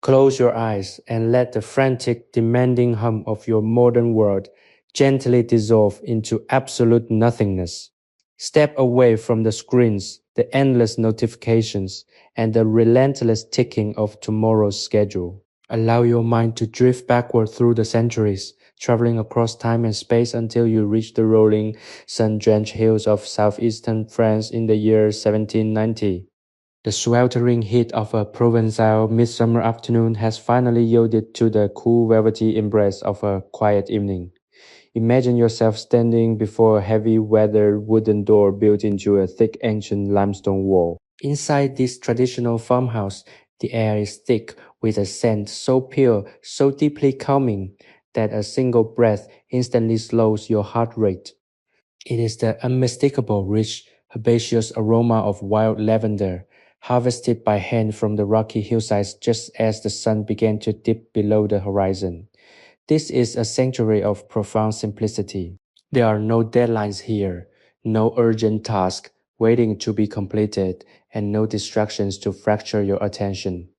Close your eyes and let the frantic, demanding hum of your modern world gently dissolve into absolute nothingness. Step away from the screens, the endless notifications, and the relentless ticking of tomorrow's schedule. Allow your mind to drift backward through the centuries, traveling across time and space until you reach the rolling, sun-drenched hills of southeastern France in the year 1790. The sweltering heat of a Provençal midsummer afternoon has finally yielded to the cool velvety embrace of a quiet evening. Imagine yourself standing before a heavy weathered wooden door built into a thick ancient limestone wall. Inside this traditional farmhouse, the air is thick with a scent so pure, so deeply calming, that a single breath instantly slows your heart rate. It is the unmistakable rich, herbaceous aroma of wild lavender, harvested by hand from the rocky hillsides just as the sun began to dip below the horizon. This is a sanctuary of profound simplicity. There are no deadlines here, no urgent task waiting to be completed, and no distractions to fracture your attention.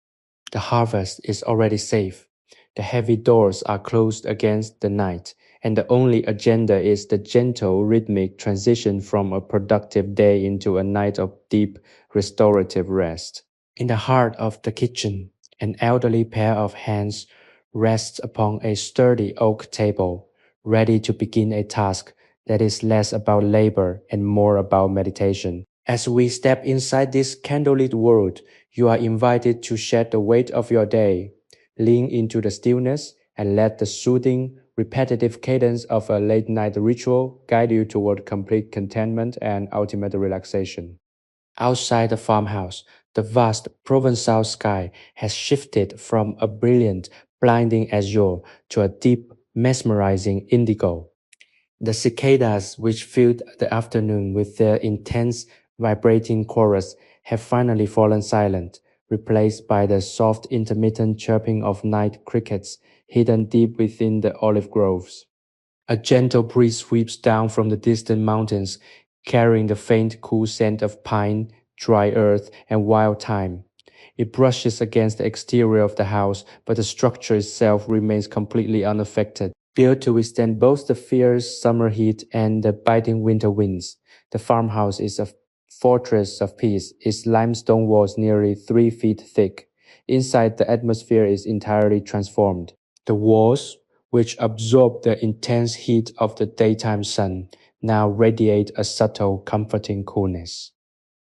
The harvest is already safe. The heavy doors are closed against the night, and the only agenda is the gentle, rhythmic transition from a productive day into a night of deep, restorative rest. In the heart of the kitchen, an elderly pair of hands rests upon a sturdy oak table, ready to begin a task that is less about labor and more about meditation. As we step inside this candlelit world, you are invited to shed the weight of your day, lean into the stillness, and let the soothing, repetitive cadence of a late night ritual guide you toward complete contentment and ultimate relaxation. Outside the farmhouse, the vast Provençal sky has shifted from a brilliant, blinding azure to a deep, mesmerizing indigo. The cicadas, which filled the afternoon with their intense, vibrating chorus, have finally fallen silent, replaced by the soft, intermittent chirping of night crickets hidden deep within the olive groves. A gentle breeze sweeps down from the distant mountains, carrying the faint, cool scent of pine, dry earth, and wild thyme. It brushes against the exterior of the house, but the structure itself remains completely unaffected. Built to withstand both the fierce summer heat and the biting winter winds, the farmhouse is a fortress of peace, its limestone walls nearly 3 feet thick. Inside, the atmosphere is entirely transformed. The walls, which absorb the intense heat of the daytime sun, now radiate a subtle, comforting coolness.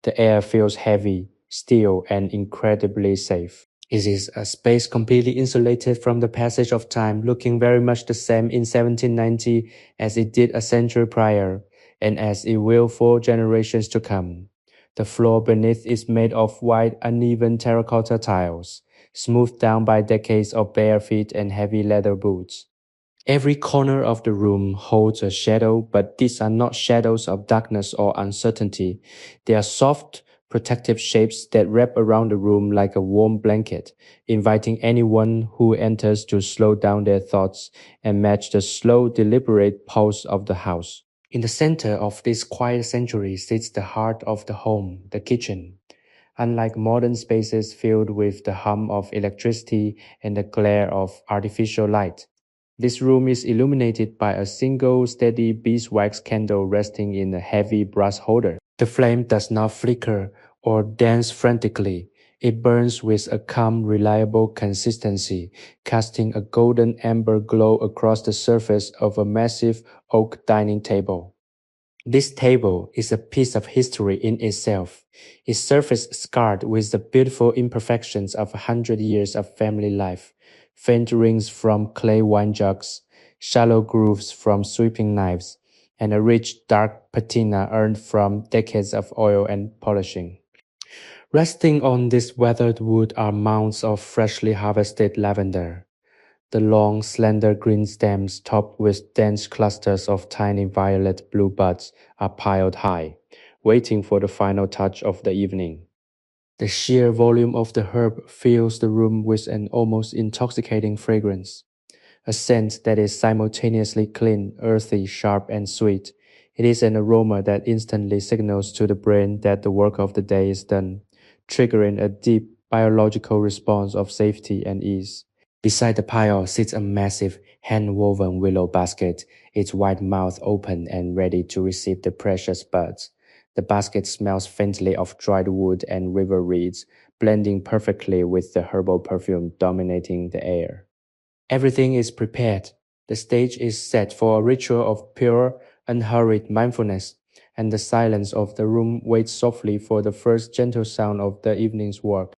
The air feels heavy, still, and incredibly safe. It is a space completely insulated from the passage of time, looking very much the same in 1790 as it did a century prior, and as it will for generations to come. The floor beneath is made of white, uneven terracotta tiles, smoothed down by decades of bare feet and heavy leather boots. Every corner of the room holds a shadow, but these are not shadows of darkness or uncertainty. They are soft, protective shapes that wrap around the room like a warm blanket, inviting anyone who enters to slow down their thoughts and match the slow, deliberate pulse of the house. In the center of this quiet sanctuary sits the heart of the home, the kitchen. Unlike modern spaces filled with the hum of electricity and the glare of artificial light, this room is illuminated by a single steady beeswax candle resting in a heavy brass holder. The flame does not flicker or dance frantically. It burns with a calm, reliable consistency, casting a golden amber glow across the surface of a massive oak dining table. This table is a piece of history in itself, its surface scarred with the beautiful imperfections of 100 years of family life, faint rings from clay wine jugs, shallow grooves from sweeping knives, and a rich dark patina earned from decades of oil and polishing. Resting on this weathered wood are mounds of freshly harvested lavender. The long, slender green stems topped with dense clusters of tiny violet-blue buds are piled high, waiting for the final touch of the evening. The sheer volume of the herb fills the room with an almost intoxicating fragrance, a scent that is simultaneously clean, earthy, sharp, and sweet. It is an aroma that instantly signals to the brain that the work of the day is done, triggering a deep, biological response of safety and ease. Beside the pile sits a massive, hand-woven willow basket, its wide mouth open and ready to receive the precious buds. The basket smells faintly of dried wood and river reeds, blending perfectly with the herbal perfume dominating the air. Everything is prepared. The stage is set for a ritual of pure, unhurried mindfulness, and the silence of the room waits softly for the first gentle sound of the evening's work.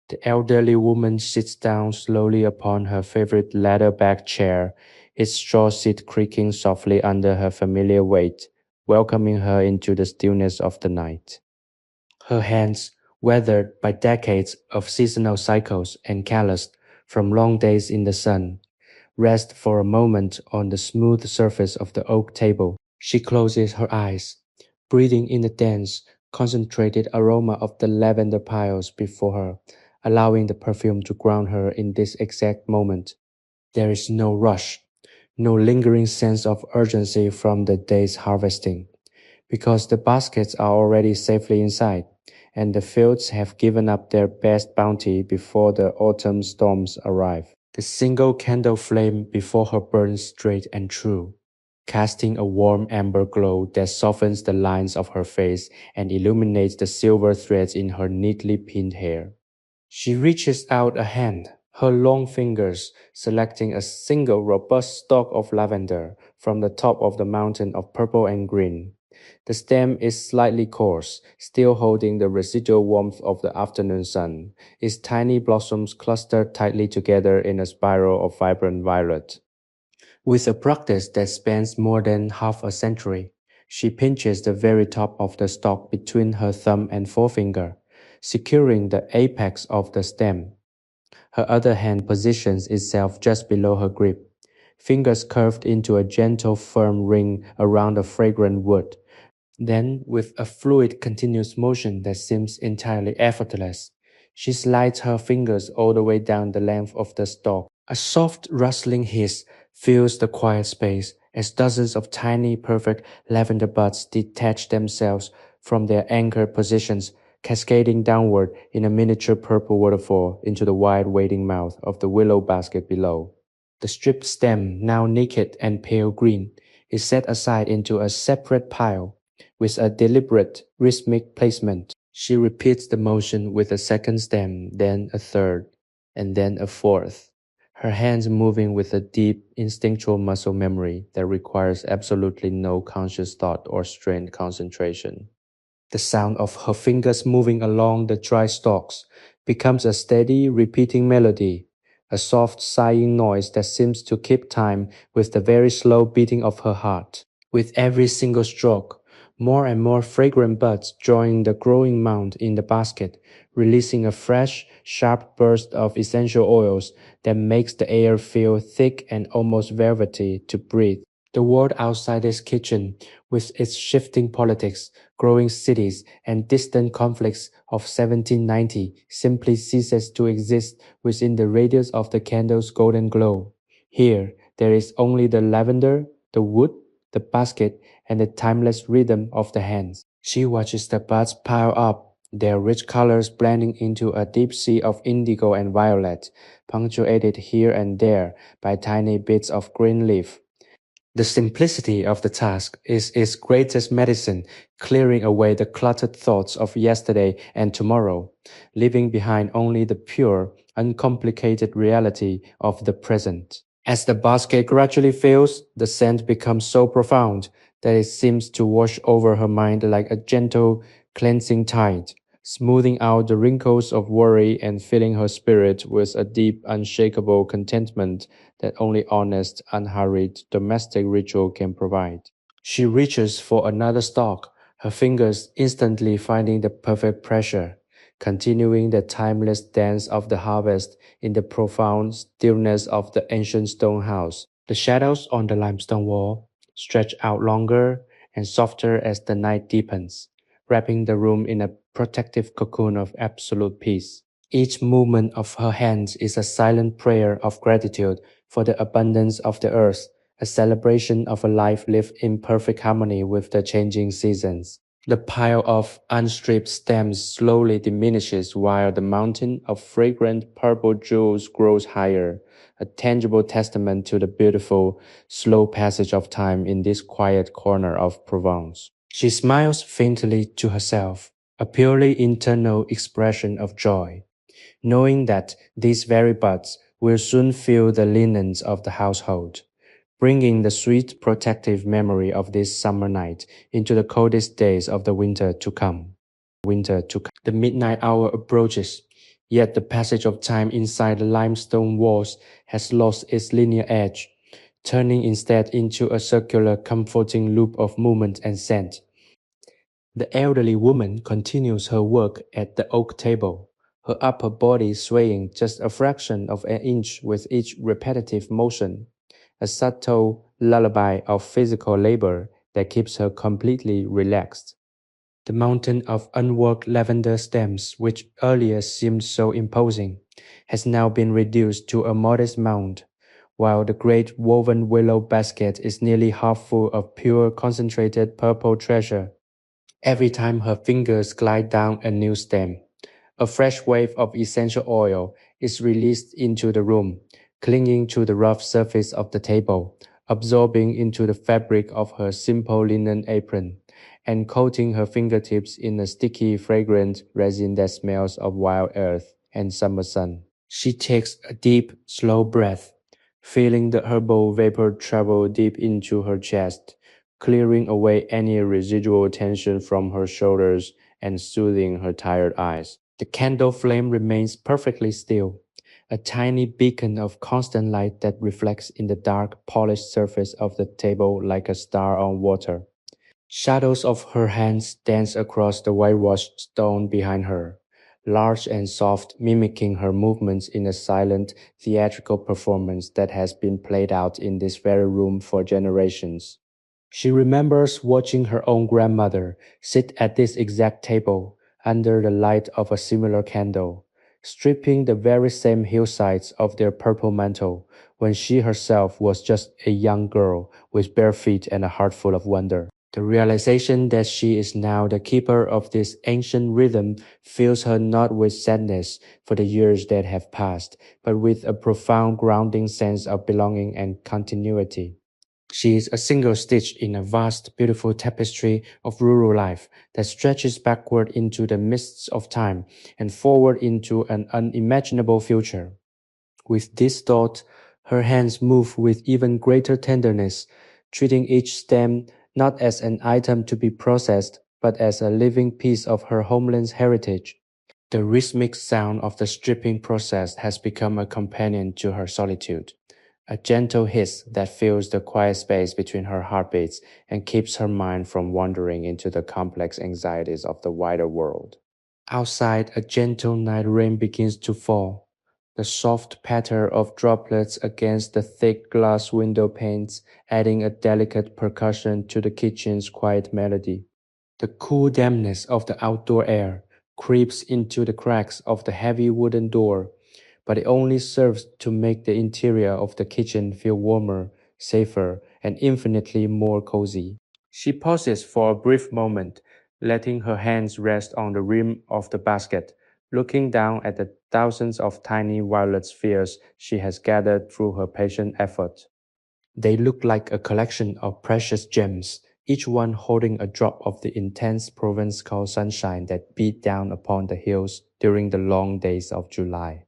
The elderly woman sits down slowly upon her favorite leather-backed chair, its straw seat creaking softly under her familiar weight, welcoming her into the stillness of the night. Her hands, weathered by decades of seasonal cycles and calloused from long days in the sun, rest for a moment on the smooth surface of the oak table. She closes her eyes, breathing in the dense, concentrated aroma of the lavender piles before her, allowing the perfume to ground her in this exact moment. There is no rush, no lingering sense of urgency from the day's harvesting, because the baskets are already safely inside, and the fields have given up their best bounty before the autumn storms arrive. The single candle flame before her burns straight and true, casting a warm amber glow that softens the lines of her face and illuminates the silver threads in her neatly pinned hair. She reaches out a hand, her long fingers selecting a single robust stalk of lavender from the top of the mountain of purple and green. The stem is slightly coarse, still holding the residual warmth of the afternoon sun, its tiny blossoms clustered tightly together in a spiral of vibrant violet. With a practice that spans more than half a century, she pinches the very top of the stalk between her thumb and forefinger, securing the apex of the stem. Her other hand positions itself just below her grip, fingers curved into a gentle, firm ring around the fragrant wood. Then, with a fluid, continuous motion that seems entirely effortless, she slides her fingers all the way down the length of the stalk. A soft, rustling hiss fills the quiet space as dozens of tiny, perfect lavender buds detach themselves from their anchored positions, cascading downward in a miniature purple waterfall into the wide waiting mouth of the willow basket below. The stripped stem, now naked and pale green, is set aside into a separate pile with a deliberate, rhythmic placement. She repeats the motion with a second stem, then a third, and then a fourth, her hands moving with a deep, instinctual muscle memory that requires absolutely no conscious thought or strained concentration. The sound of her fingers moving along the dry stalks becomes a steady, repeating melody, a soft, sighing noise that seems to keep time with the very slow beating of her heart. With every single stroke, more and more fragrant buds join the growing mound in the basket, releasing a fresh, sharp burst of essential oils that makes the air feel thick and almost velvety to breathe. The world outside this kitchen, with its shifting politics, growing cities, and distant conflicts of 1790, simply ceases to exist within the radius of the candle's golden glow. Here, there is only the lavender, the wood, the basket, and the timeless rhythm of the hands. She watches the buds pile up, their rich colors blending into a deep sea of indigo and violet, punctuated here and there by tiny bits of green leaf. The simplicity of the task is its greatest medicine, clearing away the cluttered thoughts of yesterday and tomorrow, leaving behind only the pure, uncomplicated reality of the present. As the basket gradually fills, the scent becomes so profound that it seems to wash over her mind like a gentle, cleansing tide, smoothing out the wrinkles of worry and filling her spirit with a deep, unshakable contentment that only honest, unhurried, domestic ritual can provide. She reaches for another stalk, her fingers instantly finding the perfect pressure, continuing the timeless dance of the harvest in the profound stillness of the ancient stone house. The shadows on the limestone wall stretch out longer and softer as the night deepens, wrapping the room in a protective cocoon of absolute peace. Each movement of her hands is a silent prayer of gratitude for the abundance of the earth, a celebration of a life lived in perfect harmony with the changing seasons. The pile of unstripped stems slowly diminishes while the mountain of fragrant purple jewels grows higher, a tangible testament to the beautiful, slow passage of time in this quiet corner of Provence. She smiles faintly to herself, a purely internal expression of joy, knowing that these very buds will soon fill the linens of the household, bringing the sweet protective memory of this summer night into the coldest days of the winter to come. The midnight hour approaches, yet the passage of time inside the limestone walls has lost its linear edge, turning instead into a circular, comforting loop of movement and scent. The elderly woman continues her work at the oak table, her upper body swaying just a fraction of an inch with each repetitive motion, a subtle lullaby of physical labor that keeps her completely relaxed. The mountain of unworked lavender stems, which earlier seemed so imposing, has now been reduced to a modest mound, while the great woven willow basket is nearly half full of pure concentrated purple treasure. Every time her fingers glide down a new stem, a fresh wave of essential oil is released into the room, clinging to the rough surface of the table, absorbing into the fabric of her simple linen apron, and coating her fingertips in a sticky, fragrant resin that smells of wild earth and summer sun. She takes a deep, slow breath, feeling the herbal vapor travel deep into her chest, clearing away any residual tension from her shoulders and soothing her tired eyes. The candle flame remains perfectly still, a tiny beacon of constant light that reflects in the dark, polished surface of the table like a star on water. Shadows of her hands dance across the whitewashed stone behind her, large and soft, mimicking her movements in a silent, theatrical performance that has been played out in this very room for generations. She remembers watching her own grandmother sit at this exact table under the light of a similar candle, stripping the very same hillsides of their purple mantle when she herself was just a young girl with bare feet and a heart full of wonder. The realization that she is now the keeper of this ancient rhythm fills her not with sadness for the years that have passed, but with a profound grounding sense of belonging and continuity. She is a single stitch in a vast, beautiful tapestry of rural life that stretches backward into the mists of time and forward into an unimaginable future. With this thought, her hands move with even greater tenderness, treating each stem not as an item to be processed, but as a living piece of her homeland's heritage. The rhythmic sound of the stripping process has become a companion to her solitude, a gentle hiss that fills the quiet space between her heartbeats and keeps her mind from wandering into the complex anxieties of the wider world. Outside, a gentle night rain begins to fall, the soft patter of droplets against the thick glass window panes adding a delicate percussion to the kitchen's quiet melody. The cool dampness of the outdoor air creeps into the cracks of the heavy wooden door, but it only serves to make the interior of the kitchen feel warmer, safer, and infinitely more cozy. She pauses for a brief moment, letting her hands rest on the rim of the basket, looking down at the thousands of tiny violet spheres she has gathered through her patient effort. They look like a collection of precious gems, each one holding a drop of the intense Provençal sunshine that beat down upon the hills during the long days of July.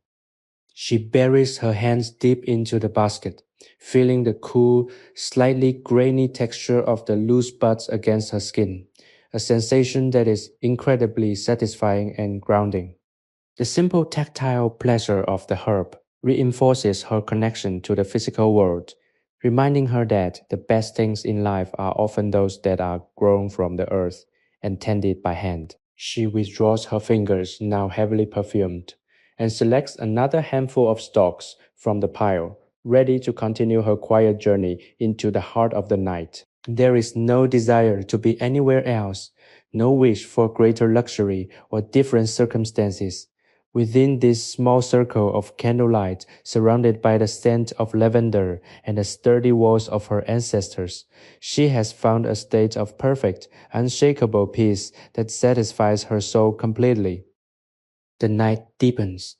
She buries her hands deep into the basket, feeling the cool, slightly grainy texture of the loose buds against her skin, a sensation that is incredibly satisfying and grounding. The simple tactile pleasure of the herb reinforces her connection to the physical world, reminding her that the best things in life are often those that are grown from the earth and tended by hand. She withdraws her fingers, now heavily perfumed, and selects another handful of stalks from the pile, ready to continue her quiet journey into the heart of the night. There is no desire to be anywhere else, no wish for greater luxury or different circumstances, Within this small circle of candlelight, surrounded by the scent of lavender and the sturdy walls of her ancestors, she has found a state of perfect, unshakable peace that satisfies her soul completely. The night deepens,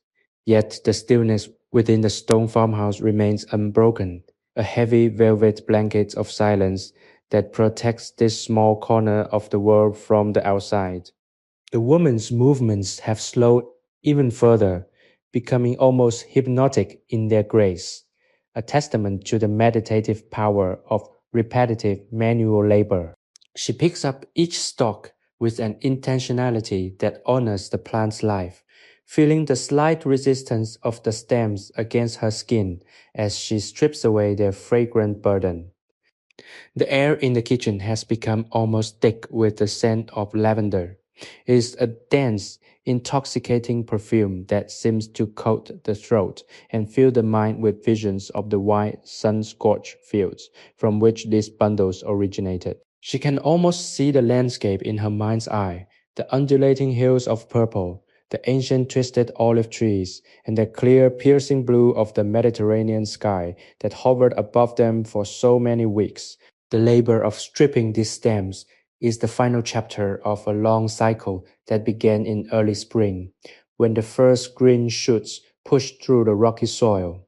yet the stillness within the stone farmhouse remains unbroken, a heavy velvet blanket of silence that protects this small corner of the world from the outside. The woman's movements have slowed even further, becoming almost hypnotic in their grace, a testament to the meditative power of repetitive manual labor. She picks up each stalk with an intentionality that honors the plant's life, feeling the slight resistance of the stems against her skin as she strips away their fragrant burden. The air in the kitchen has become almost thick with the scent of lavender. It is a dense, intoxicating perfume that seems to coat the throat and fill the mind with visions of the wide, sun-scorched fields from which these bundles originated. She can almost see the landscape in her mind's eye, the undulating hills of purple, the ancient twisted olive trees, and the clear, piercing blue of the Mediterranean sky that hovered above them for so many weeks. The labor of stripping these stems is the final chapter of a long cycle that began in early spring, when the first green shoots pushed through the rocky soil.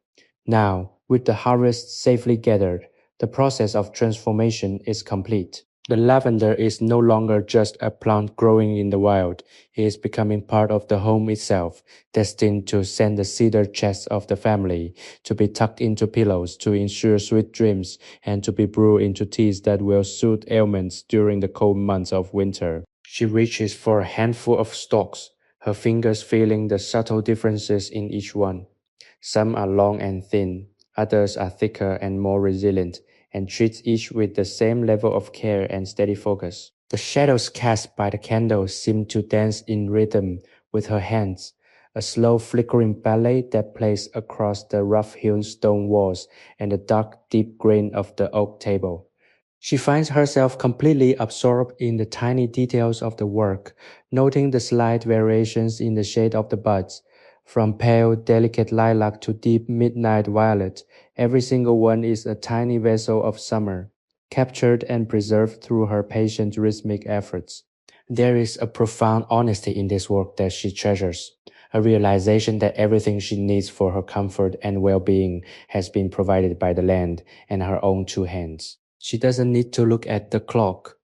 Now, with the harvest safely gathered, the process of transformation is complete. The lavender is no longer just a plant growing in the wild. It is becoming part of the home itself, destined to scent the cedar chests of the family, to be tucked into pillows to ensure sweet dreams, and to be brewed into teas that will soothe ailments during the cold months of winter. She reaches for a handful of stalks, her fingers feeling the subtle differences in each one. Some are long and thin, others are thicker and more resilient, and treats each with the same level of care and steady focus. The shadows cast by the candles seem to dance in rhythm with her hands, a slow flickering ballet that plays across the rough-hewn stone walls and the dark deep grain of the oak table. She finds herself completely absorbed in the tiny details of the work, noting the slight variations in the shade of the buds, from pale, delicate lilac to deep midnight violet. Every single one is a tiny vessel of summer, captured and preserved through her patient rhythmic efforts. There is a profound honesty in this work that she treasures, a realization that everything she needs for her comfort and well-being has been provided by the land and her own two hands. She doesn't need to look at the clock,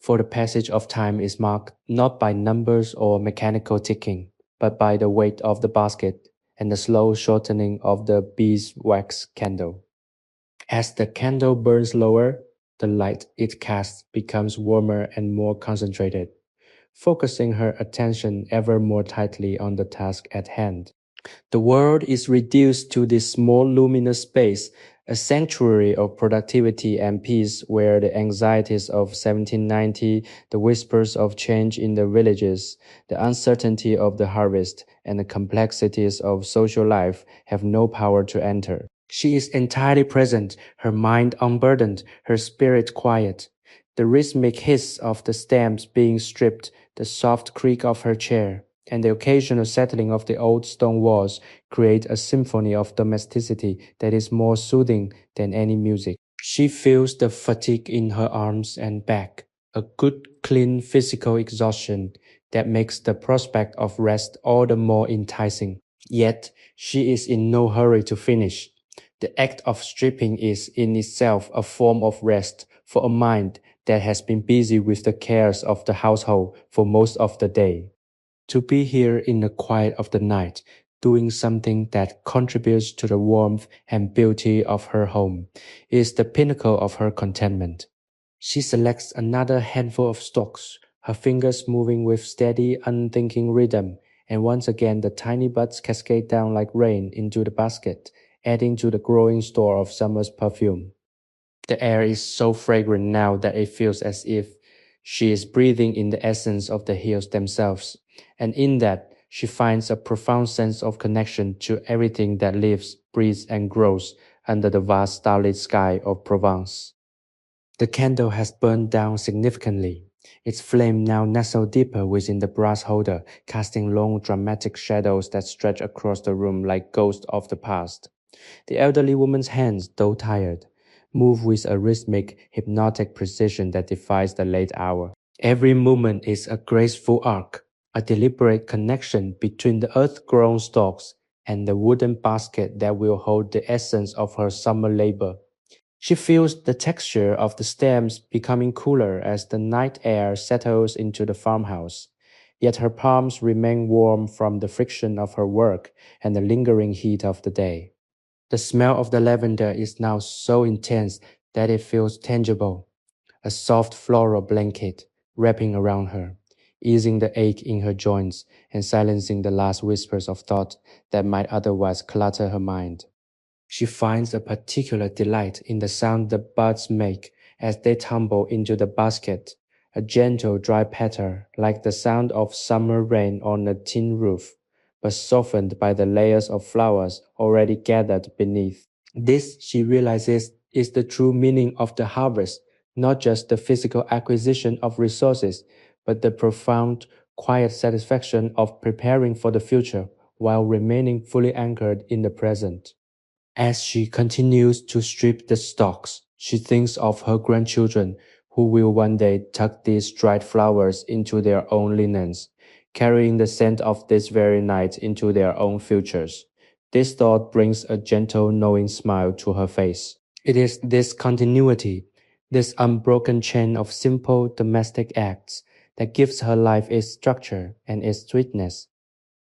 for the passage of time is marked not by numbers or mechanical ticking, but by the weight of the basket and the slow shortening of the beeswax candle. As the candle burns lower, the light it casts becomes warmer and more concentrated, focusing her attention ever more tightly on the task at hand. The world is reduced to this small luminous space, a sanctuary of productivity and peace where the anxieties of 1790, the whispers of change in the villages, the uncertainty of the harvest, and the complexities of social life have no power to enter. She is entirely present, her mind unburdened, her spirit quiet. The rhythmic hiss of the stems being stripped, the soft creak of her chair, and the occasional settling of the old stone walls create a symphony of domesticity that is more soothing than any music. She feels the fatigue in her arms and back, a good, clean physical exhaustion that makes the prospect of rest all the more enticing. Yet, she is in no hurry to finish. The act of stripping is in itself a form of rest for a mind that has been busy with the cares of the household for most of the day. To be here in the quiet of the night, doing something that contributes to the warmth and beauty of her home, is the pinnacle of her contentment. She selects another handful of stalks, her fingers moving with steady, unthinking rhythm, and once again the tiny buds cascade down like rain into the basket, adding to the growing store of summer's perfume. The air is so fragrant now that it feels as if she is breathing in the essence of the hills themselves, and in that she finds a profound sense of connection to everything that lives, breathes, and grows under the vast starlit sky of Provence. The candle has burned down significantly, Its flame now nestled deeper within the brass holder, casting long dramatic shadows that stretch across the room like ghosts of the past. The elderly woman's hands, though tired, move with a rhythmic, hypnotic precision that defies the late hour. Every movement is a graceful arc, a deliberate connection between the earth-grown stalks and the wooden basket that will hold the essence of her summer labor. She feels the texture of the stems becoming cooler as the night air settles into the farmhouse. Yet her palms remain warm from the friction of her work and the lingering heat of the day. The smell of the lavender is now so intense that it feels tangible, a soft floral blanket wrapping around her, easing the ache in her joints and silencing the last whispers of thought that might otherwise clutter her mind. She finds a particular delight in the sound the buds make as they tumble into the basket, a gentle dry patter like the sound of summer rain on a tin roof, but softened by the layers of flowers already gathered beneath. This, she realizes, is the true meaning of the harvest, not just the physical acquisition of resources, but the profound, quiet satisfaction of preparing for the future while remaining fully anchored in the present. As she continues to strip the stalks, she thinks of her grandchildren who will one day tuck these dried flowers into their own linens, carrying the scent of this very night into their own futures. This thought brings a gentle, knowing smile to her face. It is this continuity, this unbroken chain of simple domestic acts that gives her life its structure and its sweetness.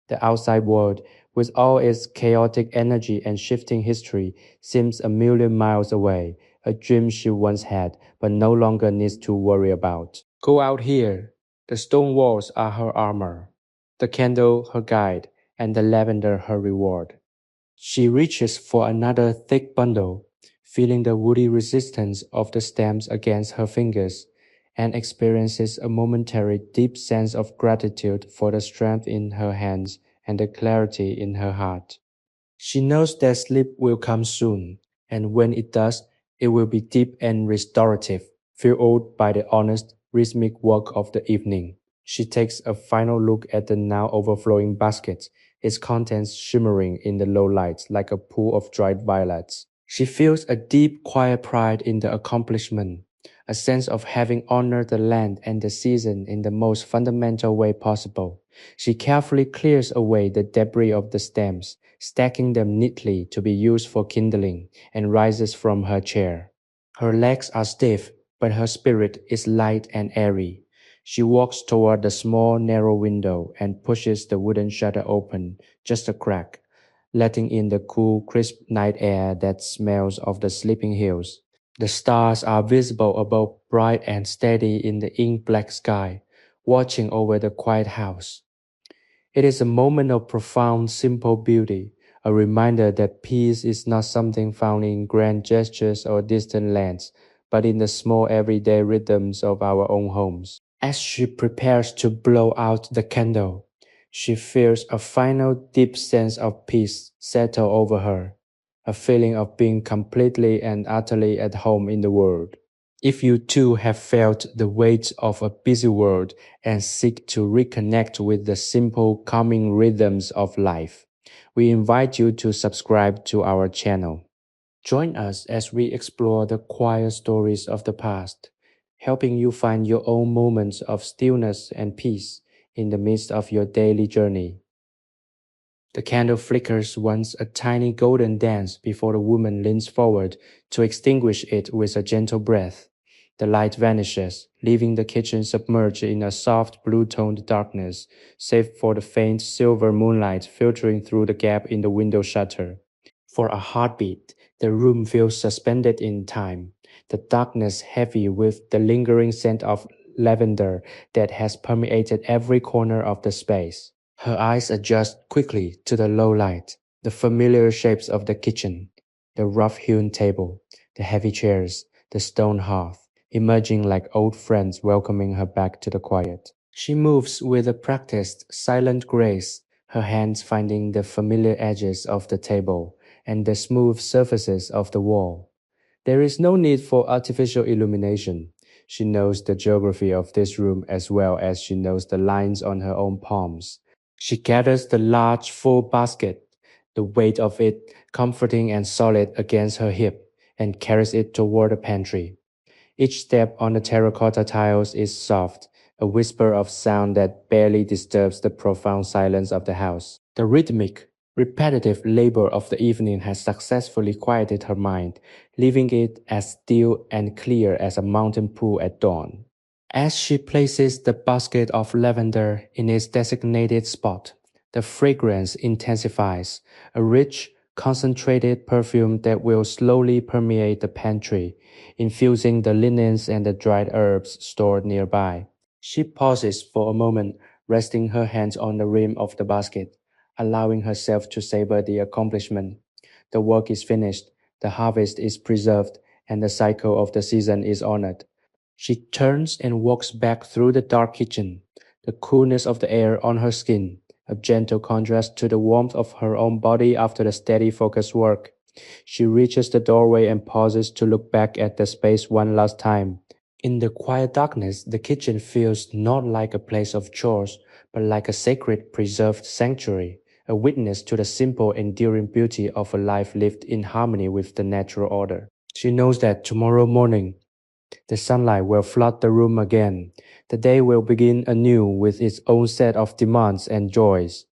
The outside world, with all its chaotic energy and shifting history, seems a million miles away, a dream she once had but no longer needs to worry about. Go out here. The stone walls are her armor, the candle her guide, and the lavender her reward. She reaches for another thick bundle, feeling the woody resistance of the stems against her fingers, and experiences a momentary deep sense of gratitude for the strength in her hands and the clarity in her heart. She knows that sleep will come soon, and when it does, it will be deep and restorative, fueled by the honest, rhythmic work of the evening. She takes a final look at the now overflowing basket, its contents shimmering in the low light like a pool of dried violets. She feels a deep, quiet pride in the accomplishment, a sense of having honored the land and the season in the most fundamental way possible. She carefully clears away the debris of the stems, stacking them neatly to be used for kindling, and rises from her chair. Her legs are stiff, but her spirit is light and airy. She walks toward the small, narrow window and pushes the wooden shutter open just a crack, letting in the cool, crisp night air that smells of the sleeping hills. The stars are visible above, bright and steady in the ink-black sky, watching over the quiet house. It is a moment of profound, simple beauty, a reminder that peace is not something found in grand gestures or distant lands, but in the small everyday rhythms of our own homes. As she prepares to blow out the candle, she feels a final deep sense of peace settle over her, a feeling of being completely and utterly at home in the world. If you too have felt the weight of a busy world and seek to reconnect with the simple, calming rhythms of life, we invite you to subscribe to our channel. Join us as we explore the quiet stories of the past, helping you find your own moments of stillness and peace in the midst of your daily journey. The candle flickers once a tiny golden dance before the woman leans forward to extinguish it with a gentle breath. The light vanishes, leaving the kitchen submerged in a soft blue-toned darkness, save for the faint silver moonlight filtering through the gap in the window shutter. For a heartbeat, the room feels suspended in time, the darkness heavy with the lingering scent of lavender that has permeated every corner of the space. Her eyes adjust quickly to the low light, the familiar shapes of the kitchen, the rough-hewn table, the heavy chairs, the stone hearth, emerging like old friends welcoming her back to the quiet. She moves with a practiced, silent grace, her hands finding the familiar edges of the table and the smooth surfaces of the wall. There is no need for artificial illumination. She knows the geography of this room as well as she knows the lines on her own palms. She gathers the large full basket, the weight of it comforting and solid against her hip, and carries it toward the pantry. Each step on the terracotta tiles is soft, a whisper of sound that barely disturbs the profound silence of the house. The rhythmic, repetitive labor of the evening has successfully quieted her mind, leaving it as still and clear as a mountain pool at dawn. As she places the basket of lavender in its designated spot, the fragrance intensifies, a rich, concentrated perfume that will slowly permeate the pantry, infusing the linens and the dried herbs stored nearby. She pauses for a moment, resting her hands on the rim of the basket, allowing herself to savor the accomplishment. The work is finished, the harvest is preserved, and the cycle of the season is honored. She turns and walks back through the dark kitchen, the coolness of the air on her skin, a gentle contrast to the warmth of her own body after the steady focused work. She reaches the doorway and pauses to look back at the space one last time. In the quiet darkness, the kitchen feels not like a place of chores, but like a sacred, preserved sanctuary, a witness to the simple, enduring beauty of a life lived in harmony with the natural order. She knows that tomorrow morning, the sunlight will flood the room again. The day will begin anew with its own set of demands and joys.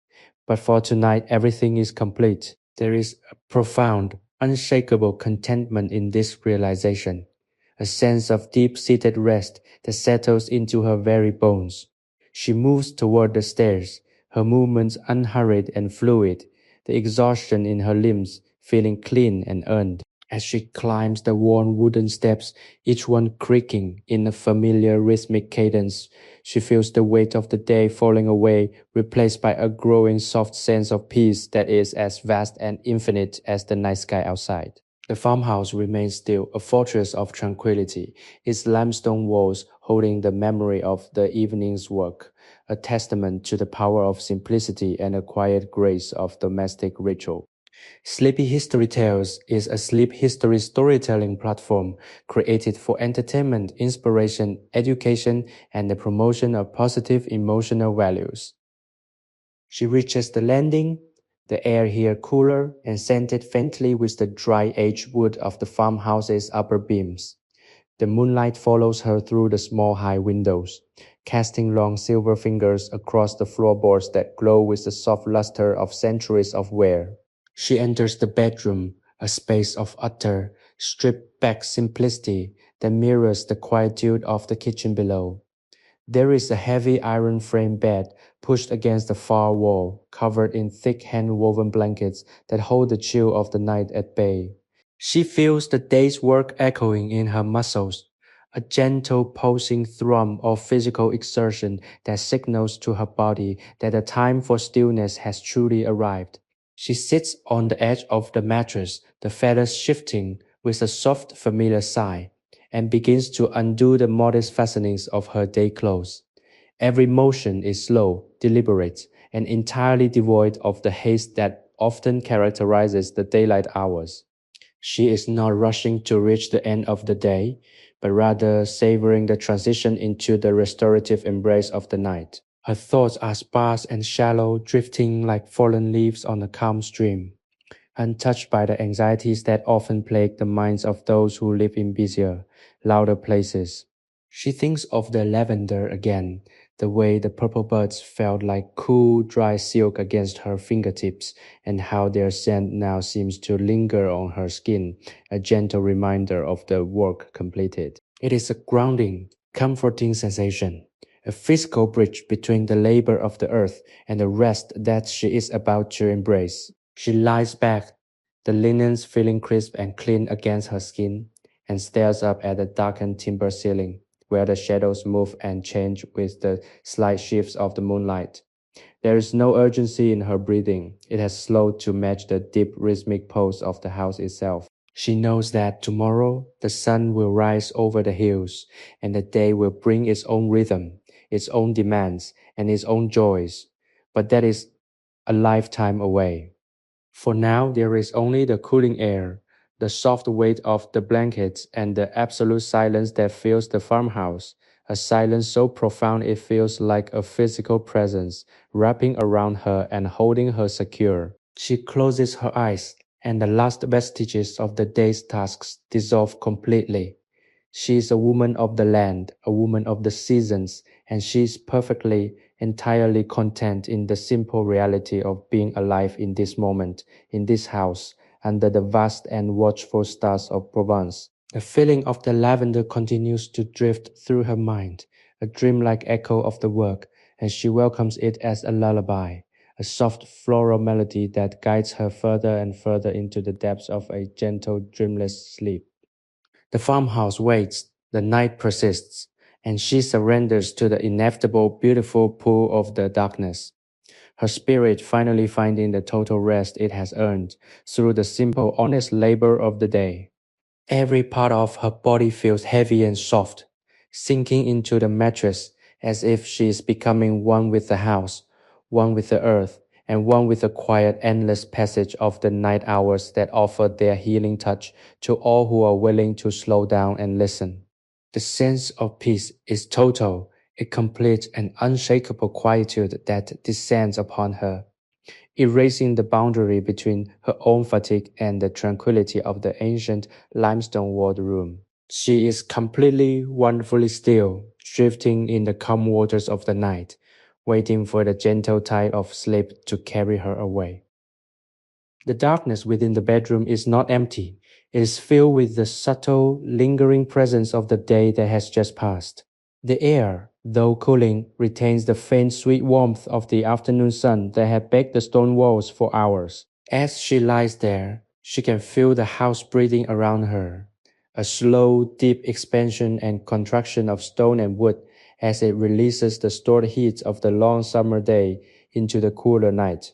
But for tonight, everything is complete. There is a profound, unshakable contentment in this realization, a sense of deep-seated rest that settles into her very bones. She moves toward the stairs, her movements unhurried and fluid, the exhaustion in her limbs feeling clean and earned. As she climbs the worn wooden steps, each one creaking in a familiar rhythmic cadence, she feels the weight of the day falling away, replaced by a growing soft sense of peace that is as vast and infinite as the night sky outside. The farmhouse remains still, a fortress of tranquility, its limestone walls holding the memory of the evening's work, a testament to the power of simplicity and a quiet grace of domestic ritual. Sleepy History Tales is a sleep history storytelling platform created for entertainment, inspiration, education, and the promotion of positive emotional values. She reaches the landing, the air here cooler and scented faintly with the dry aged wood of the farmhouse's upper beams. The moonlight follows her through the small high windows, casting long silver fingers across the floorboards that glow with the soft luster of centuries of wear. She enters the bedroom, a space of utter, stripped back simplicity that mirrors the quietude of the kitchen below. There is a heavy iron frame bed pushed against the far wall, covered in thick hand-woven blankets that hold the chill of the night at bay. She feels the day's work echoing in her muscles, a gentle pulsing thrum of physical exertion that signals to her body that the time for stillness has truly arrived. She sits on the edge of the mattress, the feathers shifting with a soft, familiar sigh, and begins to undo the modest fastenings of her day clothes. Every motion is slow, deliberate, and entirely devoid of the haste that often characterizes the daylight hours. She is not rushing to reach the end of the day, but rather savoring the transition into the restorative embrace of the night. Her thoughts are sparse and shallow, drifting like fallen leaves on a calm stream, untouched by the anxieties that often plague the minds of those who live in busier, louder places. She thinks of the lavender again, the way the purple buds felt like cool, dry silk against her fingertips, and how their scent now seems to linger on her skin, a gentle reminder of the work completed. It is a grounding, comforting sensation, a physical bridge between the labor of the earth and the rest that she is about to embrace. She lies back, the linens feeling crisp and clean against her skin, and stares up at the darkened timber ceiling, where the shadows move and change with the slight shifts of the moonlight. There is no urgency in her breathing. It has slowed to match the deep rhythmic pulse of the house itself. She knows that tomorrow the sun will rise over the hills, and the day will bring its own rhythm, its own demands, and its own joys. But that is a lifetime away. For now, there is only the cooling air, the soft weight of the blankets, and the absolute silence that fills the farmhouse, a silence so profound it feels like a physical presence, wrapping around her and holding her secure. She closes her eyes, and the last vestiges of the day's tasks dissolve completely. She is a woman of the land, a woman of the seasons, and she is perfectly, entirely content in the simple reality of being alive in this moment, in this house, under the vast and watchful stars of Provence. The feeling of the lavender continues to drift through her mind, a dreamlike echo of the work, and she welcomes it as a lullaby, a soft floral melody that guides her further and further into the depths of a gentle, dreamless sleep. The farmhouse waits, the night persists, and she surrenders to the inevitable beautiful pull of the darkness, her spirit finally finding the total rest it has earned through the simple, honest labor of the day. Every part of her body feels heavy and soft, sinking into the mattress as if she is becoming one with the house, one with the earth, and one with the quiet, endless passage of the night hours that offer their healing touch to all who are willing to slow down and listen. The sense of peace is total, a complete and unshakable quietude that descends upon her, erasing the boundary between her own fatigue and the tranquility of the ancient limestone walled room. She is completely, wonderfully still, drifting in the calm waters of the night, waiting for the gentle tide of sleep to carry her away. The darkness within the bedroom is not empty. It is filled with the subtle, lingering presence of the day that has just passed. The air, though cooling, retains the faint sweet warmth of the afternoon sun that had baked the stone walls for hours. As she lies there, she can feel the house breathing around her, a slow, deep expansion and contraction of stone and wood as it releases the stored heat of the long summer day into the cooler night.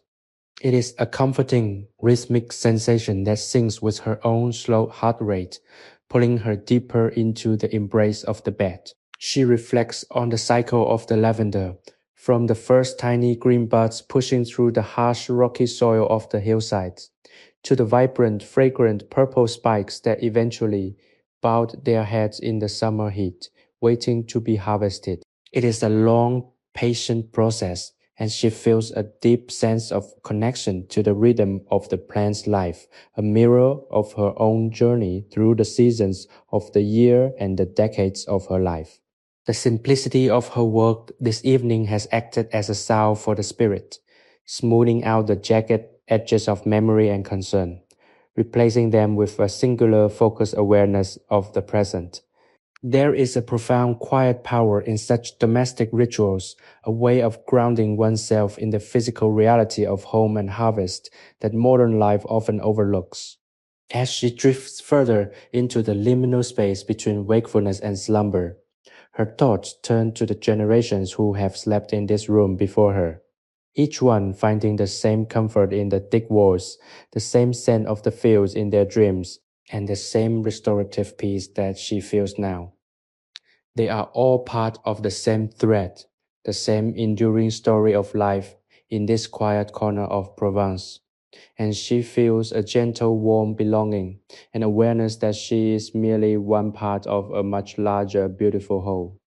It is a comforting, rhythmic sensation that syncs with her own slow heart rate, pulling her deeper into the embrace of the bed. She reflects on the cycle of the lavender, from the first tiny green buds pushing through the harsh rocky soil of the hillsides, to the vibrant, fragrant purple spikes that eventually bowed their heads in the summer heat, waiting to be harvested. It is a long, patient process, and she feels a deep sense of connection to the rhythm of the plant's life, a mirror of her own journey through the seasons of the year and the decades of her life. The simplicity of her work this evening has acted as a salve for the spirit, smoothing out the jagged edges of memory and concern, replacing them with a singular focused awareness of the present. There is a profound quiet power in such domestic rituals, a way of grounding oneself in the physical reality of home and harvest that modern life often overlooks. As she drifts further into the liminal space between wakefulness and slumber, her thoughts turn to the generations who have slept in this room before her, each one finding the same comfort in the thick walls, the same scent of the fields in their dreams, and the same restorative peace that she feels now. They are all part of the same thread, the same enduring story of life in this quiet corner of Provence, and she feels a gentle, warm belonging, an awareness that she is merely one part of a much larger, beautiful whole.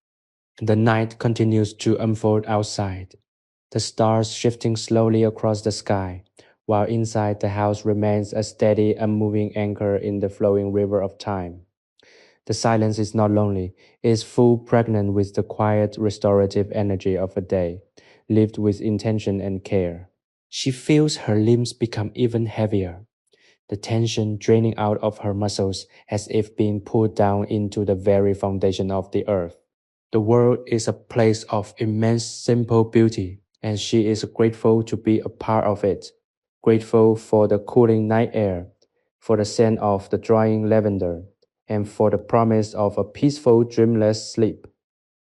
The night continues to unfold outside, the stars shifting slowly across the sky, while inside the house remains a steady, unmoving anchor in the flowing river of time. The silence is not lonely, it is full pregnant with the quiet, restorative energy of a day, lived with intention and care. She feels her limbs become even heavier, the tension draining out of her muscles as if being pulled down into the very foundation of the earth. The world is a place of immense simple beauty, and she is grateful to be a part of it, grateful for the cooling night air, for the scent of the drying lavender, and for the promise of a peaceful, dreamless sleep.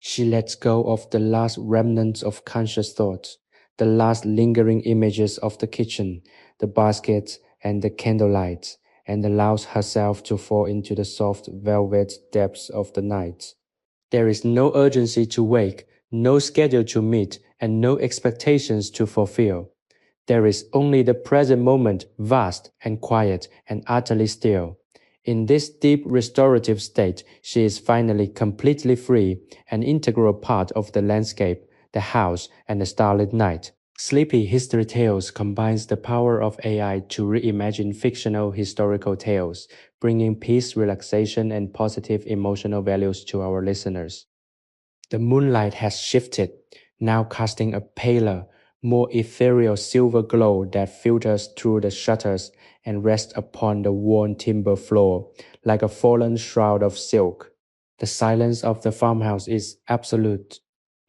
She lets go of the last remnants of conscious thought, the last lingering images of the kitchen, the baskets, and the candlelight, and allows herself to fall into the soft velvet depths of the night. There is no urgency to wake, no schedule to meet, and no expectations to fulfill. There is only the present moment, vast and quiet and utterly still. In this deep restorative state, she is finally completely free, an integral part of the landscape, the house, and the starlit night. Sleepy History Tales combines the power of AI to reimagine fictional historical tales, bringing peace, relaxation, and positive emotional values to our listeners. The moonlight has shifted, now casting a paler, more ethereal silver glow that filters through the shutters and rests upon the worn timber floor like a fallen shroud of silk. The silence of the farmhouse is absolute,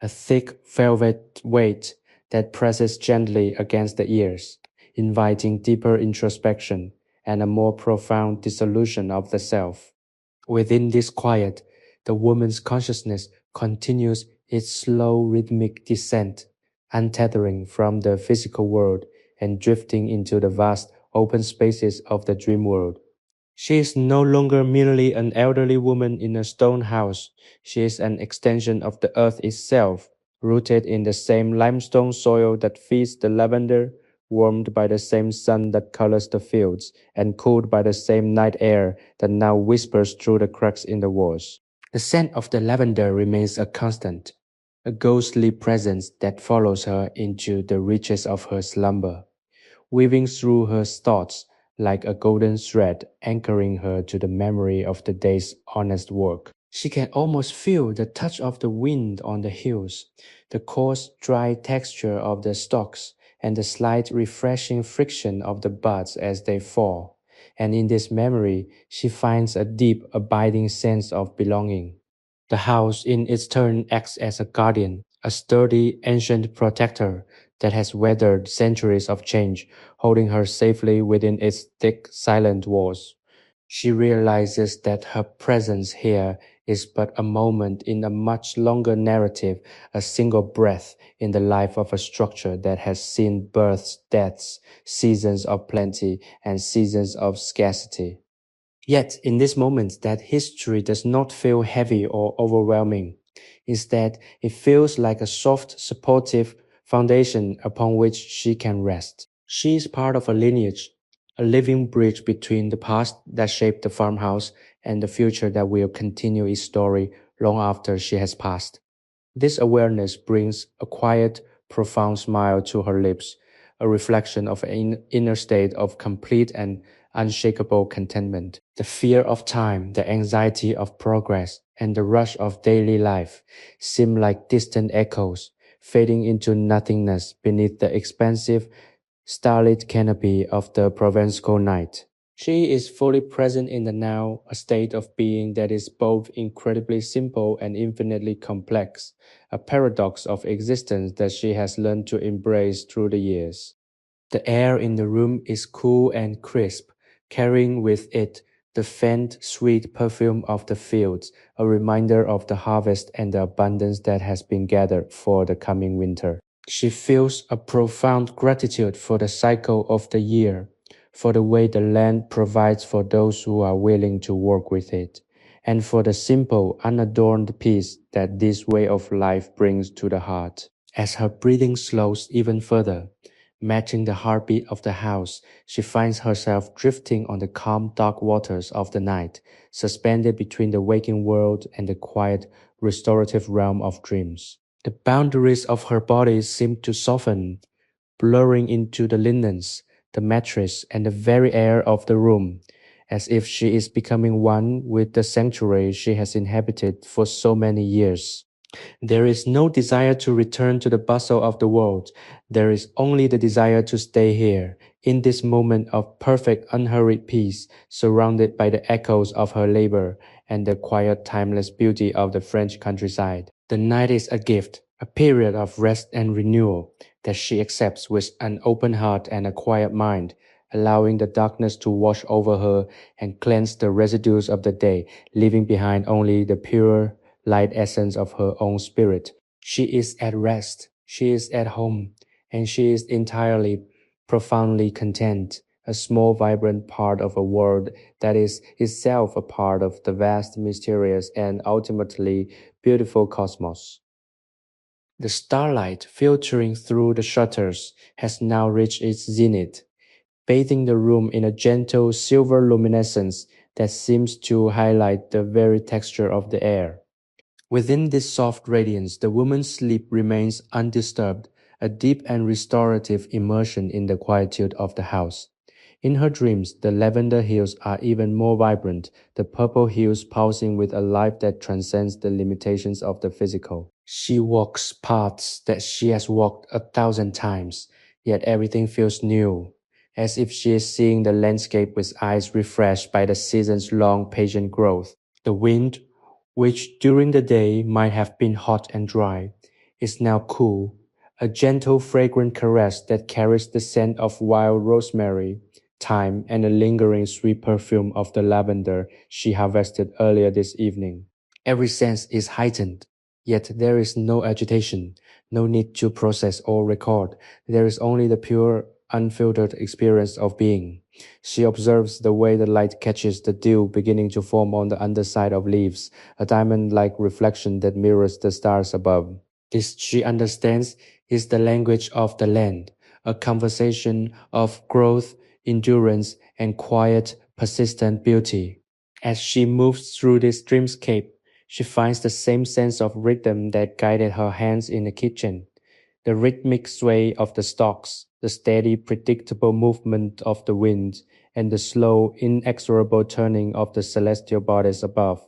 a thick velvet weight that presses gently against the ears, inviting deeper introspection and a more profound dissolution of the self. Within this quiet, the woman's consciousness continues its slow rhythmic descent, untethering from the physical world and drifting into the vast open spaces of the dream world. She is no longer merely an elderly woman in a stone house. She is an extension of the earth itself, rooted in the same limestone soil that feeds the lavender, warmed by the same sun that colors the fields, and cooled by the same night air that now whispers through the cracks in the walls. The scent of the lavender remains a constant, a ghostly presence that follows her into the reaches of her slumber, weaving through her thoughts like a golden thread, anchoring her to the memory of the day's honest work. She can almost feel the touch of the wind on the hills, the coarse, dry texture of the stalks, and the slight, refreshing friction of the buds as they fall. And in this memory, she finds a deep, abiding sense of belonging. The house, in its turn, acts as a guardian, a sturdy, ancient protector that has weathered centuries of change, holding her safely within its thick, silent walls. She realizes that her presence here is but a moment in a much longer narrative, a single breath in the life of a structure that has seen births, deaths, seasons of plenty, and seasons of scarcity. Yet, in this moment, that history does not feel heavy or overwhelming. Instead, it feels like a soft, supportive foundation upon which she can rest. She is part of a lineage, a living bridge between the past that shaped the farmhouse and the future that will continue its story long after she has passed. This awareness brings a quiet, profound smile to her lips, a reflection of an inner state of complete and unshakable contentment. The fear of time, the anxiety of progress, and the rush of daily life seem like distant echoes, fading into nothingness beneath the expansive, starlit canopy of the Provençal night. She is fully present in the now, a state of being that is both incredibly simple and infinitely complex, a paradox of existence that she has learned to embrace through the years. The air in the room is cool and crisp, carrying with it the faint, sweet perfume of the fields, a reminder of the harvest and the abundance that has been gathered for the coming winter. She feels a profound gratitude for the cycle of the year, for the way the land provides for those who are willing to work with it, and for the simple, unadorned peace that this way of life brings to the heart. As her breathing slows even further, matching the heartbeat of the house, she finds herself drifting on the calm, dark waters of the night, suspended between the waking world and the quiet, restorative realm of dreams. The boundaries of her body seem to soften, blurring into the linens, the mattress, and the very air of the room, as if she is becoming one with the sanctuary she has inhabited for so many years. There is no desire to return to the bustle of the world. There is only the desire to stay here, in this moment of perfect unhurried peace, surrounded by the echoes of her labor and the quiet timeless beauty of the French countryside. The night is a gift, a period of rest and renewal that she accepts with an open heart and a quiet mind, allowing the darkness to wash over her and cleanse the residues of the day, leaving behind only the pure, light essence of her own spirit. She is at rest, she is at home, and she is entirely, profoundly content, a small, vibrant part of a world that is itself a part of the vast, mysterious, and ultimately beautiful cosmos. The starlight filtering through the shutters has now reached its zenith, bathing the room in a gentle silver luminescence that seems to highlight the very texture of the air. Within this soft radiance, the woman's sleep remains undisturbed, a deep and restorative immersion in the quietude of the house. In her dreams, the lavender hues are even more vibrant, the purple hues pulsing with a life that transcends the limitations of the physical. She walks paths that she has walked 1,000 times, yet everything feels new, as if she is seeing the landscape with eyes refreshed by the season's long patient growth. The wind, which during the day might have been hot and dry, is now cool, a gentle fragrant caress that carries the scent of wild rosemary, thyme, and the lingering sweet perfume of the lavender she harvested earlier this evening. Every sense is heightened, yet there is no agitation, no need to process or record. There is only the pure, unfiltered experience of being. She observes the way the light catches the dew beginning to form on the underside of leaves, a diamond-like reflection that mirrors the stars above. This, she understands, is the language of the land, a conversation of growth, endurance, and quiet, persistent beauty. As she moves through this dreamscape, she finds the same sense of rhythm that guided her hands in the kitchen. The rhythmic sway of the stalks, the steady, predictable movement of the wind, and the slow, inexorable turning of the celestial bodies above.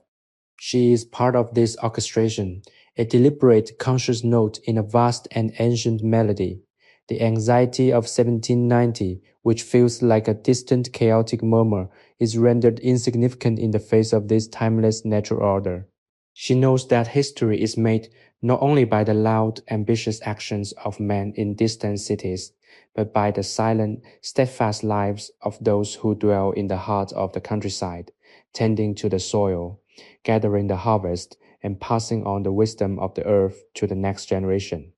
She is part of this orchestration, a deliberate, conscious note in a vast and ancient melody. The anxiety of 1790, which feels like a distant, chaotic murmur, is rendered insignificant in the face of this timeless natural order. She knows that history is made not only by the loud, ambitious actions of men in distant cities, but by the silent, steadfast lives of those who dwell in the heart of the countryside, tending to the soil, gathering the harvest, and passing on the wisdom of the earth to the next generation.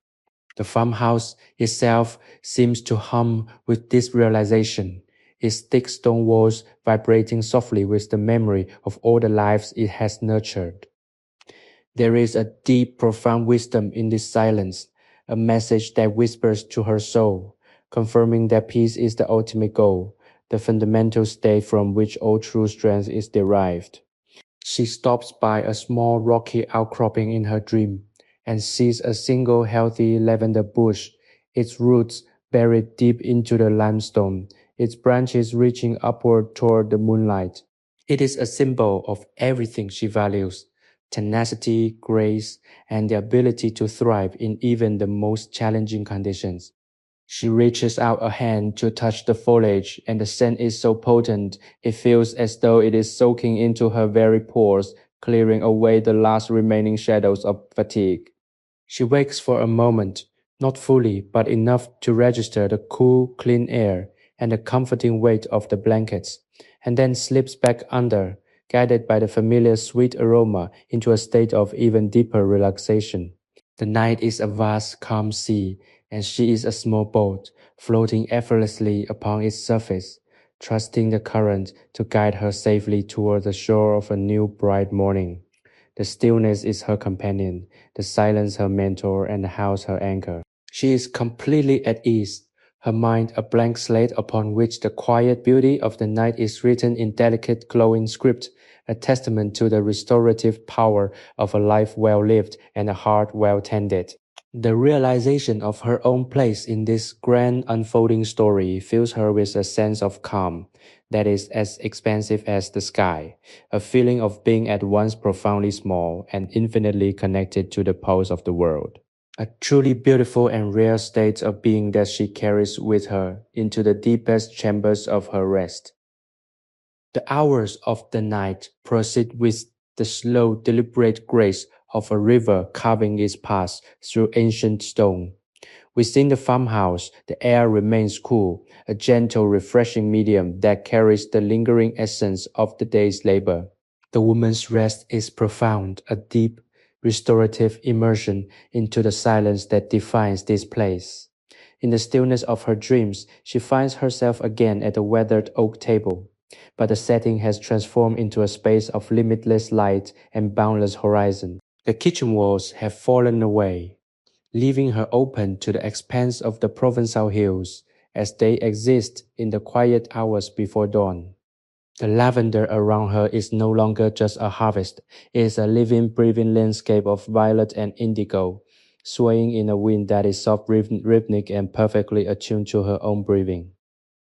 The farmhouse itself seems to hum with this realization, its thick stone walls vibrating softly with the memory of all the lives it has nurtured. There is a deep, profound wisdom in this silence, a message that whispers to her soul, confirming that peace is the ultimate goal, the fundamental state from which all true strength is derived. She stops by a small rocky outcropping in her dream and sees a single healthy lavender bush, its roots buried deep into the limestone, its branches reaching upward toward the moonlight. It is a symbol of everything she values: tenacity, grace, and the ability to thrive in even the most challenging conditions. She reaches out a hand to touch the foliage, and the scent is so potent it feels as though it is soaking into her very pores, clearing away the last remaining shadows of fatigue. She wakes for a moment, not fully, but enough to register the cool, clean air and the comforting weight of the blankets, and then slips back under, guided by the familiar sweet aroma into a state of even deeper relaxation. The night is a vast, calm sea, and she is a small boat, floating effortlessly upon its surface, trusting the current to guide her safely toward the shore of a new bright morning. The stillness is her companion, the silence her mentor, and the house her anchor. She is completely at ease, her mind a blank slate upon which the quiet beauty of the night is written in delicate glowing script, a testament to the restorative power of a life well lived and a heart well tended. The realization of her own place in this grand unfolding story fills her with a sense of calm that is as expansive as the sky, a feeling of being at once profoundly small and infinitely connected to the pulse of the world. A truly beautiful and rare state of being that she carries with her into the deepest chambers of her rest. The hours of the night proceed with the slow, deliberate grace of a river carving its path through ancient stone. Within the farmhouse, the air remains cool, a gentle, refreshing medium that carries the lingering essence of the day's labor. The woman's rest is profound, a deep, restorative immersion into the silence that defines this place. In the stillness of her dreams, she finds herself again at the weathered oak table, but the setting has transformed into a space of limitless light and boundless horizon. The kitchen walls have fallen away, leaving her open to the expanse of the Provençal hills as they exist in the quiet hours before dawn. The lavender around her is no longer just a harvest, it is a living, breathing landscape of violet and indigo, swaying in a wind that is soft, rhythmic, and perfectly attuned to her own breathing.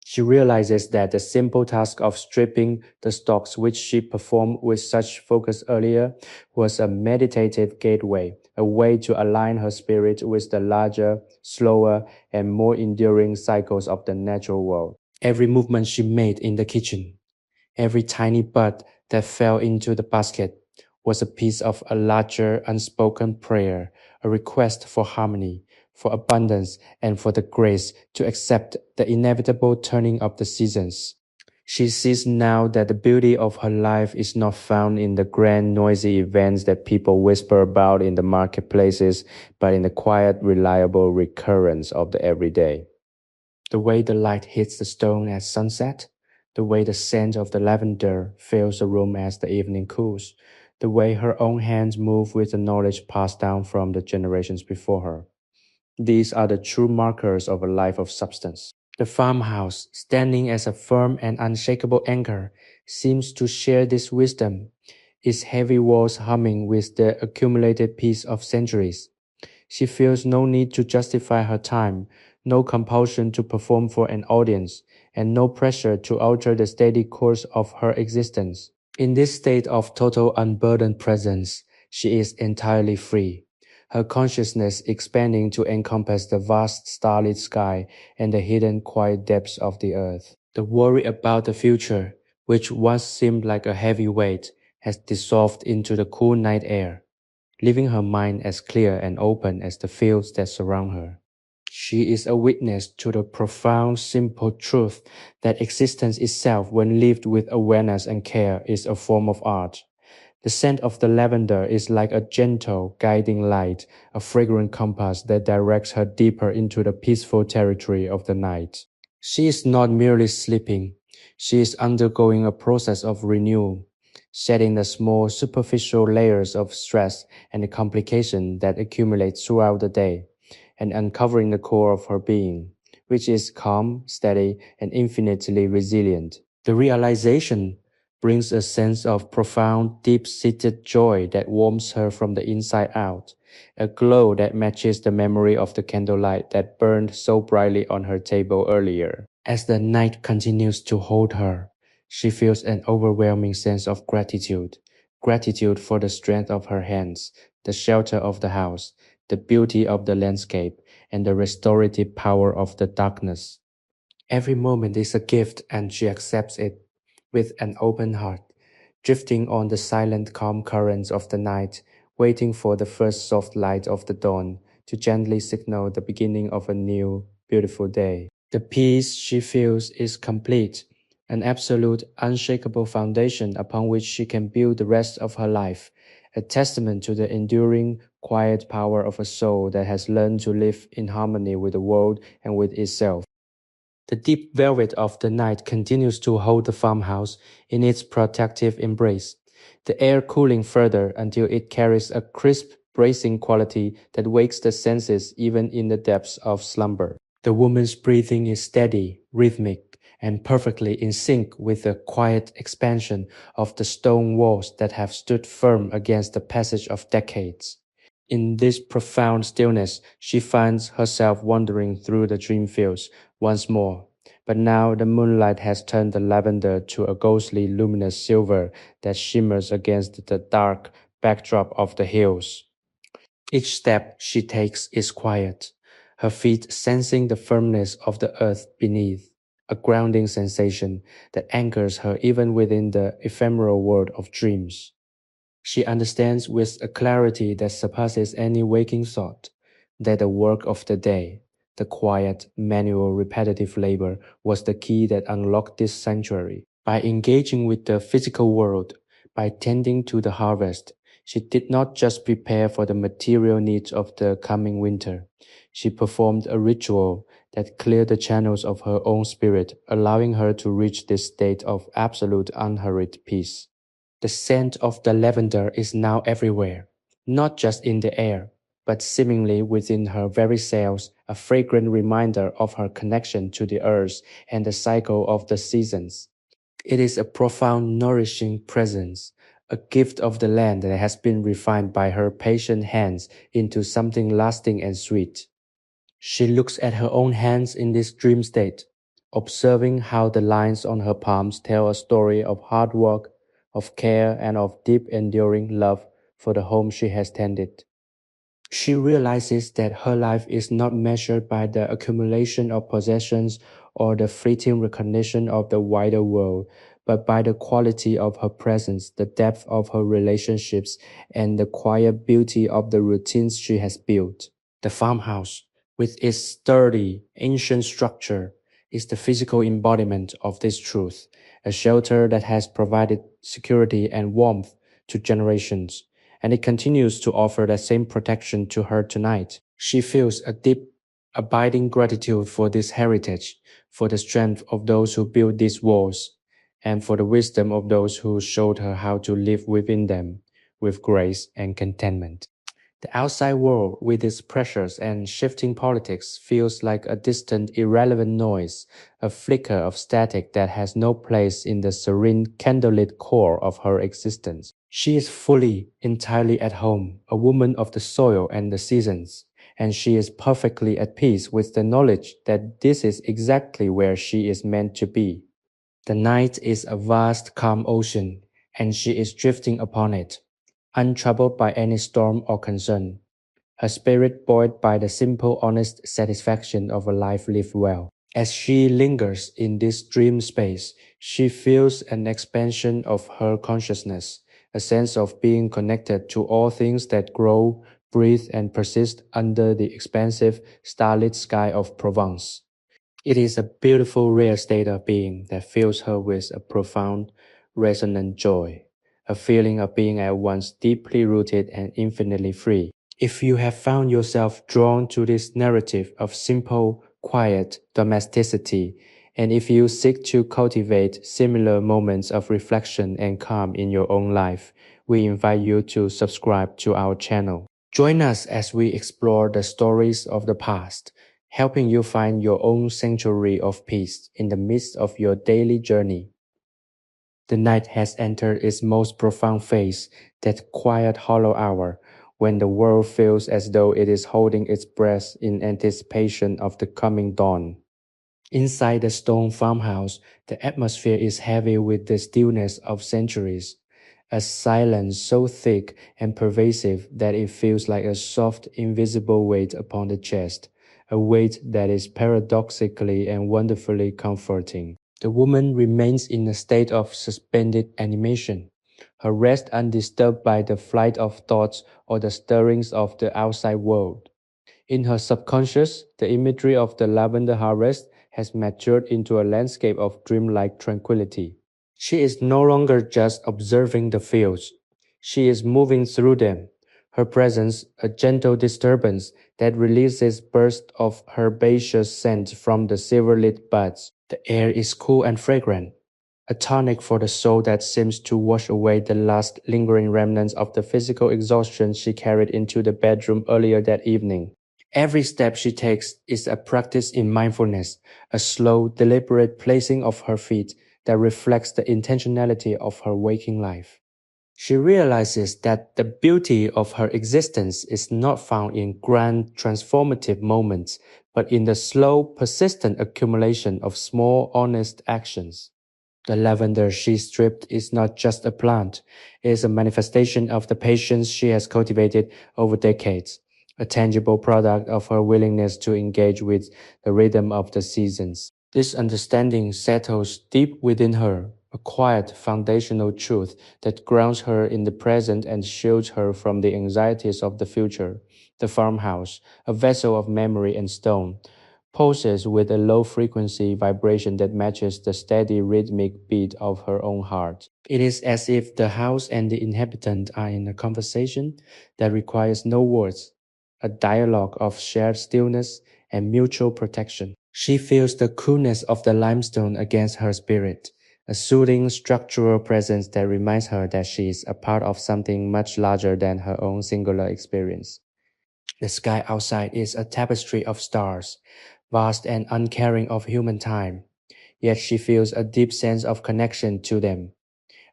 She realizes that the simple task of stripping the stalks, which she performed with such focus earlier, was a meditative gateway, a way to align her spirit with the larger, slower, and more enduring cycles of the natural world. Every movement she made in the kitchen, every tiny bud that fell into the basket, was a piece of a larger unspoken prayer, a request for harmony, for abundance, and for the grace to accept the inevitable turning of the seasons. She sees now that the beauty of her life is not found in the grand, noisy events that people whisper about in the marketplaces, but in the quiet, reliable recurrence of the everyday. The way the light hits the stone at sunset, the way the scent of the lavender fills the room as the evening cools, the way her own hands move with the knowledge passed down from the generations before her. These are the true markers of a life of substance. The farmhouse, standing as a firm and unshakable anchor, seems to share this wisdom, its heavy walls humming with the accumulated peace of centuries. She feels no need to justify her time, no compulsion to perform for an audience, and no pressure to alter the steady course of her existence. In this state of total unburdened presence, she is entirely free, her consciousness expanding to encompass the vast starlit sky and the hidden quiet depths of the earth. The worry about the future, which once seemed like a heavy weight, has dissolved into the cool night air, leaving her mind as clear and open as the fields that surround her. She is a witness to the profound, simple truth that existence itself, when lived with awareness and care, is a form of art. The scent of the lavender is like a gentle, guiding light, a fragrant compass that directs her deeper into the peaceful territory of the night. She is not merely sleeping, she is undergoing a process of renewal, shedding the small, superficial layers of stress and the complication that accumulate throughout the day, and uncovering the core of her being, which is calm, steady, and infinitely resilient. The realization brings a sense of profound, deep-seated joy that warms her from the inside out, a glow that matches the memory of the candlelight that burned so brightly on her table earlier. As the night continues to hold her, she feels an overwhelming sense of gratitude, gratitude for the strength of her hands, the shelter of the house, the beauty of the landscape, and the restorative power of the darkness. Every moment is a gift, and she accepts it with an open heart, drifting on the silent, calm currents of the night, waiting for the first soft light of the dawn to gently signal the beginning of a new, beautiful day. The peace she feels is complete, an absolute, unshakable foundation upon which she can build the rest of her life, a testament to the enduring, quiet power of a soul that has learned to live in harmony with the world and with itself. The deep velvet of the night continues to hold the farmhouse in its protective embrace, the air cooling further until it carries a crisp, bracing quality that wakes the senses even in the depths of slumber. The woman's breathing is steady, rhythmic, and perfectly in sync with the quiet expansion of the stone walls that have stood firm against the passage of decades. In this profound stillness, she finds herself wandering through the dream fields once more. But now the moonlight has turned the lavender to a ghostly luminous silver that shimmers against the dark backdrop of the hills. Each step she takes is quiet, her feet sensing the firmness of the earth beneath, a grounding sensation that anchors her even within the ephemeral world of dreams. She understands with a clarity that surpasses any waking thought that the work of the day, the quiet, manual, repetitive labor, was the key that unlocked this sanctuary. By engaging with the physical world, by tending to the harvest, she did not just prepare for the material needs of the coming winter. She performed a ritual that cleared the channels of her own spirit, allowing her to reach this state of absolute unhurried peace. The scent of the lavender is now everywhere, not just in the air, but seemingly within her very cells, a fragrant reminder of her connection to the earth and the cycle of the seasons. It is a profound, nourishing presence, a gift of the land that has been refined by her patient hands into something lasting and sweet. She looks at her own hands in this dream state, observing how the lines on her palms tell a story of hard work, of care, and of deep enduring love for the home she has tended. She realizes that her life is not measured by the accumulation of possessions or the fleeting recognition of the wider world, but by the quality of her presence, the depth of her relationships, and the quiet beauty of the routines she has built. The farmhouse, with its sturdy, ancient structure, is the physical embodiment of this truth, a shelter that has provided security and warmth to generations, and it continues to offer that same protection to her tonight. She feels a deep, abiding gratitude for this heritage, for the strength of those who built these walls, and for the wisdom of those who showed her how to live within them with grace and contentment. The outside world, with its pressures and shifting politics, feels like a distant, irrelevant noise, a flicker of static that has no place in the serene, candlelit core of her existence. She is fully, entirely at home, a woman of the soil and the seasons, and she is perfectly at peace with the knowledge that this is exactly where she is meant to be. The night is a vast, calm ocean, and she is drifting upon it, untroubled by any storm or concern, her spirit buoyed by the simple, honest satisfaction of a life lived well. As she lingers in this dream space, she feels an expansion of her consciousness, a sense of being connected to all things that grow, breathe, and persist under the expansive, starlit sky of Provence. It is a beautiful, rare state of being that fills her with a profound, resonant joy, a feeling of being at once deeply rooted and infinitely free. If you have found yourself drawn to this narrative of simple, quiet domesticity, and if you seek to cultivate similar moments of reflection and calm in your own life, we invite you to subscribe to our channel. Join us as we explore the stories of the past, helping you find your own sanctuary of peace in the midst of your daily journey. The night has entered its most profound phase, that quiet hollow hour, when the world feels as though it is holding its breath in anticipation of the coming dawn. Inside the stone farmhouse, the atmosphere is heavy with the stillness of centuries, a silence so thick and pervasive that it feels like a soft, invisible weight upon the chest, a weight that is paradoxically and wonderfully comforting. The woman remains in a state of suspended animation, her rest undisturbed by the flight of thoughts or the stirrings of the outside world. In her subconscious, the imagery of the lavender harvest has matured into a landscape of dreamlike tranquility. She is no longer just observing the fields. She is moving through them, her presence a gentle disturbance that releases bursts of herbaceous scent from the silver-lit buds. The air is cool and fragrant, a tonic for the soul that seems to wash away the last lingering remnants of the physical exhaustion she carried into the bedroom earlier that evening. Every step she takes is a practice in mindfulness, a slow, deliberate placing of her feet that reflects the intentionality of her waking life. She realizes that the beauty of her existence is not found in grand, transformative moments, but in the slow, persistent accumulation of small, honest actions. The lavender she stripped is not just a plant, it is a manifestation of the patience she has cultivated over decades, a tangible product of her willingness to engage with the rhythm of the seasons. This understanding settles deep within her, a quiet foundational truth that grounds her in the present and shields her from the anxieties of the future. The farmhouse, a vessel of memory and stone, pulses with a low-frequency vibration that matches the steady rhythmic beat of her own heart. It is as if the house and the inhabitant are in a conversation that requires no words, a dialogue of shared stillness and mutual protection. She feels the coolness of the limestone against her spirit, a soothing structural presence that reminds her that she is a part of something much larger than her own singular experience. The sky outside is a tapestry of stars, vast and uncaring of human time, yet she feels a deep sense of connection to them,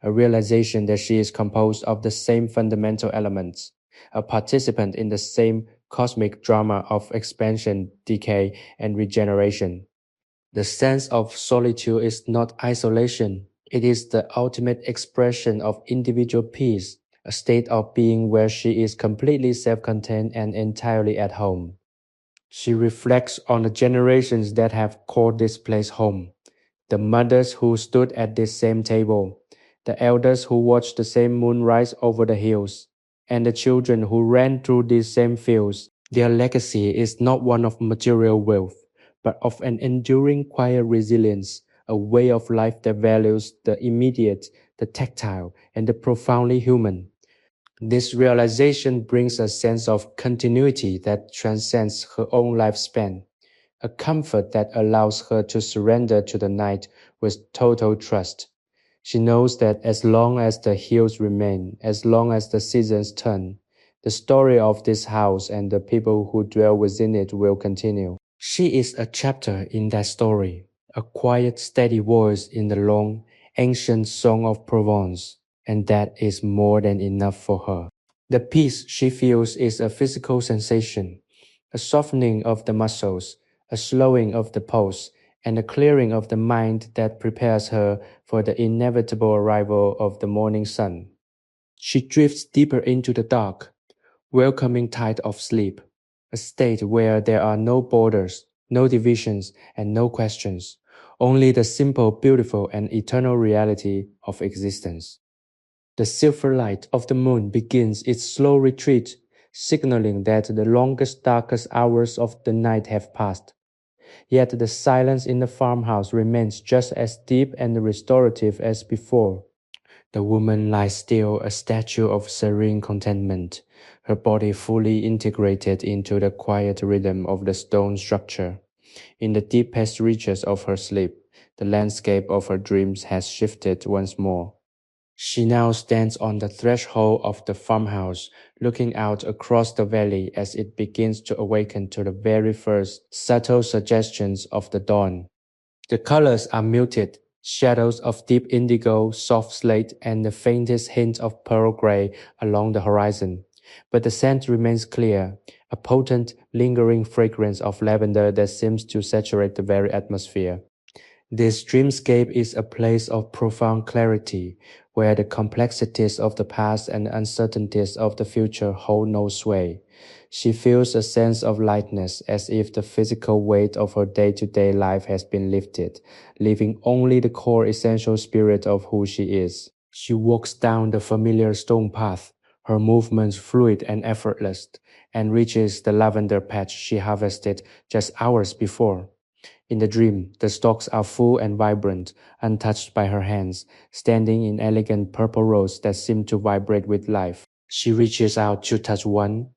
a realization that she is composed of the same fundamental elements, a participant in the same cosmic drama of expansion, decay, and regeneration. The sense of solitude is not isolation, it is the ultimate expression of individual peace, a state of being where she is completely self contained and entirely at home. She reflects on the generations that have called this place home, the mothers who stood at this same table, the elders who watched the same moon rise over the hills, and the children who ran through these same fields. Their legacy is not one of material wealth, but of an enduring quiet resilience, a way of life that values the immediate, the tactile, and the profoundly human. This realization brings a sense of continuity that transcends her own lifespan, a comfort that allows her to surrender to the night with total trust. She knows that as long as the hills remain, as long as the seasons turn, the story of this house and the people who dwell within it will continue. She is a chapter in that story, a quiet, steady voice in the long, ancient song of Provence, and that is more than enough for her. The peace she feels is a physical sensation, a softening of the muscles, a slowing of the pulse, and a clearing of the mind that prepares her for the inevitable arrival of the morning sun. She drifts deeper into the dark, welcoming tide of sleep, a state where there are no borders, no divisions, and no questions, only the simple, beautiful, and eternal reality of existence. The silver light of the moon begins its slow retreat, signaling that the longest, darkest hours of the night have passed. Yet the silence in the farmhouse remains just as deep and restorative as before. The woman lies still, a statue of serene contentment, her body fully integrated into the quiet rhythm of the stone structure. In the deepest reaches of her sleep, the landscape of her dreams has shifted once more. She now stands on the threshold of the farmhouse, looking out across the valley as it begins to awaken to the very first subtle suggestions of the dawn. The colors are muted, shadows of deep indigo, soft slate, and the faintest hint of pearl gray along the horizon. But the scent remains clear, a potent, lingering fragrance of lavender that seems to saturate the very atmosphere. This dreamscape is a place of profound clarity, where the complexities of the past and the uncertainties of the future hold no sway. She feels a sense of lightness, as if the physical weight of her day-to-day life has been lifted, leaving only the core essential spirit of who she is. She walks down the familiar stone path, her movements fluid and effortless, and reaches the lavender patch she harvested just hours before. In the dream, the stalks are full and vibrant, untouched by her hands, standing in elegant purple rows that seem to vibrate with life. She reaches out to touch one,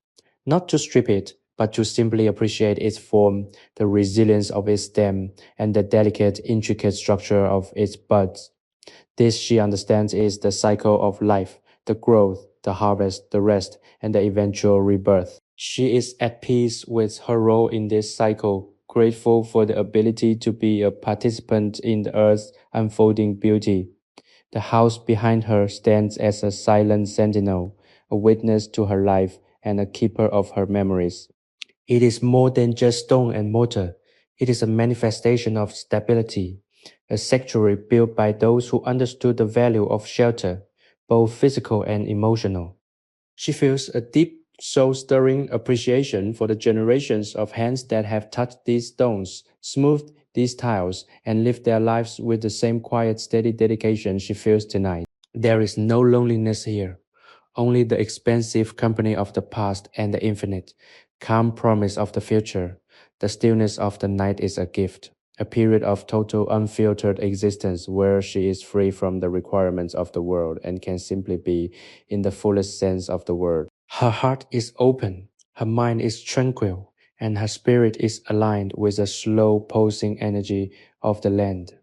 not to strip it, but to simply appreciate its form, the resilience of its stem, and the delicate, intricate structure of its buds. This, she understands, is the cycle of life, the growth, the harvest, the rest, and the eventual rebirth. She is at peace with her role in this cycle, grateful for the ability to be a participant in the earth's unfolding beauty. The house behind her stands as a silent sentinel, a witness to her life and a keeper of her memories. It is more than just stone and mortar. It is a manifestation of stability, a sanctuary built by those who understood the value of shelter, both physical and emotional. She feels a deep, soul-stirring appreciation for the generations of hands that have touched these stones, smoothed these tiles, and lived their lives with the same quiet, steady dedication she feels tonight. There is no loneliness here, only the expansive company of the past and the infinite, calm promise of the future. The stillness of the night is a gift, a period of total unfiltered existence where she is free from the requirements of the world and can simply be in the fullest sense of the word. Her heart is open, her mind is tranquil, and her spirit is aligned with the slow pulsing energy of the land.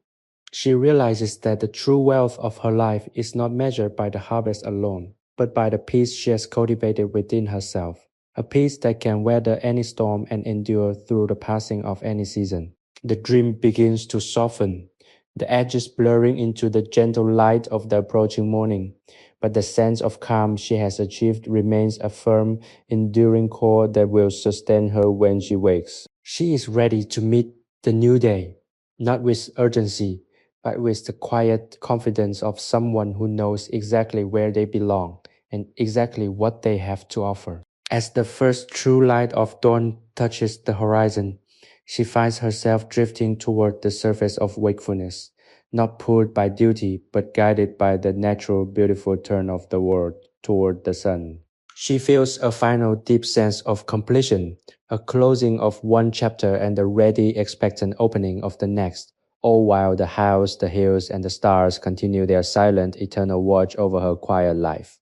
She realizes that the true wealth of her life is not measured by the harvest alone, but by the peace she has cultivated within herself, a peace that can weather any storm and endure through the passing of any season. The dream begins to soften. the edges blurring into the gentle light of the approaching morning. But the sense of calm she has achieved remains a firm, enduring core that will sustain her when she wakes. She is ready to meet the new day, not with urgency, but with the quiet confidence of someone who knows exactly where they belong and exactly what they have to offer. As the first true light of dawn touches the horizon, she finds herself drifting toward the surface of wakefulness, not pulled by duty, but guided by the natural, beautiful turn of the world toward the sun. She feels a final deep sense of completion, a closing of one chapter and the ready, expectant opening of the next, all while the house, the hills, and the stars continue their silent, eternal watch over her quiet life.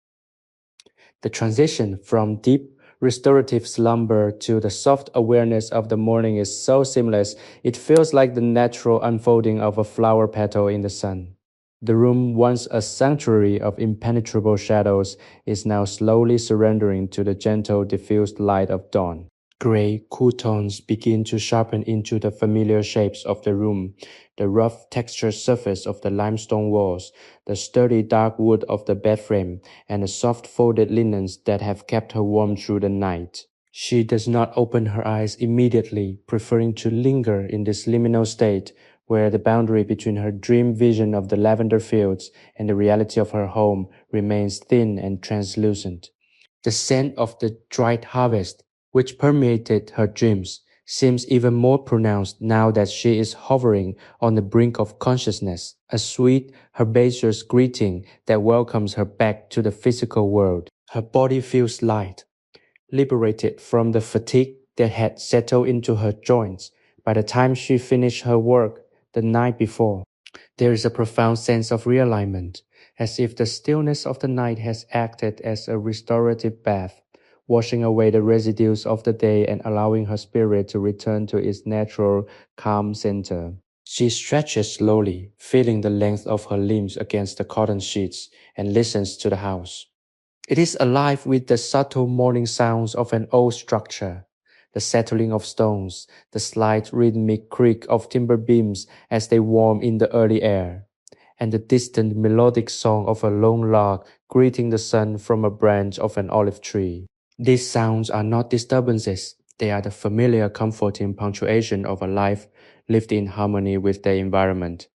The transition from deep restorative slumber to the soft awareness of the morning is so seamless, it feels like the natural unfolding of a flower petal in the sun. The room, once a sanctuary of impenetrable shadows, is now slowly surrendering to the gentle, diffused light of dawn. Gray, cool tones begin to sharpen into the familiar shapes of the room, the rough textured surface of the limestone walls, the sturdy dark wood of the bed frame, and the soft folded linens that have kept her warm through the night. She does not open her eyes immediately, preferring to linger in this liminal state where the boundary between her dream vision of the lavender fields and the reality of her home remains thin and translucent. The scent of the dried harvest, which permeated her dreams, seems even more pronounced now that she is hovering on the brink of consciousness, a sweet, herbaceous greeting that welcomes her back to the physical world. Her body feels light, liberated from the fatigue that had settled into her joints by the time she finished her work the night before. There is a profound sense of realignment, as if the stillness of the night has acted as a restorative bath, washing away the residues of the day and allowing her spirit to return to its natural, calm center. She stretches slowly, feeling the length of her limbs against the cotton sheets, and listens to the house. It is alive with the subtle morning sounds of an old structure, the settling of stones, the slight rhythmic creak of timber beams as they warm in the early air, and the distant melodic song of a lone lark greeting the sun from a branch of an olive tree. These sounds are not disturbances, they are the familiar comforting punctuation of a life lived in harmony with their environment.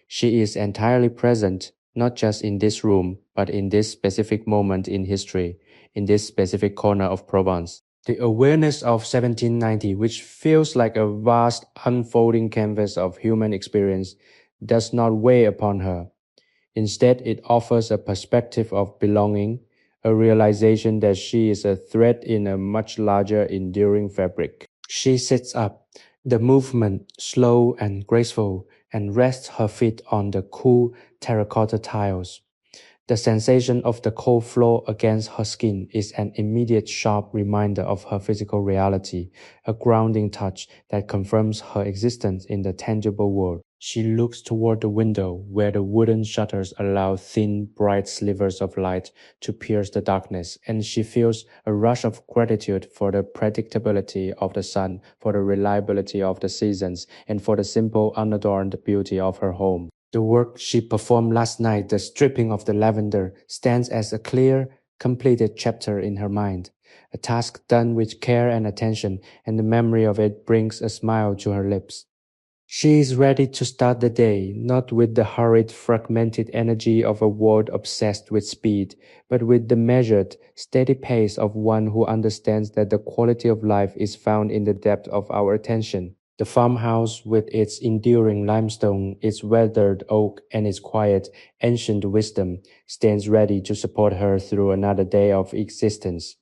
She is entirely present, not just in this room, but in this specific moment in history, in this specific corner of Provence. The awareness of 1790, which feels like a vast unfolding canvas of human experience, does not weigh upon her. Instead, it offers a perspective of belonging, a realization that she is a thread in a much larger, enduring fabric. She sits up, the movement slow and graceful, and rests her feet on the cool terracotta tiles. The sensation of the cold floor against her skin is an immediate sharp reminder of her physical reality, a grounding touch that confirms her existence in the tangible world. She looks toward the window where the wooden shutters allow thin, bright slivers of light to pierce the darkness, and she feels a rush of gratitude for the predictability of the sun, for the reliability of the seasons, and for the simple, unadorned beauty of her home. The work she performed last night, the stripping of the lavender, stands as a clear, completed chapter in her mind. A task done with care and attention, and the memory of it brings a smile to her lips. She is ready to start the day, not with the hurried, fragmented energy of a world obsessed with speed, but with the measured, steady pace of one who understands that the quality of life is found in the depth of our attention. The farmhouse, with its enduring limestone, its weathered oak, and its quiet, ancient wisdom, stands ready to support her through another day of existence.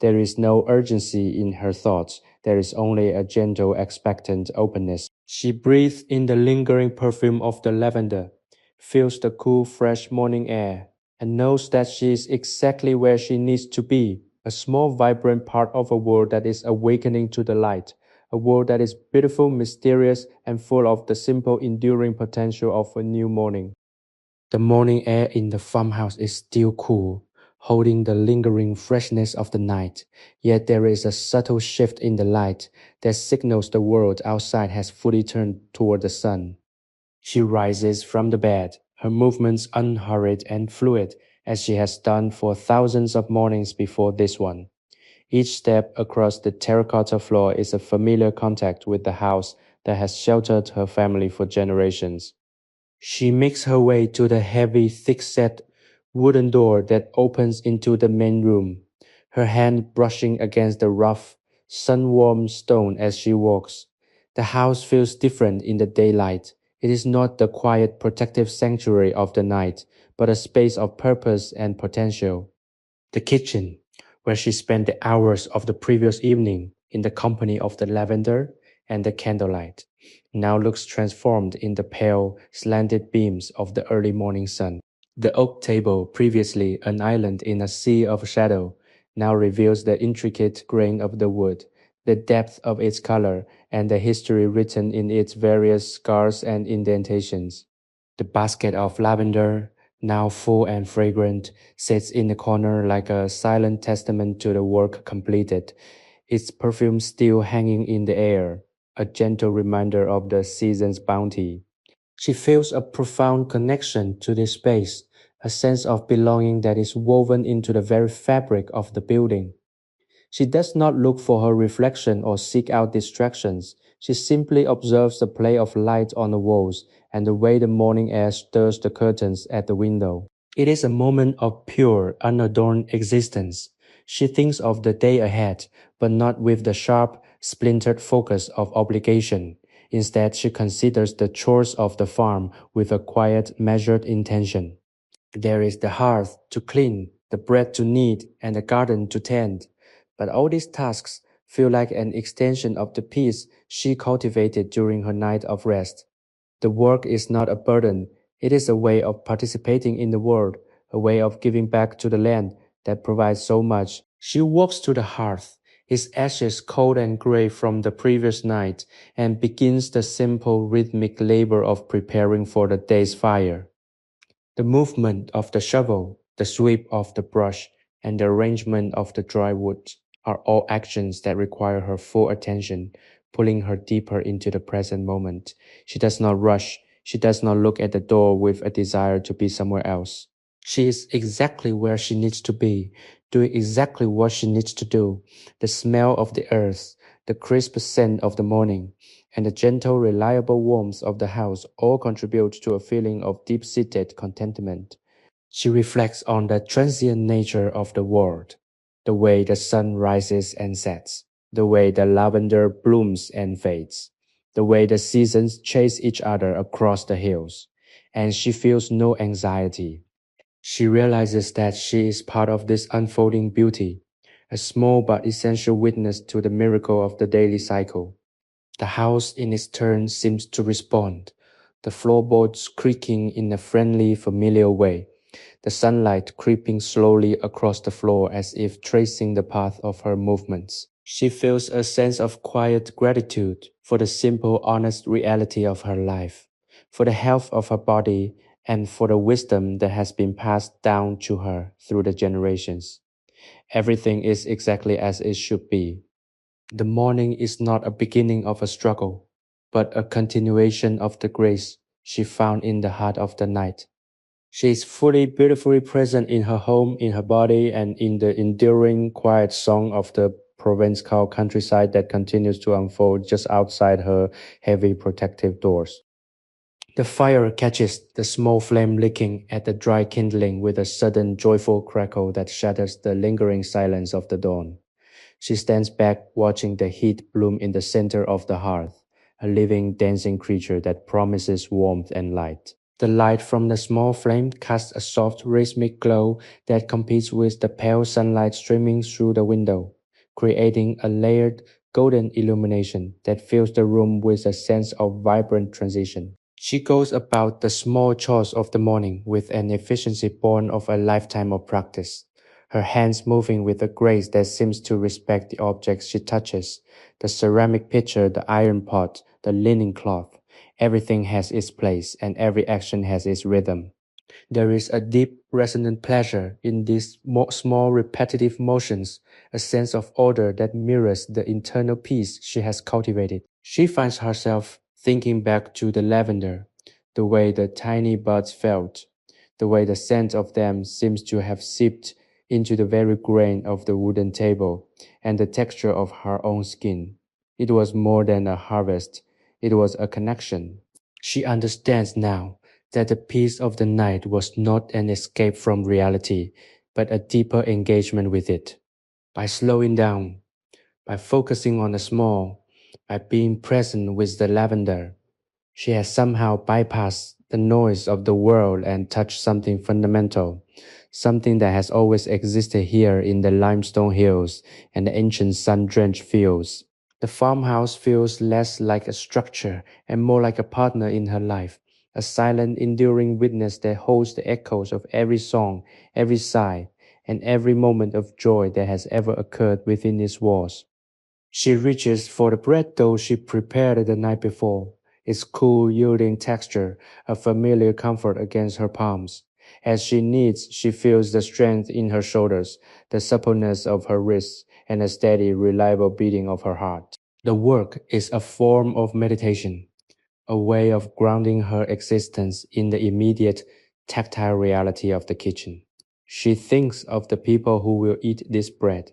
There is no urgency in her thoughts. There is only a gentle, expectant openness. She breathes in the lingering perfume of the lavender, feels the cool, fresh morning air, and knows that she is exactly where she needs to be, a small, vibrant part of a world that is awakening to the light, a world that is beautiful, mysterious, and full of the simple, enduring potential of a new morning. The morning air in the farmhouse is still cool, holding the lingering freshness of the night, yet there is a subtle shift in the light that signals the world outside has fully turned toward the sun. She rises from the bed, her movements unhurried and fluid, as she has done for thousands of mornings before this one. Each step across the terracotta floor is a familiar contact with the house that has sheltered her family for generations. She makes her way to the heavy, thick-set wooden door that opens into the main room, her hand brushing against the rough, sun-warmed stone as she walks. The house feels different in the daylight. It is not the quiet, protective sanctuary of the night, but a space of purpose and potential. The kitchen, where she spent the hours of the previous evening in the company of the lavender and the candlelight, now looks transformed in the pale, slanted beams of the early morning sun. The oak table, previously an island in a sea of shadow, now reveals the intricate grain of the wood, the depth of its color, and the history written in its various scars and indentations. The basket of lavender, now full and fragrant, sits in the corner like a silent testament to the work completed, its perfume still hanging in the air, a gentle reminder of the season's bounty. She feels a profound connection to this space, a sense of belonging that is woven into the very fabric of the building. She does not look for her reflection or seek out distractions. She simply observes the play of light on the walls and the way the morning air stirs the curtains at the window. It is a moment of pure, unadorned existence. She thinks of the day ahead, but not with the sharp, splintered focus of obligation. Instead, she considers the chores of the farm with a quiet, measured intention. There is the hearth to clean, the bread to knead, and the garden to tend. But all these tasks feel like an extension of the peace she cultivated during her night of rest. The work is not a burden, it is a way of participating in the world, a way of giving back to the land that provides so much. She walks to the hearth, its ashes cold and gray from the previous night, and begins the simple rhythmic labor of preparing for the day's fire. The movement of the shovel, the sweep of the brush, and the arrangement of the dry wood are all actions that require her full attention, pulling her deeper into the present moment. She does not rush. She does not look at the door with a desire to be somewhere else. She is exactly where she needs to be, doing exactly what she needs to do. The smell of the earth, the crisp scent of the morning, and the gentle, reliable warmth of the house all contribute to a feeling of deep-seated contentment. She reflects on the transient nature of the world, the way the sun rises and sets, the way the lavender blooms and fades, the way the seasons chase each other across the hills, and she feels no anxiety. She realizes that she is part of this unfolding beauty, a small but essential witness to the miracle of the daily cycle. The house in its turn seems to respond, the floorboards creaking in a friendly, familiar way, the sunlight creeping slowly across the floor as if tracing the path of her movements. She feels a sense of quiet gratitude for the simple, honest reality of her life, for the health of her body, and for the wisdom that has been passed down to her through the generations. Everything is exactly as it should be. The morning is not a beginning of a struggle, but a continuation of the grace she found in the heart of the night. She is fully, beautifully present in her home, in her body, and in the enduring, quiet song of the Provençal countryside that continues to unfold just outside her heavy protective doors. The fire catches the small flame licking at the dry kindling with a sudden joyful crackle that shatters the lingering silence of the dawn. She stands back watching the heat bloom in the center of the hearth, a living, dancing creature that promises warmth and light. The light from the small flame casts a soft, rhythmic glow that competes with the pale sunlight streaming through the window, creating a layered, golden illumination that fills the room with a sense of vibrant transition. She goes about the small chores of the morning with an efficiency born of a lifetime of practice, her hands moving with a grace that seems to respect the objects she touches. The ceramic pitcher, the iron pot, the linen cloth. Everything has its place and every action has its rhythm. There is a deep, resonant pleasure in these small, repetitive motions, a sense of order that mirrors the internal peace she has cultivated. She finds herself thinking back to the lavender, the way the tiny buds felt, the way the scent of them seems to have seeped into the very grain of the wooden table and the texture of her own skin. It was more than a harvest, it was a connection. She understands now that the peace of the night was not an escape from reality, but a deeper engagement with it. By slowing down, by focusing on the small, by being present with the lavender, she has somehow bypassed the noise of the world and touched something fundamental, something that has always existed here in the limestone hills and the ancient sun-drenched fields. The farmhouse feels less like a structure and more like a partner in her life, a silent, enduring witness that holds the echoes of every song, every sigh, and every moment of joy that has ever occurred within its walls. She reaches for the bread dough she prepared the night before, its cool, yielding texture, a familiar comfort against her palms. As she kneads, she feels the strength in her shoulders, the suppleness of her wrists, and the steady, reliable beating of her heart. The work is a form of meditation, a way of grounding her existence in the immediate, tactile reality of the kitchen. She thinks of the people who will eat this bread,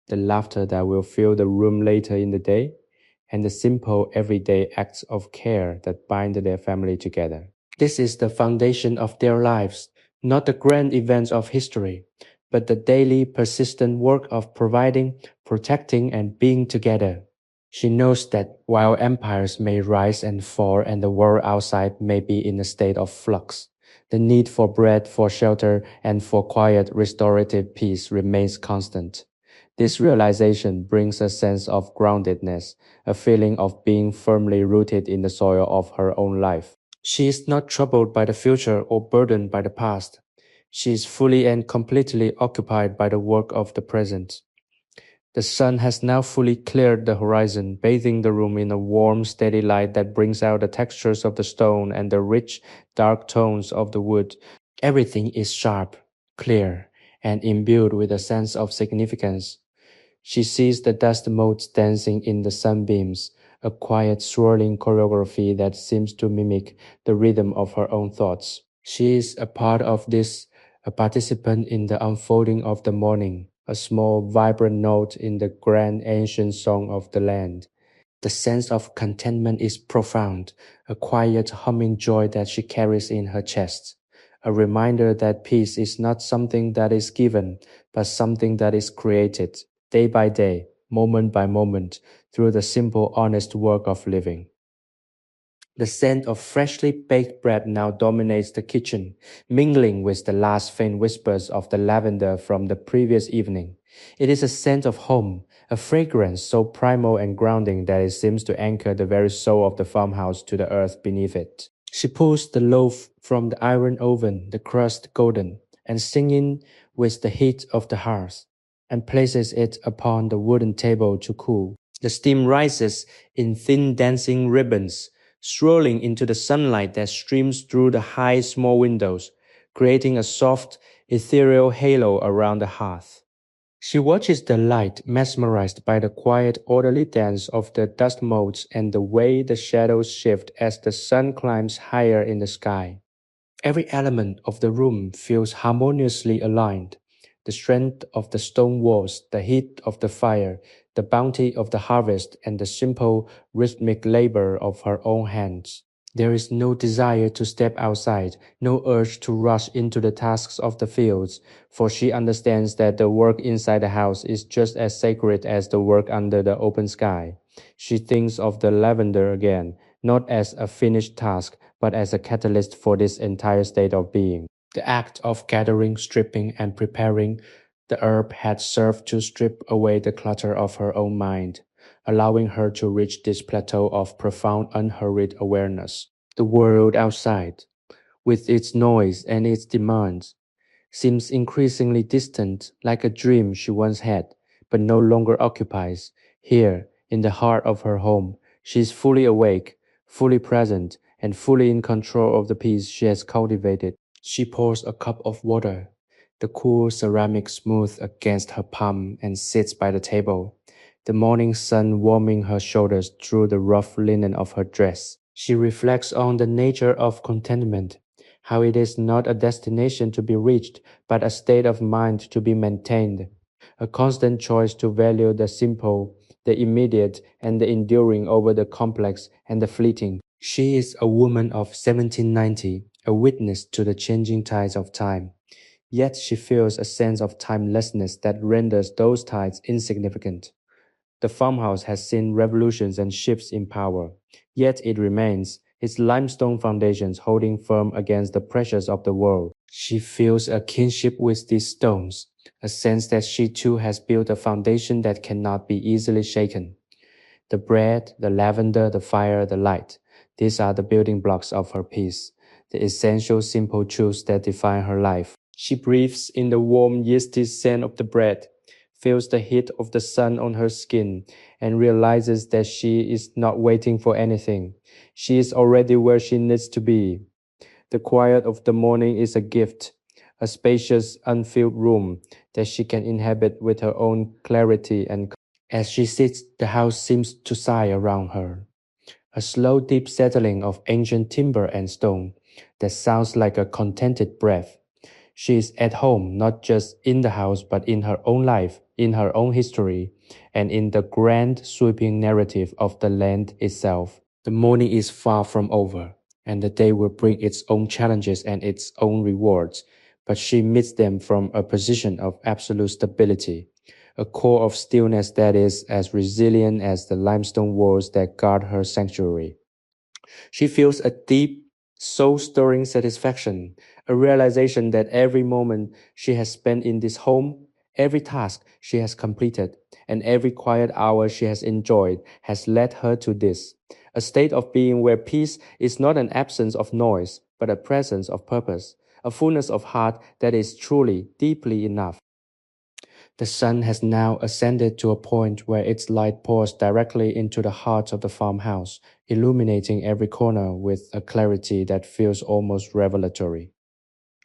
the laughter that will fill the room later in the day, and the simple everyday acts of care that bind their family together. This is the foundation of their lives, not the grand events of history, but the daily persistent work of providing, protecting, and being together. She knows that while empires may rise and fall and the world outside may be in a state of flux, the need for bread, for shelter, and for quiet, restorative peace remains constant. This realization brings a sense of groundedness, a feeling of being firmly rooted in the soil of her own life. She is not troubled by the future or burdened by the past. She is fully and completely occupied by the work of the present. The sun has now fully cleared the horizon, bathing the room in a warm, steady light that brings out the textures of the stone and the rich, dark tones of the wood. Everything is sharp, clear, and imbued with a sense of significance. She sees the dust motes dancing in the sunbeams, a quiet, swirling choreography that seems to mimic the rhythm of her own thoughts. She is a part of this, a participant in the unfolding of the morning, a small, vibrant note in the grand ancient song of the land. The sense of contentment is profound, a quiet, humming joy that she carries in her chest, a reminder that peace is not something that is given, but something that is created, day by day, moment by moment, through the simple, honest work of living. The scent of freshly baked bread now dominates the kitchen, mingling with the last faint whispers of the lavender from the previous evening. It is a scent of home, a fragrance so primal and grounding that it seems to anchor the very soul of the farmhouse to the earth beneath it. She pulls the loaf from the iron oven, the crust golden, and singing with the heat of the hearth, and places it upon the wooden table to cool. The steam rises in thin dancing ribbons, swirling into the sunlight that streams through the high small windows, creating a soft, ethereal halo around the hearth. She watches the light, mesmerized by the quiet, orderly dance of the dust motes and the way the shadows shift as the sun climbs higher in the sky. Every element of the room feels harmoniously aligned. The strength of the stone walls, the heat of the fire, the bounty of the harvest, and the simple, rhythmic labor of her own hands. There is no desire to step outside, no urge to rush into the tasks of the fields, for she understands that the work inside the house is just as sacred as the work under the open sky. She thinks of the lavender again, not as a finished task, but as a catalyst for this entire state of being. The act of gathering, stripping, and preparing the herb had served to strip away the clutter of her own mind, allowing her to reach this plateau of profound, unhurried awareness. The world outside, with its noise and its demands, seems increasingly distant, like a dream she once had, but no longer occupies. Here, in the heart of her home, she is fully awake, fully present, and fully in control of the peace she has cultivated. She pours a cup of water, the cool ceramic smooth against her palm, and sits by the table, the morning sun warming her shoulders through the rough linen of her dress. She reflects on the nature of contentment, how it is not a destination to be reached, but a state of mind to be maintained, a constant choice to value the simple, the immediate, and the enduring over the complex and the fleeting. She is a woman of 1790, a witness to the changing tides of time. Yet she feels a sense of timelessness that renders those tides insignificant. The farmhouse has seen revolutions and shifts in power, yet it remains, its limestone foundations holding firm against the pressures of the world. She feels a kinship with these stones, a sense that she too has built a foundation that cannot be easily shaken. The bread, the lavender, the fire, the light, these are the building blocks of her peace, the essential simple truths that define her life. She breathes in the warm yeasty scent of the bread, feels the heat of the sun on her skin, and realizes that she is not waiting for anything. She is already where she needs to be. The quiet of the morning is a gift, a spacious, unfilled room that she can inhabit with her own clarity and as she sits, the house seems to sigh around her, a slow deep settling of ancient timber and stone that sounds like a contented breath. She is at home not just in the house but in her own life, in her own history, and in the grand sweeping narrative of the land itself. The morning is far from over, and the day will bring its own challenges and its own rewards, but she meets them from a position of absolute stability, a core of stillness that is as resilient as the limestone walls that guard her sanctuary. She feels a deep, soul stirring satisfaction, a realization that every moment she has spent in this home, every task she has completed, and every quiet hour she has enjoyed has led her to this a state of being where peace is not an absence of noise, but a presence of purpose, a fullness of heart that is truly, deeply enough. The sun has now ascended to a point where its light pours directly into the heart of the farmhouse, illuminating every corner with a clarity that feels almost revelatory.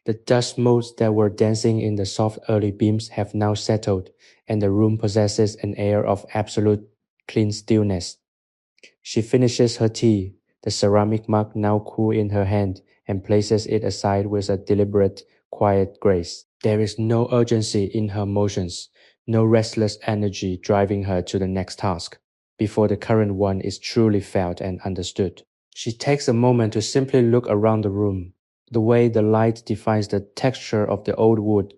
The dust motes that were dancing in the soft early beams have now settled, and the room possesses an air of absolute clean stillness. She finishes her tea, the ceramic mug now cool in her hand, and places it aside with a deliberate, quiet grace. There is no urgency in her motions, no restless energy driving her to the next task, before the current one is truly felt and understood. She takes a moment to simply look around the room, the way the light defines the texture of the old wood,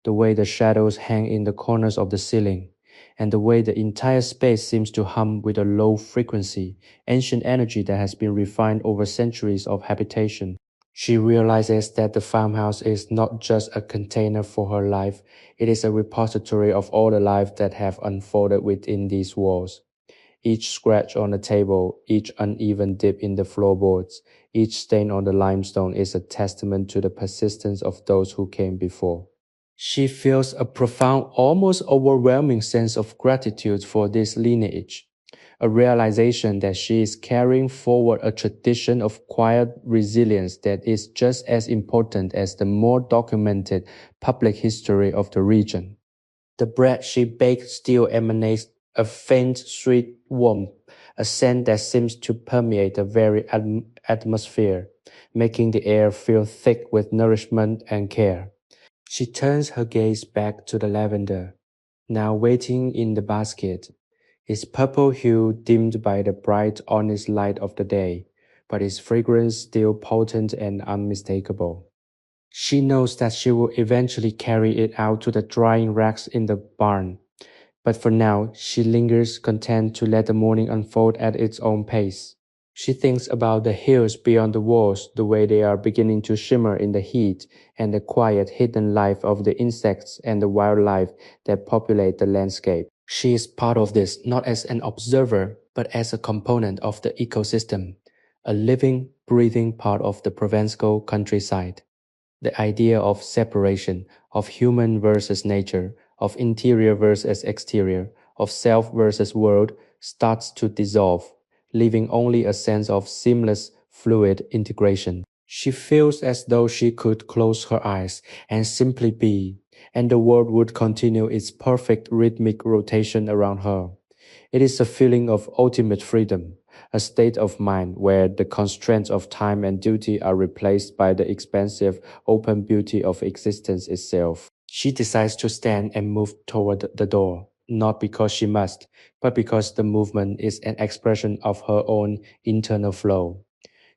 the way the shadows hang in the corners of the ceiling, and the way the entire space seems to hum with a low frequency, ancient energy that has been refined over centuries of habitation. She realizes that the farmhouse is not just a container for her life, it is a repository of all the life that have unfolded within these walls. Each scratch on the table, each uneven dip in the floorboards, each stain on the limestone is a testament to the persistence of those who came before. She feels a profound, almost overwhelming sense of gratitude for this lineage, a realization that she is carrying forward a tradition of quiet resilience that is just as important as the more documented public history of the region. The bread she baked still emanates a faint sweet warmth, a scent that seems to permeate the very atmosphere, making the air feel thick with nourishment and care. She turns her gaze back to the lavender, now waiting in the basket, its purple hue dimmed by the bright, honest light of the day, but its fragrance still potent and unmistakable. She knows that she will eventually carry it out to the drying racks in the barn, but for now she lingers content to let the morning unfold at its own pace. She thinks about the hills beyond the walls, the way they are beginning to shimmer in the heat, and the quiet hidden life of the insects and the wildlife that populate the landscape. She is part of this not as an observer, but as a component of the ecosystem, a living, breathing part of the Provençal countryside. The idea of separation, of human versus nature, of interior versus exterior, of self versus world starts to dissolve, leaving only a sense of seamless, fluid integration. She feels as though she could close her eyes and simply be, and the world would continue its perfect rhythmic rotation around her. It is a feeling of ultimate freedom, a state of mind where the constraints of time and duty are replaced by the expansive, open beauty of existence itself. She decides to stand and move toward the door, not because she must, but because the movement is an expression of her own internal flow.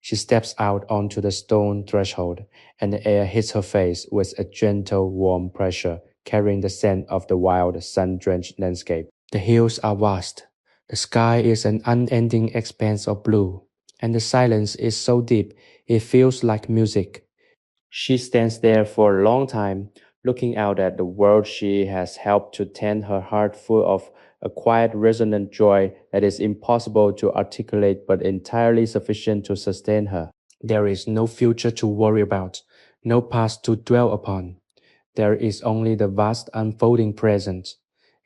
She steps out onto the stone threshold, and the air hits her face with a gentle, warm pressure, carrying the scent of the wild, sun-drenched landscape. The hills are vast. The sky is an unending expanse of blue, and the silence is so deep it feels like music. She stands there for a long time, looking out at the world she has helped to tend her heart full of a quiet, resonant joy that is impossible to articulate but entirely sufficient to sustain her. There is no future to worry about, no past to dwell upon. There is only the vast unfolding present,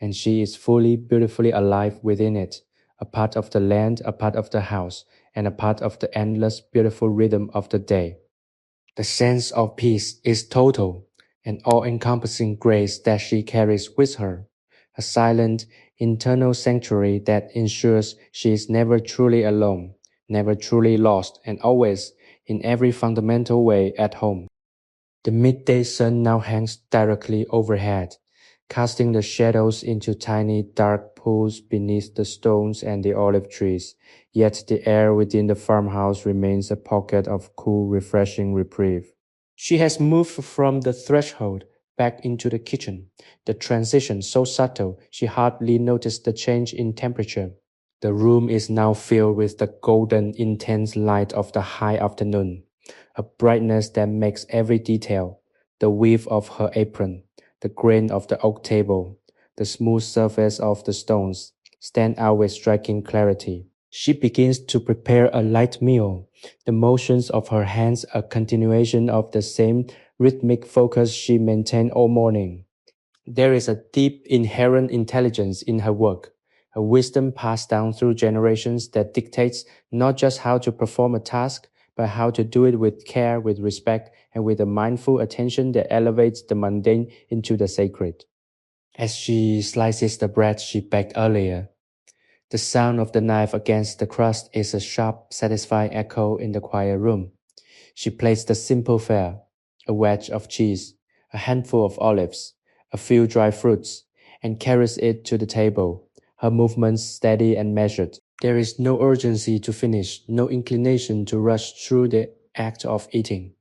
and she is fully, beautifully alive within it, a part of the land, a part of the house, and a part of the endless, beautiful rhythm of the day. The sense of peace is total, an all-encompassing grace that she carries with her, a silent, internal sanctuary that ensures she is never truly alone, never truly lost, and always, in every fundamental way, at home. The midday sun now hangs directly overhead, casting the shadows into tiny dark pools beneath the stones and the olive trees, yet the air within the farmhouse remains a pocket of cool, refreshing reprieve. She has moved from the threshold back into the kitchen, the transition so subtle she hardly noticed the change in temperature. The room is now filled with the golden, intense light of the high afternoon, a brightness that makes every detail, the weave of her apron, the grain of the oak table, the smooth surface of the stones, stand out with striking clarity. She begins to prepare a light meal, the motions of her hands a continuation of the same rhythmic focus she maintained all morning. There is a deep inherent intelligence in her work, a wisdom passed down through generations that dictates not just how to perform a task, but how to do it with care, with respect, and with a mindful attention that elevates the mundane into the sacred. As she slices the bread she baked earlier, the sound of the knife against the crust is a sharp, satisfying echo in the quiet room. She plates the simple fare, a wedge of cheese, a handful of olives, a few dry fruits, and carries it to the table, her movements steady and measured. There is no urgency to finish, no inclination to rush through the act of eating.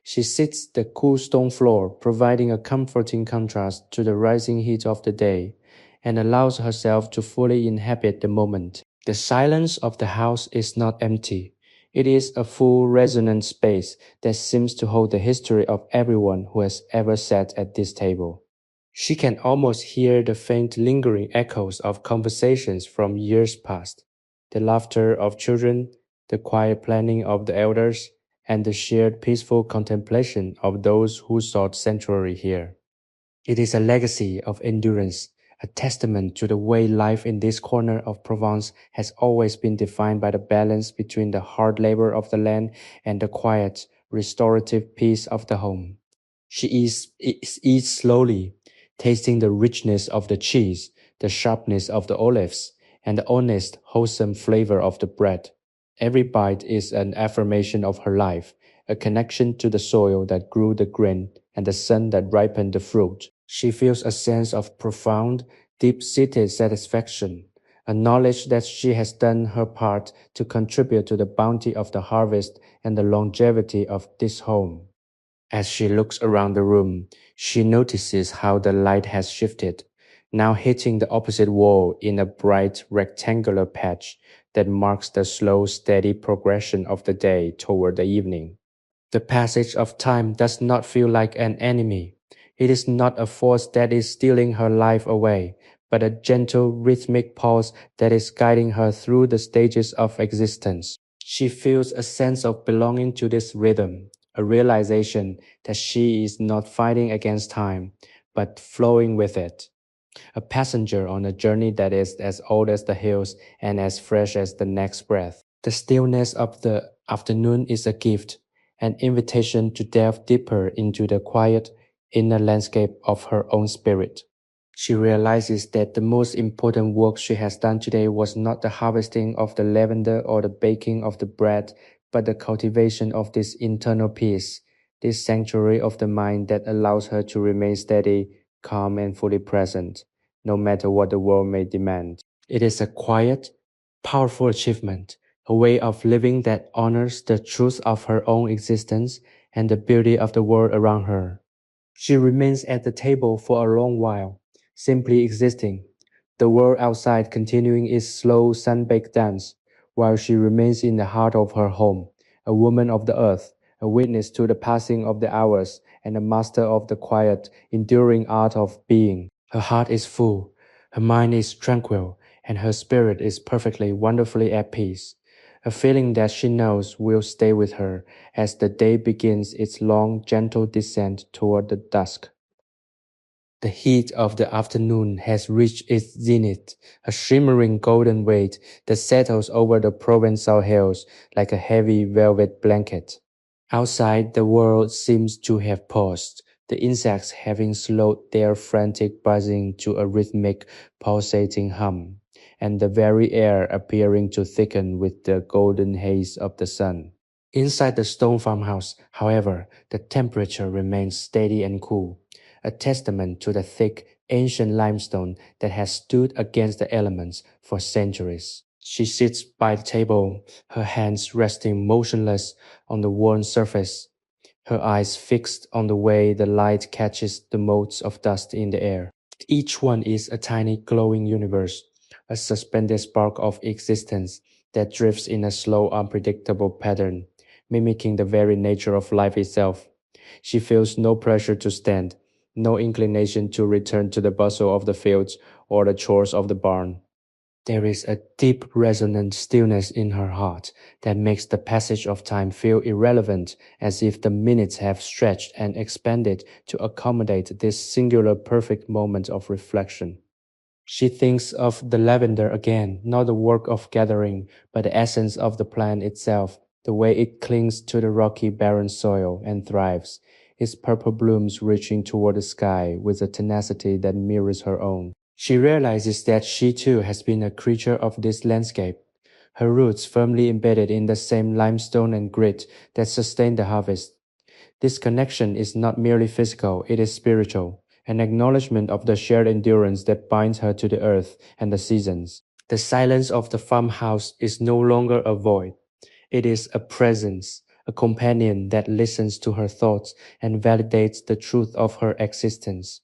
She sits the cool stone floor, providing a comforting contrast to the rising heat of the day, and allows herself to fully inhabit the moment. The silence of the house is not empty. It is a full resonant space that seems to hold the history of everyone who has ever sat at this table. She can almost hear the faint lingering echoes of conversations from years past, the laughter of children, the quiet planning of the elders, and the shared peaceful contemplation of those who sought sanctuary here. It is a legacy of endurance, a testament to the way life in this corner of Provence has always been defined by the balance between the hard labor of the land and the quiet, restorative peace of the home. She eats slowly, tasting the richness of the cheese, the sharpness of the olives, and the honest, wholesome flavor of the bread. Every bite is an affirmation of her life, a connection to the soil that grew the grain and the sun that ripened the fruit. She feels a sense of profound, deep-seated satisfaction, a knowledge that she has done her part to contribute to the bounty of the harvest and the longevity of this home. As she looks around the room, she notices how the light has shifted, now hitting the opposite wall in a bright rectangular patch that marks the slow, steady progression of the day toward the evening. The passage of time does not feel like an enemy. It is not a force that is stealing her life away, but a gentle, rhythmic pulse that is guiding her through the stages of existence. She feels a sense of belonging to this rhythm, a realization that she is not fighting against time, but flowing with it. A passenger on a journey that is as old as the hills and as fresh as the next breath. The stillness of the afternoon is a gift, an invitation to delve deeper into the quiet inner landscape of her own spirit. She realizes that the most important work she has done today was not the harvesting of the lavender or the baking of the bread, but the cultivation of this internal peace, this sanctuary of the mind that allows her to remain steady, calm, and fully present, no matter what the world may demand. It is a quiet, powerful achievement, a way of living that honors the truth of her own existence and the beauty of the world around her. She remains at the table for a long while, simply existing, the world outside continuing its slow sun-baked dance, while she remains in the heart of her home, a woman of the earth, a witness to the passing of the hours, and a master of the quiet, enduring art of being. Her heart is full, her mind is tranquil, and her spirit is perfectly, wonderfully at peace. A feeling that she knows will stay with her as the day begins its long, gentle descent toward the dusk. The heat of the afternoon has reached its zenith, a shimmering golden weight that settles over the Provençal hills like a heavy velvet blanket. Outside, the world seems to have paused, the insects having slowed their frantic buzzing to a rhythmic, pulsating hum, and the very air appearing to thicken with the golden haze of the sun. Inside the Stone Farmhouse, however, the temperature remains steady and cool, a testament to the thick, ancient limestone that has stood against the elements for centuries. She sits by the table, her hands resting motionless on the worn surface, her eyes fixed on the way the light catches the motes of dust in the air. Each one is a tiny glowing universe, a suspended spark of existence that drifts in a slow, unpredictable pattern, mimicking the very nature of life itself. She feels no pressure to stand, no inclination to return to the bustle of the fields or the chores of the barn. There is a deep, resonant stillness in her heart that makes the passage of time feel irrelevant, as if the minutes have stretched and expanded to accommodate this singular, perfect moment of reflection. She thinks of the lavender again, not the work of gathering, but the essence of the plant itself, the way it clings to the rocky, barren soil and thrives, its purple blooms reaching toward the sky with a tenacity that mirrors her own. She realizes that she too has been a creature of this landscape, her roots firmly embedded in the same limestone and grit that sustain the harvest. This connection is not merely physical, it is spiritual, an acknowledgement of the shared endurance that binds her to the earth and the seasons. The silence of the farmhouse is no longer a void. It is a presence, a companion that listens to her thoughts and validates the truth of her existence.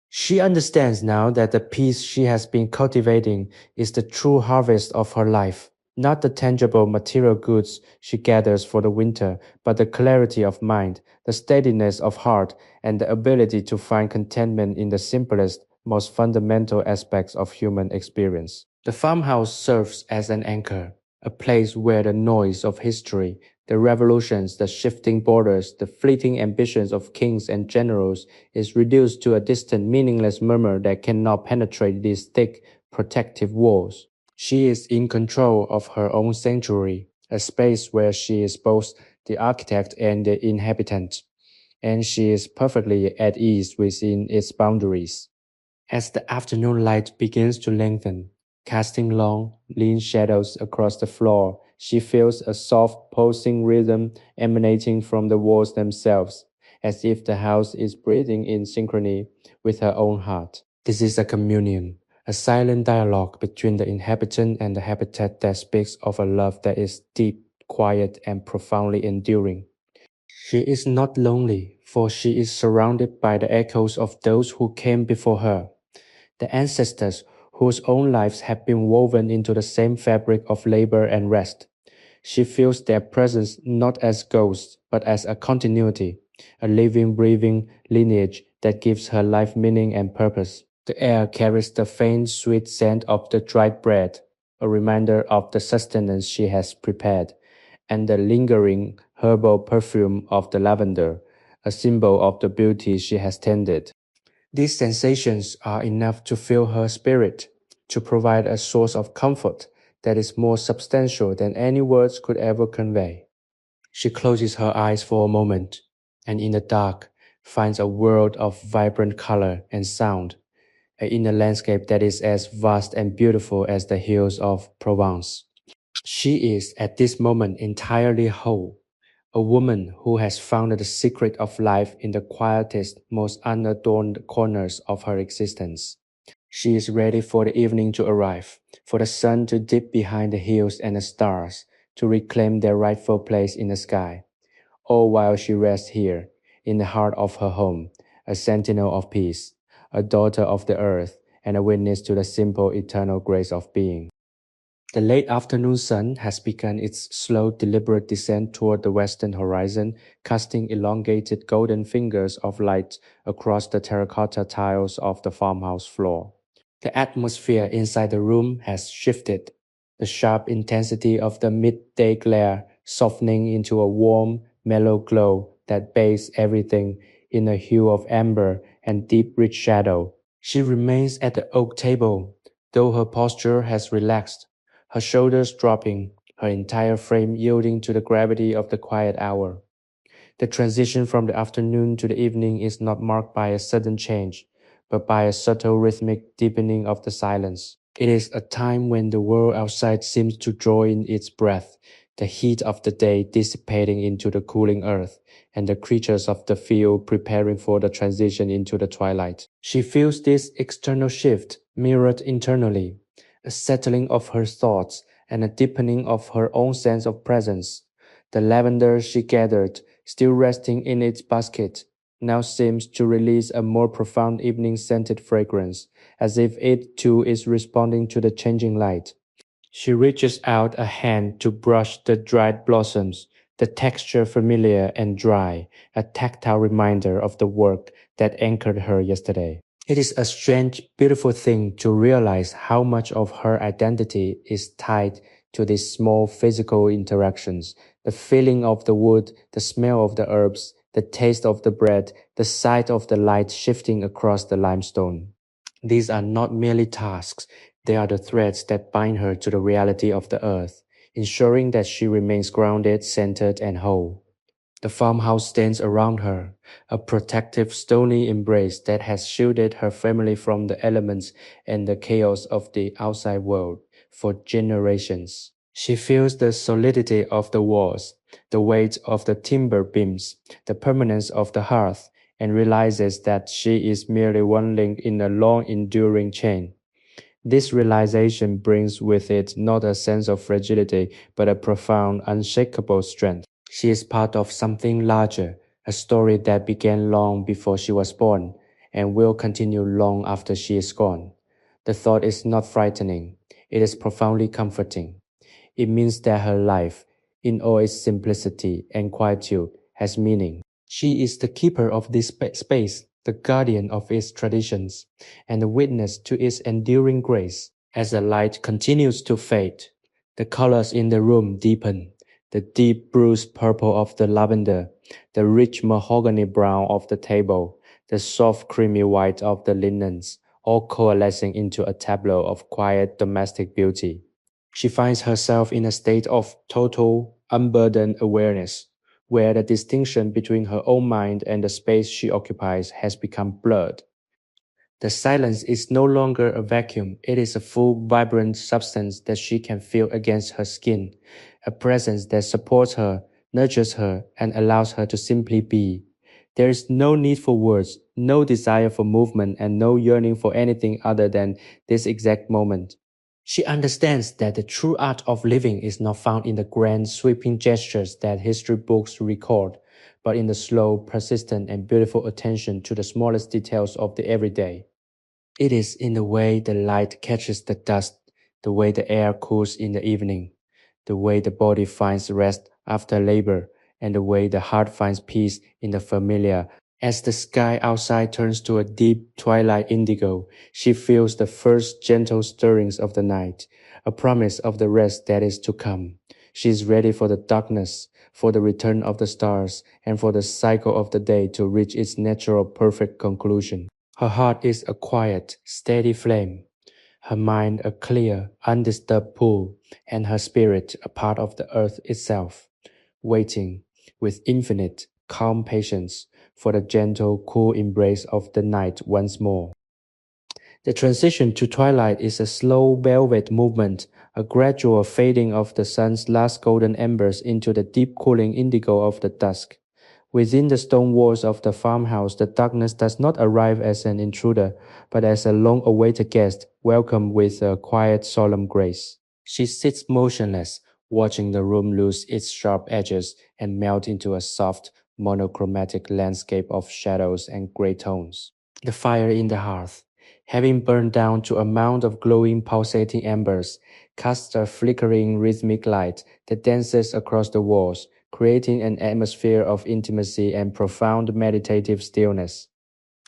She understands now that the peace she has been cultivating is the true harvest of her life, not the tangible material goods she gathers for the winter, but the clarity of mind, the steadiness of heart, and the ability to find contentment in the simplest, most fundamental aspects of human experience. The farmhouse serves as an anchor, a place where the noise of history, the revolutions, the shifting borders, the fleeting ambitions of kings and generals is reduced to a distant, meaningless murmur that cannot penetrate these thick, protective walls. She is in control of her own sanctuary, a space where she is both the architect and the inhabitant, and she is perfectly at ease within its boundaries. As the afternoon light begins to lengthen, casting long, lean shadows across the floor, she feels a soft pulsing rhythm emanating from the walls themselves, as if the house is breathing in synchrony with her own heart. This is a communion, a silent dialogue between the inhabitant and the habitat that speaks of a love that is deep, quiet, and profoundly enduring. She is not lonely, for she is surrounded by the echoes of those who came before her, the ancestors whose own lives have been woven into the same fabric of labor and rest. She feels their presence not as ghosts, but as a continuity, a living, breathing lineage that gives her life meaning and purpose. The air carries the faint, sweet scent of the dried bread, a reminder of the sustenance she has prepared, and the lingering herbal perfume of the lavender, a symbol of the beauty she has tended. These sensations are enough to fill her spirit, to provide a source of comfort that is more substantial than any words could ever convey. She closes her eyes for a moment, and in the dark finds a world of vibrant color and sound, an inner landscape that is as vast and beautiful as the hills of Provence. She is, at this moment, entirely whole, a woman who has found the secret of life in the quietest, most unadorned corners of her existence. She is ready for the evening to arrive, for the sun to dip behind the hills and the stars to reclaim their rightful place in the sky, all while she rests here, in the heart of her home, a sentinel of peace, a daughter of the earth, and a witness to the simple eternal grace of being. The late afternoon sun has begun its slow, deliberate descent toward the western horizon, casting elongated golden fingers of light across the terracotta tiles of the farmhouse floor. The atmosphere inside the room has shifted, the sharp intensity of the midday glare softening into a warm, mellow glow that bathes everything in a hue of amber and deep rich shadow. She remains at the oak table, though her posture has relaxed, her shoulders dropping, her entire frame yielding to the gravity of the quiet hour. The transition from the afternoon to the evening is not marked by a sudden change, but by a subtle rhythmic deepening of the silence. It is a time when the world outside seems to draw in its breath, the heat of the day dissipating into the cooling earth, and the creatures of the field preparing for the transition into the twilight. She feels this external shift mirrored internally, a settling of her thoughts and a deepening of her own sense of presence. The lavender she gathered, still resting in its basket, now seems to release a more profound evening scented fragrance, as if it too is responding to the changing light. She reaches out a hand to brush the dried blossoms, the texture familiar and dry, a tactile reminder of the work that anchored her yesterday. It is a strange, beautiful thing to realize how much of her identity is tied to these small physical interactions. The feeling of the wood, the smell of the herbs, the taste of the bread, the sight of the light shifting across the limestone. These are not merely tasks, they are the threads that bind her to the reality of the earth, ensuring that she remains grounded, centered, and whole. The farmhouse stands around her, a protective stony embrace that has shielded her family from the elements and the chaos of the outside world for generations. She feels the solidity of the walls, the weight of the timber beams, the permanence of the hearth, and realizes that she is merely one link in a long enduring chain. This realization brings with it not a sense of fragility, but a profound, unshakable strength. She is part of something larger, a story that began long before she was born and will continue long after she is gone. The thought is not frightening, it is profoundly comforting. It means that her life, in all its simplicity and quietude, has meaning. She is the keeper of this space, the guardian of its traditions, and the witness to its enduring grace. As the light continues to fade, the colors in the room deepen. The deep bruised purple of the lavender, the rich mahogany brown of the table, the soft creamy white of the linens, all coalescing into a tableau of quiet domestic beauty. She finds herself in a state of total, unburdened awareness, where the distinction between her own mind and the space she occupies has become blurred. The silence is no longer a vacuum, it is a full, vibrant substance that she can feel against her skin, a presence that supports her, nurtures her, and allows her to simply be. There is no need for words, no desire for movement, and no yearning for anything other than this exact moment. She understands that the true art of living is not found in the grand, sweeping gestures that history books record, but in the slow, persistent, and beautiful attention to the smallest details of the everyday. It is in the way the light catches the dust, the way the air cools in the evening, the way the body finds rest after labor, and the way the heart finds peace in the familiar. As the sky outside turns to a deep twilight indigo, she feels the first gentle stirrings of the night, a promise of the rest that is to come. She is ready for the darkness, for the return of the stars, and for the cycle of the day to reach its natural perfect conclusion. Her heart is a quiet, steady flame, her mind a clear, undisturbed pool, and her spirit a part of the earth itself, waiting with infinite, calm patience for the gentle, cool embrace of the night once more. The transition to twilight is a slow velvet movement, a gradual fading of the sun's last golden embers into the deep cooling indigo of the dusk. Within the stone walls of the farmhouse, the darkness does not arrive as an intruder, but as a long-awaited guest, welcomed with a quiet, solemn grace. She sits motionless, watching the room lose its sharp edges and melt into a soft, monochromatic landscape of shadows and gray tones. The fire in the hearth, having burned down to a mound of glowing, pulsating embers, casts a flickering, rhythmic light that dances across the walls, creating an atmosphere of intimacy and profound meditative stillness.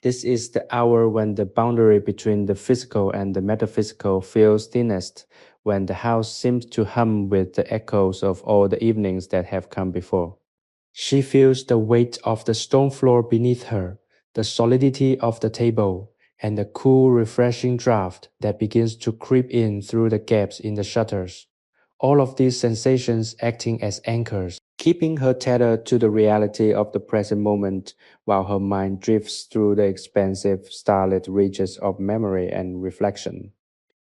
This is the hour when the boundary between the physical and the metaphysical feels thinnest, when the house seems to hum with the echoes of all the evenings that have come before. She feels the weight of the stone floor beneath her, the solidity of the table, and the cool, refreshing draft that begins to creep in through the gaps in the shutters. All of these sensations acting as anchors, keeping her tethered to the reality of the present moment while her mind drifts through the expansive, starlit reaches of memory and reflection.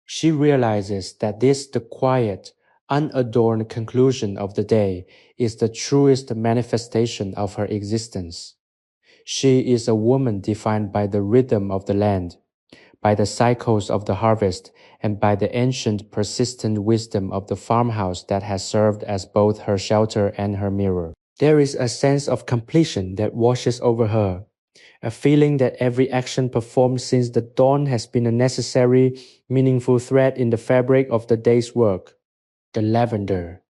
She realizes that this, the quiet, unadorned conclusion of the day, is the truest manifestation of her existence. She is a woman defined by the rhythm of the land, by the cycles of the harvest, and by the ancient, persistent wisdom of the farmhouse that has served as both her shelter and her mirror. There is a sense of completion that washes over her, a feeling that every action performed since the dawn has been a necessary, meaningful thread in the fabric of the day's work. The lavender,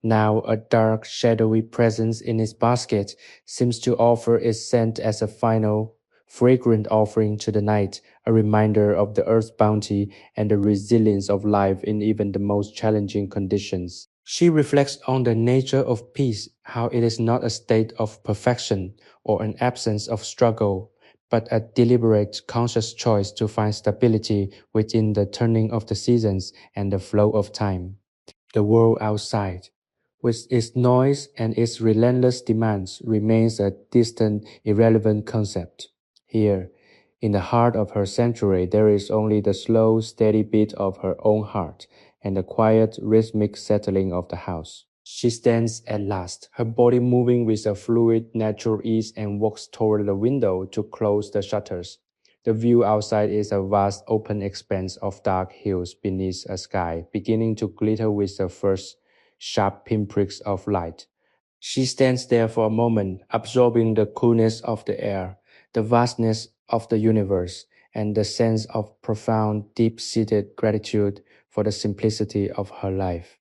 now a dark, shadowy presence in its basket, seems to offer its scent as a final, fragrant offering to the night, a reminder of the earth's bounty and the resilience of life in even the most challenging conditions. She reflects on the nature of peace, how it is not a state of perfection or an absence of struggle, but a deliberate, conscious choice to find stability within the turning of the seasons and the flow of time. The world outside, with its noise and its relentless demands, remains a distant, irrelevant concept. Here, in the heart of her sanctuary, there is only the slow, steady beat of her own heart and the quiet, rhythmic settling of the house. She stands at last, her body moving with a fluid, natural ease, and walks toward the window to close the shutters. The view outside is a vast open expanse of dark hills beneath a sky beginning to glitter with the first sharp pinpricks of light. She stands there for a moment, absorbing the coolness of the air, the vastness of the universe, and the sense of profound, deep-seated gratitude for the simplicity of her life.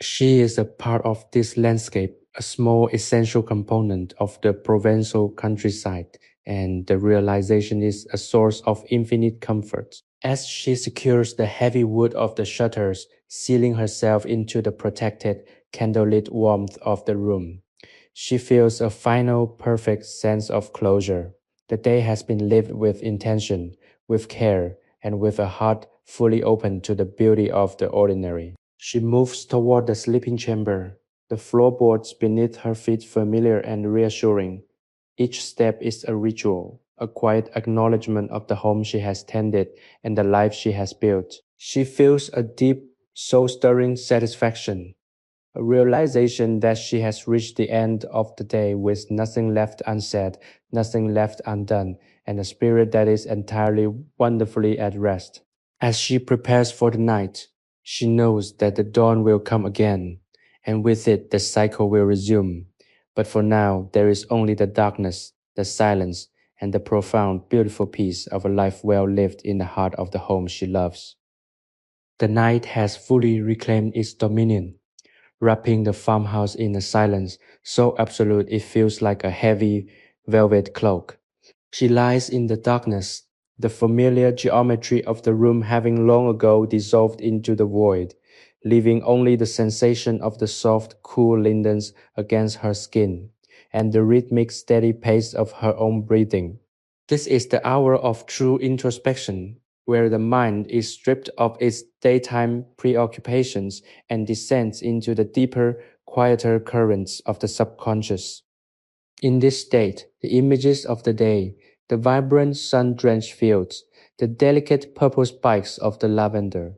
She is a part of this landscape, a small essential component of the Provençal countryside, and the realization is a source of infinite comfort. As she secures the heavy wood of the shutters, sealing herself into the protected, candlelit warmth of the room, she feels a final, perfect sense of closure. The day has been lived with intention, with care, and with a heart fully open to the beauty of the ordinary. She moves toward the sleeping chamber, the floorboards beneath her feet familiar and reassuring. Each step is a ritual, a quiet acknowledgement of the home she has tended and the life she has built. She feels a deep, soul-stirring satisfaction, a realization that she has reached the end of the day with nothing left unsaid, nothing left undone, and a spirit that is entirely wonderfully at rest. As she prepares for the night, she knows that the dawn will come again, and with it the cycle will resume. But for now, there is only the darkness, the silence, and the profound, beautiful peace of a life well lived in the heart of the home she loves. The night has fully reclaimed its dominion, wrapping the farmhouse in a silence so absolute it feels like a heavy velvet cloak. She lies in the darkness, the familiar geometry of the room having long ago dissolved into the void, leaving only the sensation of the soft, cool lindens against her skin, and the rhythmic, steady pace of her own breathing. This is the hour of true introspection, where the mind is stripped of its daytime preoccupations and descends into the deeper, quieter currents of the subconscious. In this state, the images of the day, the vibrant sun-drenched fields, the delicate purple spikes of the lavender,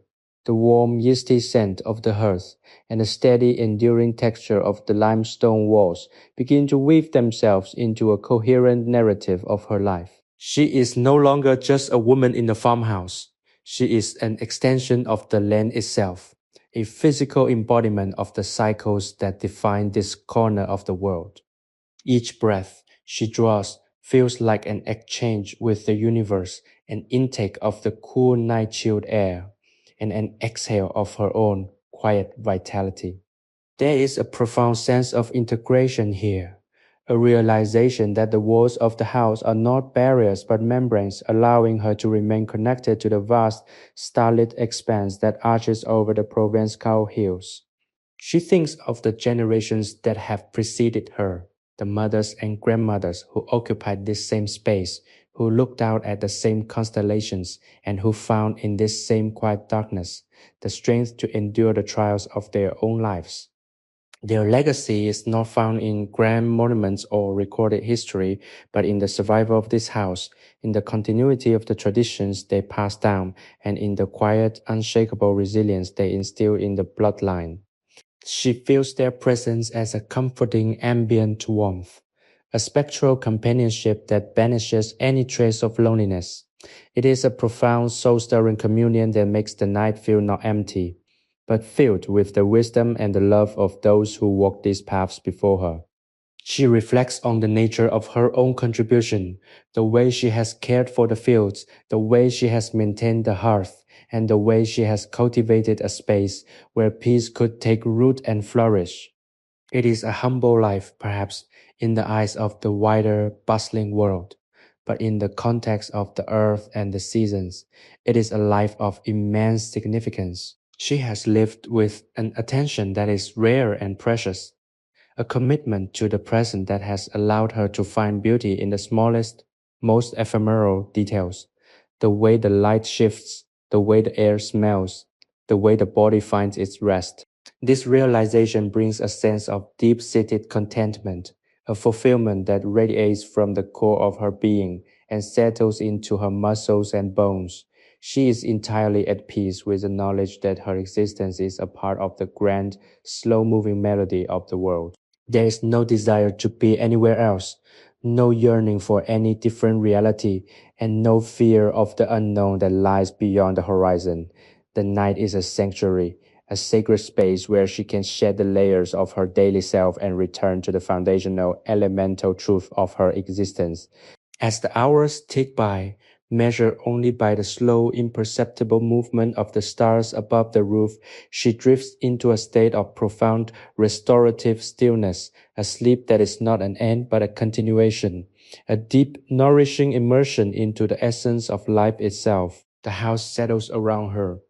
the warm, yeasty scent of the hearth, and the steady, enduring texture of the limestone walls begin to weave themselves into a coherent narrative of her life. She is no longer just a woman in the farmhouse. She is an extension of the land itself, a physical embodiment of the cycles that define this corner of the world. Each breath she draws feels like an exchange with the universe, an intake of the cool night chilled air, and an exhale of her own quiet vitality. There is a profound sense of integration here, a realization that the walls of the house are not barriers but membranes, allowing her to remain connected to the vast, starlit expanse that arches over the Provençal hills. She thinks of the generations that have preceded her, the mothers and grandmothers who occupied this same space, who looked out at the same constellations, and who found in this same quiet darkness the strength to endure the trials of their own lives. Their legacy is not found in grand monuments or recorded history, but in the survival of this house, in the continuity of the traditions they pass down, and in the quiet, unshakable resilience they instill in the bloodline. She feels their presence as a comforting ambient warmth, a spectral companionship that banishes any trace of loneliness. It is a profound, soul-stirring communion that makes the night feel not empty, but filled with the wisdom and the love of those who walked these paths before her. She reflects on the nature of her own contribution, the way she has cared for the fields, the way she has maintained the hearth, and the way she has cultivated a space where peace could take root and flourish. It is a humble life, perhaps, in the eyes of the wider, bustling world, but in the context of the earth and the seasons, it is a life of immense significance. She has lived with an attention that is rare and precious, a commitment to the present that has allowed her to find beauty in the smallest, most ephemeral details. The way the light shifts, the way the air smells, the way the body finds its rest. This realization brings a sense of deep-seated contentment, a fulfillment that radiates from the core of her being and settles into her muscles and bones. She is entirely at peace with the knowledge that her existence is a part of the grand, slow-moving melody of the world. There is no desire to be anywhere else, no yearning for any different reality, and no fear of the unknown that lies beyond the horizon. The night is a sanctuary, a sacred space where she can shed the layers of her daily self and return to the foundational, elemental truth of her existence. As the hours tick by, measured only by the slow, imperceptible movement of the stars above the roof, she drifts into a state of profound, restorative stillness, a sleep that is not an end but a continuation, a deep, nourishing immersion into the essence of life itself. The house settles around her,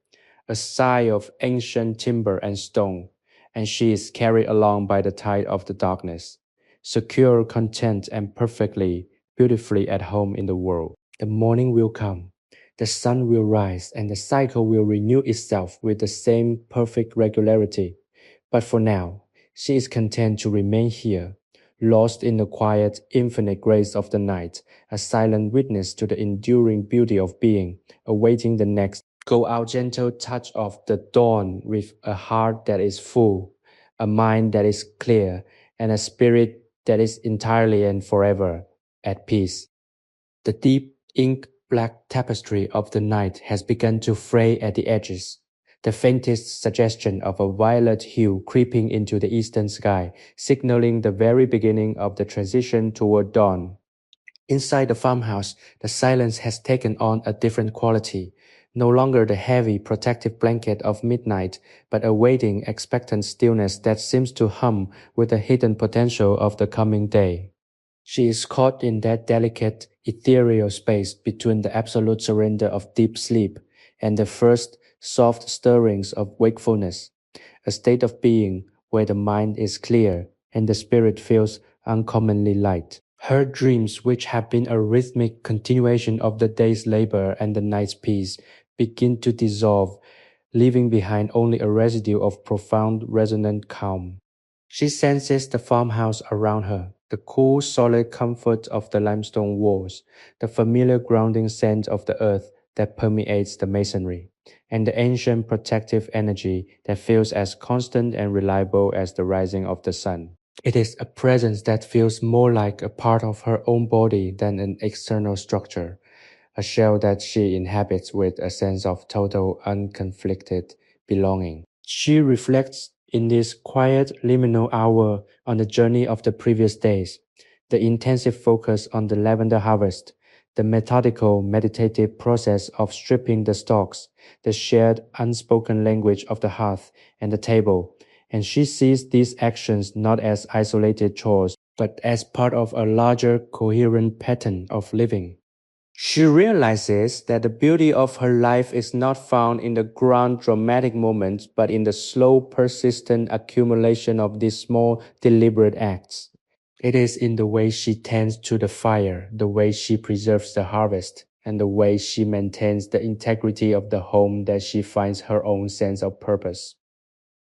a sigh of ancient timber and stone, and she is carried along by the tide of the darkness, secure, content, and perfectly, beautifully at home in the world. The morning will come, the sun will rise, and the cycle will renew itself with the same perfect regularity. But for now, she is content to remain here, lost in the quiet, infinite grace of the night, a silent witness to the enduring beauty of being, awaiting the next go out gentle touch of the dawn with a heart that is full, a mind that is clear, and a spirit that is entirely and forever at peace. The deep ink black tapestry of the night has begun to fray at the edges, the faintest suggestion of a violet hue creeping into the eastern sky, signaling the very beginning of the transition toward dawn. Inside the farmhouse, the silence has taken on a different quality, no longer the heavy, protective blanket of midnight, but a waiting, expectant stillness that seems to hum with the hidden potential of the coming day. She is caught in that delicate, ethereal space between the absolute surrender of deep sleep and the first, soft stirrings of wakefulness, a state of being where the mind is clear and the spirit feels uncommonly light. Her dreams, which have been a rhythmic continuation of the day's labor and the night's peace, begin to dissolve, leaving behind only a residue of profound, resonant calm. She senses the farmhouse around her, the cool, solid comfort of the limestone walls, the familiar grounding scent of the earth that permeates the masonry, and the ancient protective energy that feels as constant and reliable as the rising of the sun. It is a presence that feels more like a part of her own body than an external structure, a shell that she inhabits with a sense of total unconflicted belonging. She reflects in this quiet liminal hour on the journey of the previous days, the intensive focus on the lavender harvest, the methodical meditative process of stripping the stalks, the shared unspoken language of the hearth and the table, and she sees these actions not as isolated chores, but as part of a larger coherent pattern of living. She realizes that the beauty of her life is not found in the grand dramatic moments, but in the slow, persistent accumulation of these small, deliberate acts. It is in the way she tends to the fire, the way she preserves the harvest, and the way she maintains the integrity of the home that she finds her own sense of purpose.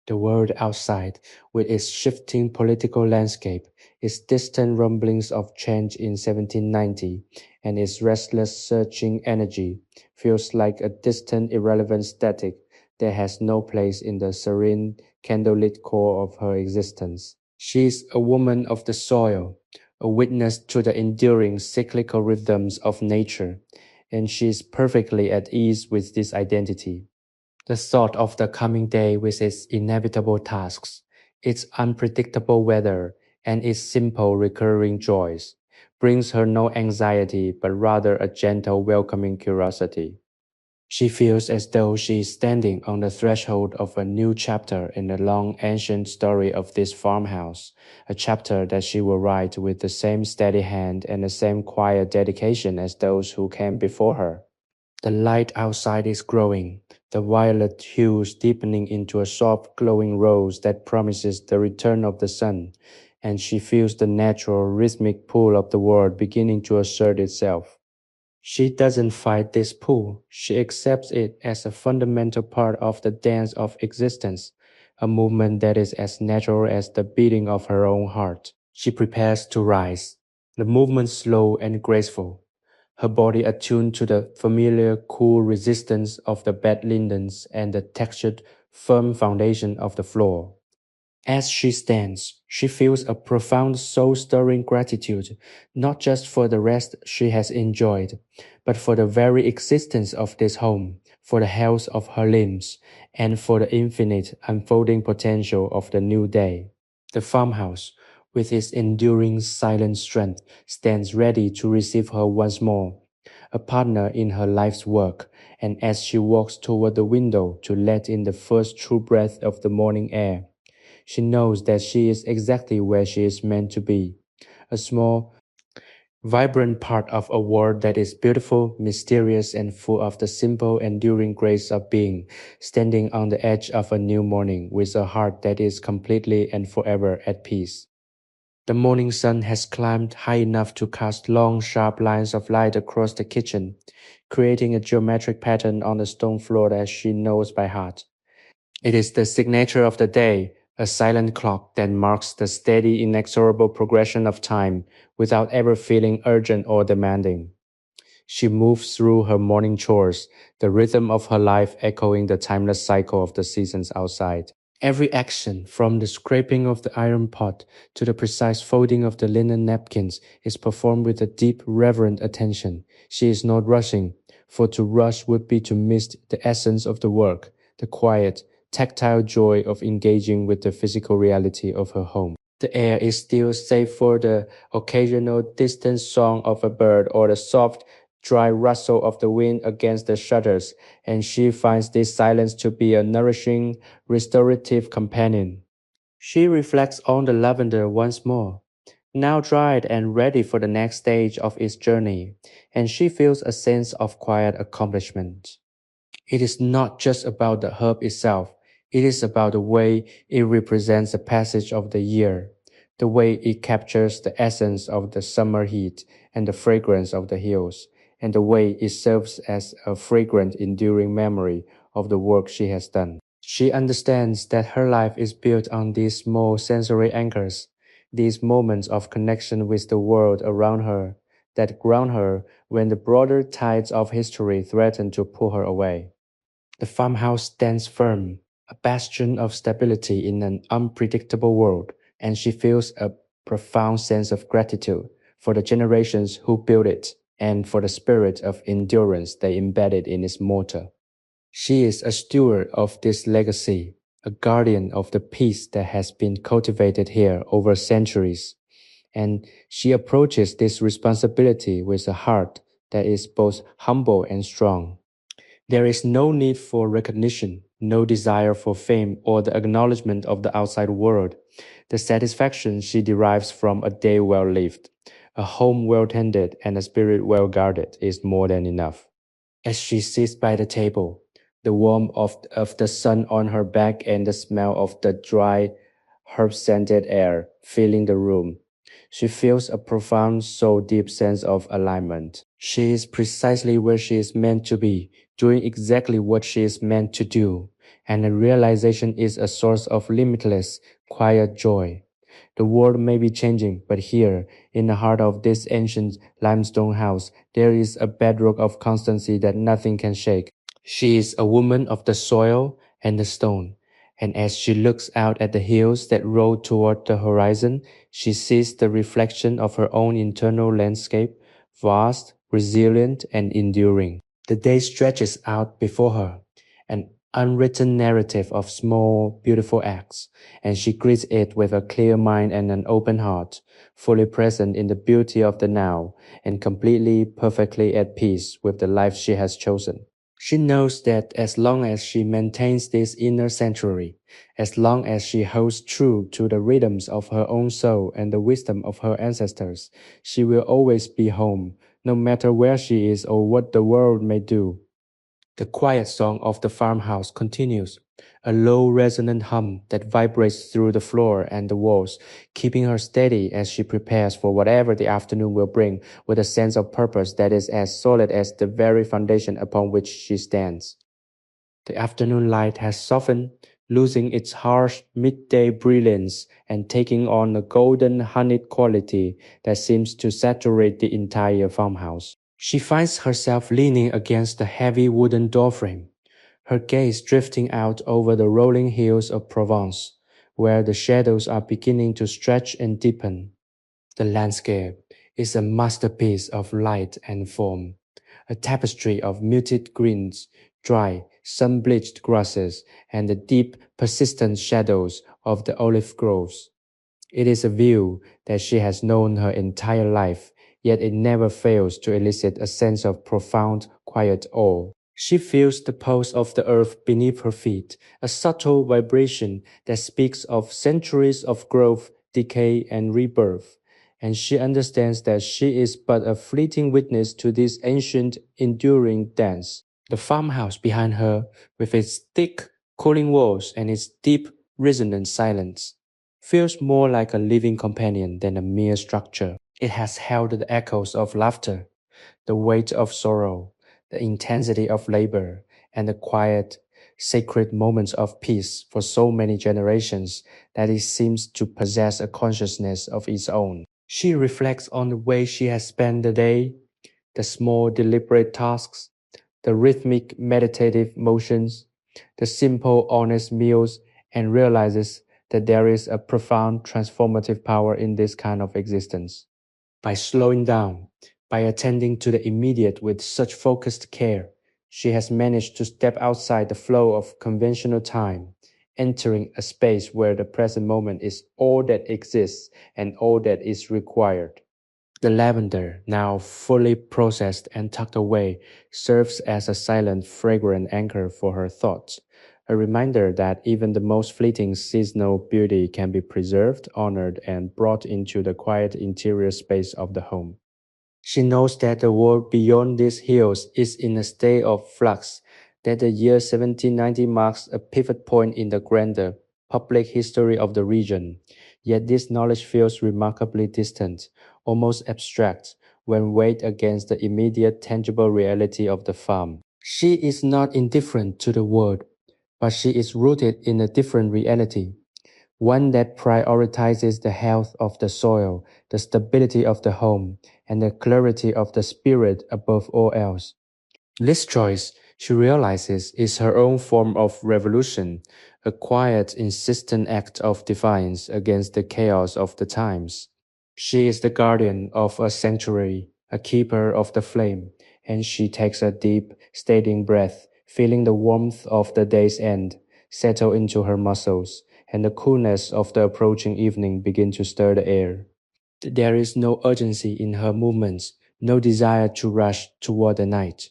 The world outside, with its shifting political landscape, its distant rumblings of change in 1790, and its restless searching energy, feels like a distant irrelevant static that has no place in the serene candlelit core of her existence. She is a woman of the soil, a witness to the enduring cyclical rhythms of nature, and she is perfectly at ease with this identity. The thought of the coming day with its inevitable tasks, its unpredictable weather, and its simple recurring joys brings her no anxiety but rather a gentle welcoming curiosity. She feels as though she is standing on the threshold of a new chapter in the long ancient story of this farmhouse, a chapter that she will write with the same steady hand and the same quiet dedication as those who came before her. The light outside is growing, the violet hues deepening into a soft glowing rose that promises the return of the sun, and she feels the natural rhythmic pull of the world beginning to assert itself. She doesn't fight this pull, she accepts it as a fundamental part of the dance of existence, a movement that is as natural as the beating of her own heart. She prepares to rise, the movement slow and graceful, her body attuned to the familiar cool resistance of the bed linens and the textured, firm foundation of the floor. As she stands, she feels a profound soul-stirring gratitude, not just for the rest she has enjoyed, but for the very existence of this home, for the health of her limbs, and for the infinite unfolding potential of the new day. The farmhouse, with its enduring silent strength, stands ready to receive her once more, a partner in her life's work, and as she walks toward the window to let in the first true breath of the morning air, she knows that she is exactly where she is meant to be, a small, vibrant part of a world that is beautiful, mysterious, and full of the simple, enduring grace of being, standing on the edge of a new morning with a heart that is completely and forever at peace. The morning sun has climbed high enough to cast long, sharp lines of light across the kitchen, creating a geometric pattern on the stone floor that she knows by heart. It is the signature of the day, a silent clock that marks the steady, inexorable progression of time without ever feeling urgent or demanding. She moves through her morning chores, the rhythm of her life echoing the timeless cycle of the seasons outside. Every action, from the scraping of the iron pot to the precise folding of the linen napkins, is performed with a deep, reverent attention. She is not rushing, for to rush would be to miss the essence of the work, the quiet, tactile joy of engaging with the physical reality of her home. The air is still save for the occasional distant song of a bird or the soft, dry rustle of the wind against the shutters, and she finds this silence to be a nourishing, restorative companion. She reflects on the lavender once more, now dried and ready for the next stage of its journey, and she feels a sense of quiet accomplishment. It is not just about the herb itself, it is about the way it represents the passage of the year, the way it captures the essence of the summer heat and the fragrance of the hills, and the way it serves as a fragrant, enduring memory of the work she has done. She understands that her life is built on these small sensory anchors, these moments of connection with the world around her, that ground her when the broader tides of history threatened to pull her away. The farmhouse stands firm, a bastion of stability in an unpredictable world, and she feels a profound sense of gratitude for the generations who built it and for the spirit of endurance they embedded in its mortar. She is a steward of this legacy, a guardian of the peace that has been cultivated here over centuries, and she approaches this responsibility with a heart that is both humble and strong. There is no need for recognition, no desire for fame or the acknowledgement of the outside world. The satisfaction she derives from a day well lived, a home well tended, and a spirit well guarded is more than enough. As she sits by the table, the warmth of the sun on her back and the smell of the dry, herb scented air filling the room, she feels a profound, so deep sense of alignment. She is precisely where she is meant to be, doing exactly what she is meant to do, and the realization is a source of limitless, quiet joy. The world may be changing, but here, in the heart of this ancient limestone house, there is a bedrock of constancy that nothing can shake. She is a woman of the soil and the stone, and as she looks out at the hills that roll toward the horizon, she sees the reflection of her own internal landscape, vast, resilient, and enduring. The day stretches out before her, an unwritten narrative of small, beautiful acts, and she greets it with a clear mind and an open heart, fully present in the beauty of the now, and completely, perfectly at peace with the life she has chosen. She knows that as long as she maintains this inner sanctuary, as long as she holds true to the rhythms of her own soul and the wisdom of her ancestors, she will always be home, no matter where she is or what the world may do. The quiet song of the farmhouse continues, a low resonant hum that vibrates through the floor and the walls, keeping her steady as she prepares for whatever the afternoon will bring with a sense of purpose that is as solid as the very foundation upon which she stands. The afternoon light has softened, losing its harsh midday brilliance and taking on a golden honeyed quality that seems to saturate the entire farmhouse. She finds herself leaning against the heavy wooden doorframe, her gaze drifting out over the rolling hills of Provence, where the shadows are beginning to stretch and deepen. The landscape is a masterpiece of light and form, a tapestry of muted greens, dry, sun-bleached grasses, and the deep, persistent shadows of the olive groves. It is a view that she has known her entire life, yet it never fails to elicit a sense of profound, quiet awe. She feels the pulse of the earth beneath her feet, a subtle vibration that speaks of centuries of growth, decay, and rebirth. And she understands that she is but a fleeting witness to this ancient, enduring dance. The farmhouse behind her, with its thick, cooling walls and its deep, resonant silence, feels more like a living companion than a mere structure. It has held the echoes of laughter, the weight of sorrow, the intensity of labor, and the quiet, sacred moments of peace for so many generations that it seems to possess a consciousness of its own. She reflects on the way she has spent the day, the small, deliberate tasks, the rhythmic, meditative motions, the simple, honest meals, and realizes that there is a profound transformative power in this kind of existence. By slowing down, by attending to the immediate with such focused care, she has managed to step outside the flow of conventional time, entering a space where the present moment is all that exists and all that is required. The lavender, now fully processed and tucked away, serves as a silent, fragrant anchor for her thoughts, a reminder that even the most fleeting seasonal beauty can be preserved, honored, and brought into the quiet interior space of the home. She knows that the world beyond these hills is in a state of flux, that the year 1790 marks a pivot point in the grander public history of the region. Yet this knowledge feels remarkably distant, almost abstract, when weighed against the immediate tangible reality of the farm. She is not indifferent to the world, but she is rooted in a different reality, one that prioritizes the health of the soil, the stability of the home, and the clarity of the spirit above all else. This choice, she realizes, is her own form of revolution, a quiet, insistent act of defiance against the chaos of the times. She is the guardian of a sanctuary, a keeper of the flame, and she takes a deep, steadying breath, feeling the warmth of the day's end settle into her muscles, and the coolness of the approaching evening begin to stir the air. There is no urgency in her movements, no desire to rush toward the night.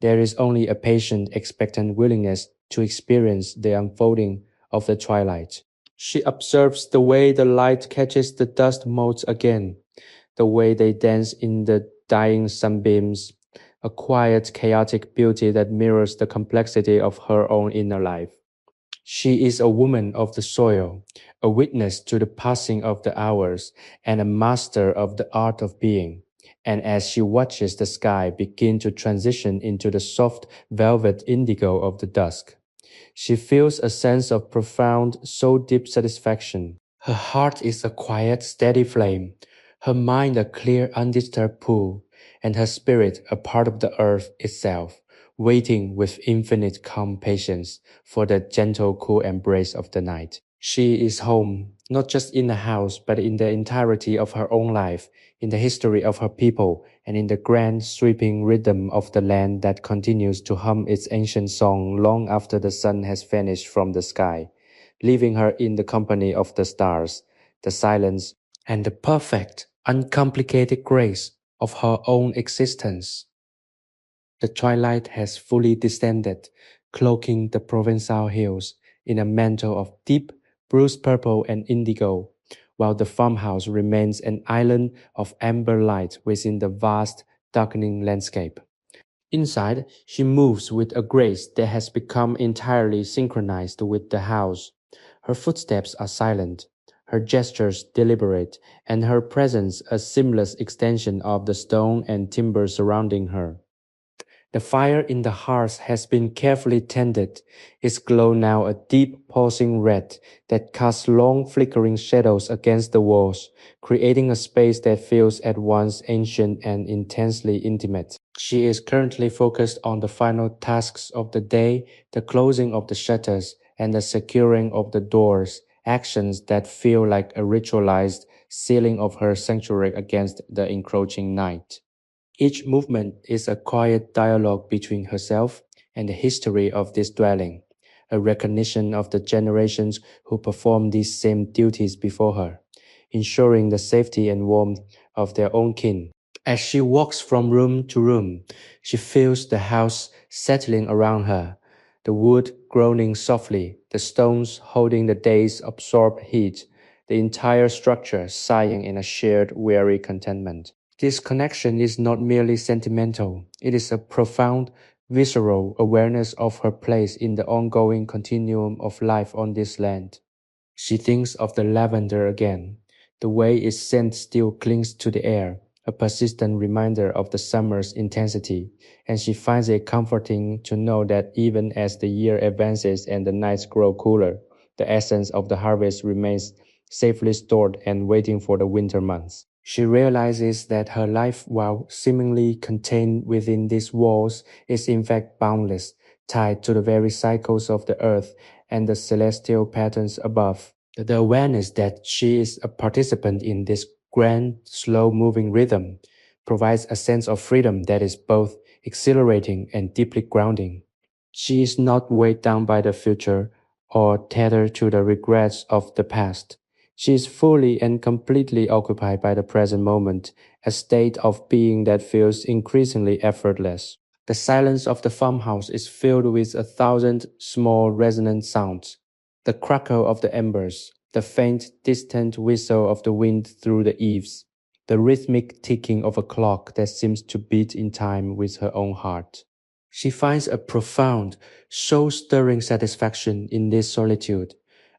There is only a patient, expectant willingness to experience the unfolding of the twilight. She observes the way the light catches the dust motes again, the way they dance in the dying sunbeams, a quiet, chaotic beauty that mirrors the complexity of her own inner life. She is a woman of the soil, a witness to the passing of the hours, and a master of the art of being. And as she watches the sky begin to transition into the soft velvet indigo of the dusk, she feels a sense of profound, soul deep satisfaction. Her heart is a quiet, steady flame, her mind a clear, undisturbed pool, and her spirit a part of the earth itself, waiting with infinite calm patience for the gentle, cool embrace of the night. She is home, not just in the house, but in the entirety of her own life, in the history of her people, and in the grand, sweeping rhythm of the land that continues to hum its ancient song long after the sun has vanished from the sky, leaving her in the company of the stars, the silence, and the perfect, uncomplicated grace of her own existence. The twilight has fully descended, cloaking the Provençal hills in a mantle of deep, bruised purple and indigo, while the farmhouse remains an island of amber light within the vast, darkening landscape. Inside, she moves with a grace that has become entirely synchronized with the house. Her footsteps are silent, her gestures deliberate, and her presence a seamless extension of the stone and timber surrounding her. The fire in the hearth has been carefully tended, its glow now a deep, pulsing red that casts long, flickering shadows against the walls, creating a space that feels at once ancient and intensely intimate. She is currently focused on the final tasks of the day, the closing of the shutters, and the securing of the doors, actions that feel like a ritualized sealing of her sanctuary against the encroaching night. Each movement is a quiet dialogue between herself and the history of this dwelling, a recognition of the generations who performed these same duties before her, ensuring the safety and warmth of their own kin. As she walks from room to room, she feels the house settling around her, the wood groaning softly, the stones holding the day's absorbed heat, the entire structure sighing in a shared weary contentment. This connection is not merely sentimental, it is a profound, visceral awareness of her place in the ongoing continuum of life on this land. She thinks of the lavender again, the way its scent still clings to the air, a persistent reminder of the summer's intensity, and she finds it comforting to know that even as the year advances and the nights grow cooler, the essence of the harvest remains safely stored and waiting for the winter months. She realizes that her life, while seemingly contained within these walls, is in fact boundless, tied to the very cycles of the earth and the celestial patterns above. The awareness that she is a participant in this grand, slow-moving rhythm provides a sense of freedom that is both exhilarating and deeply grounding. She is not weighed down by the future or tethered to the regrets of the past. She is fully and completely occupied by the present moment, a state of being that feels increasingly effortless. The silence of the farmhouse is filled with a thousand small resonant sounds. The crackle of the embers, the faint, distant whistle of the wind through the eaves, the rhythmic ticking of a clock that seems to beat in time with her own heart. She finds a profound, soul-stirring satisfaction in this solitude,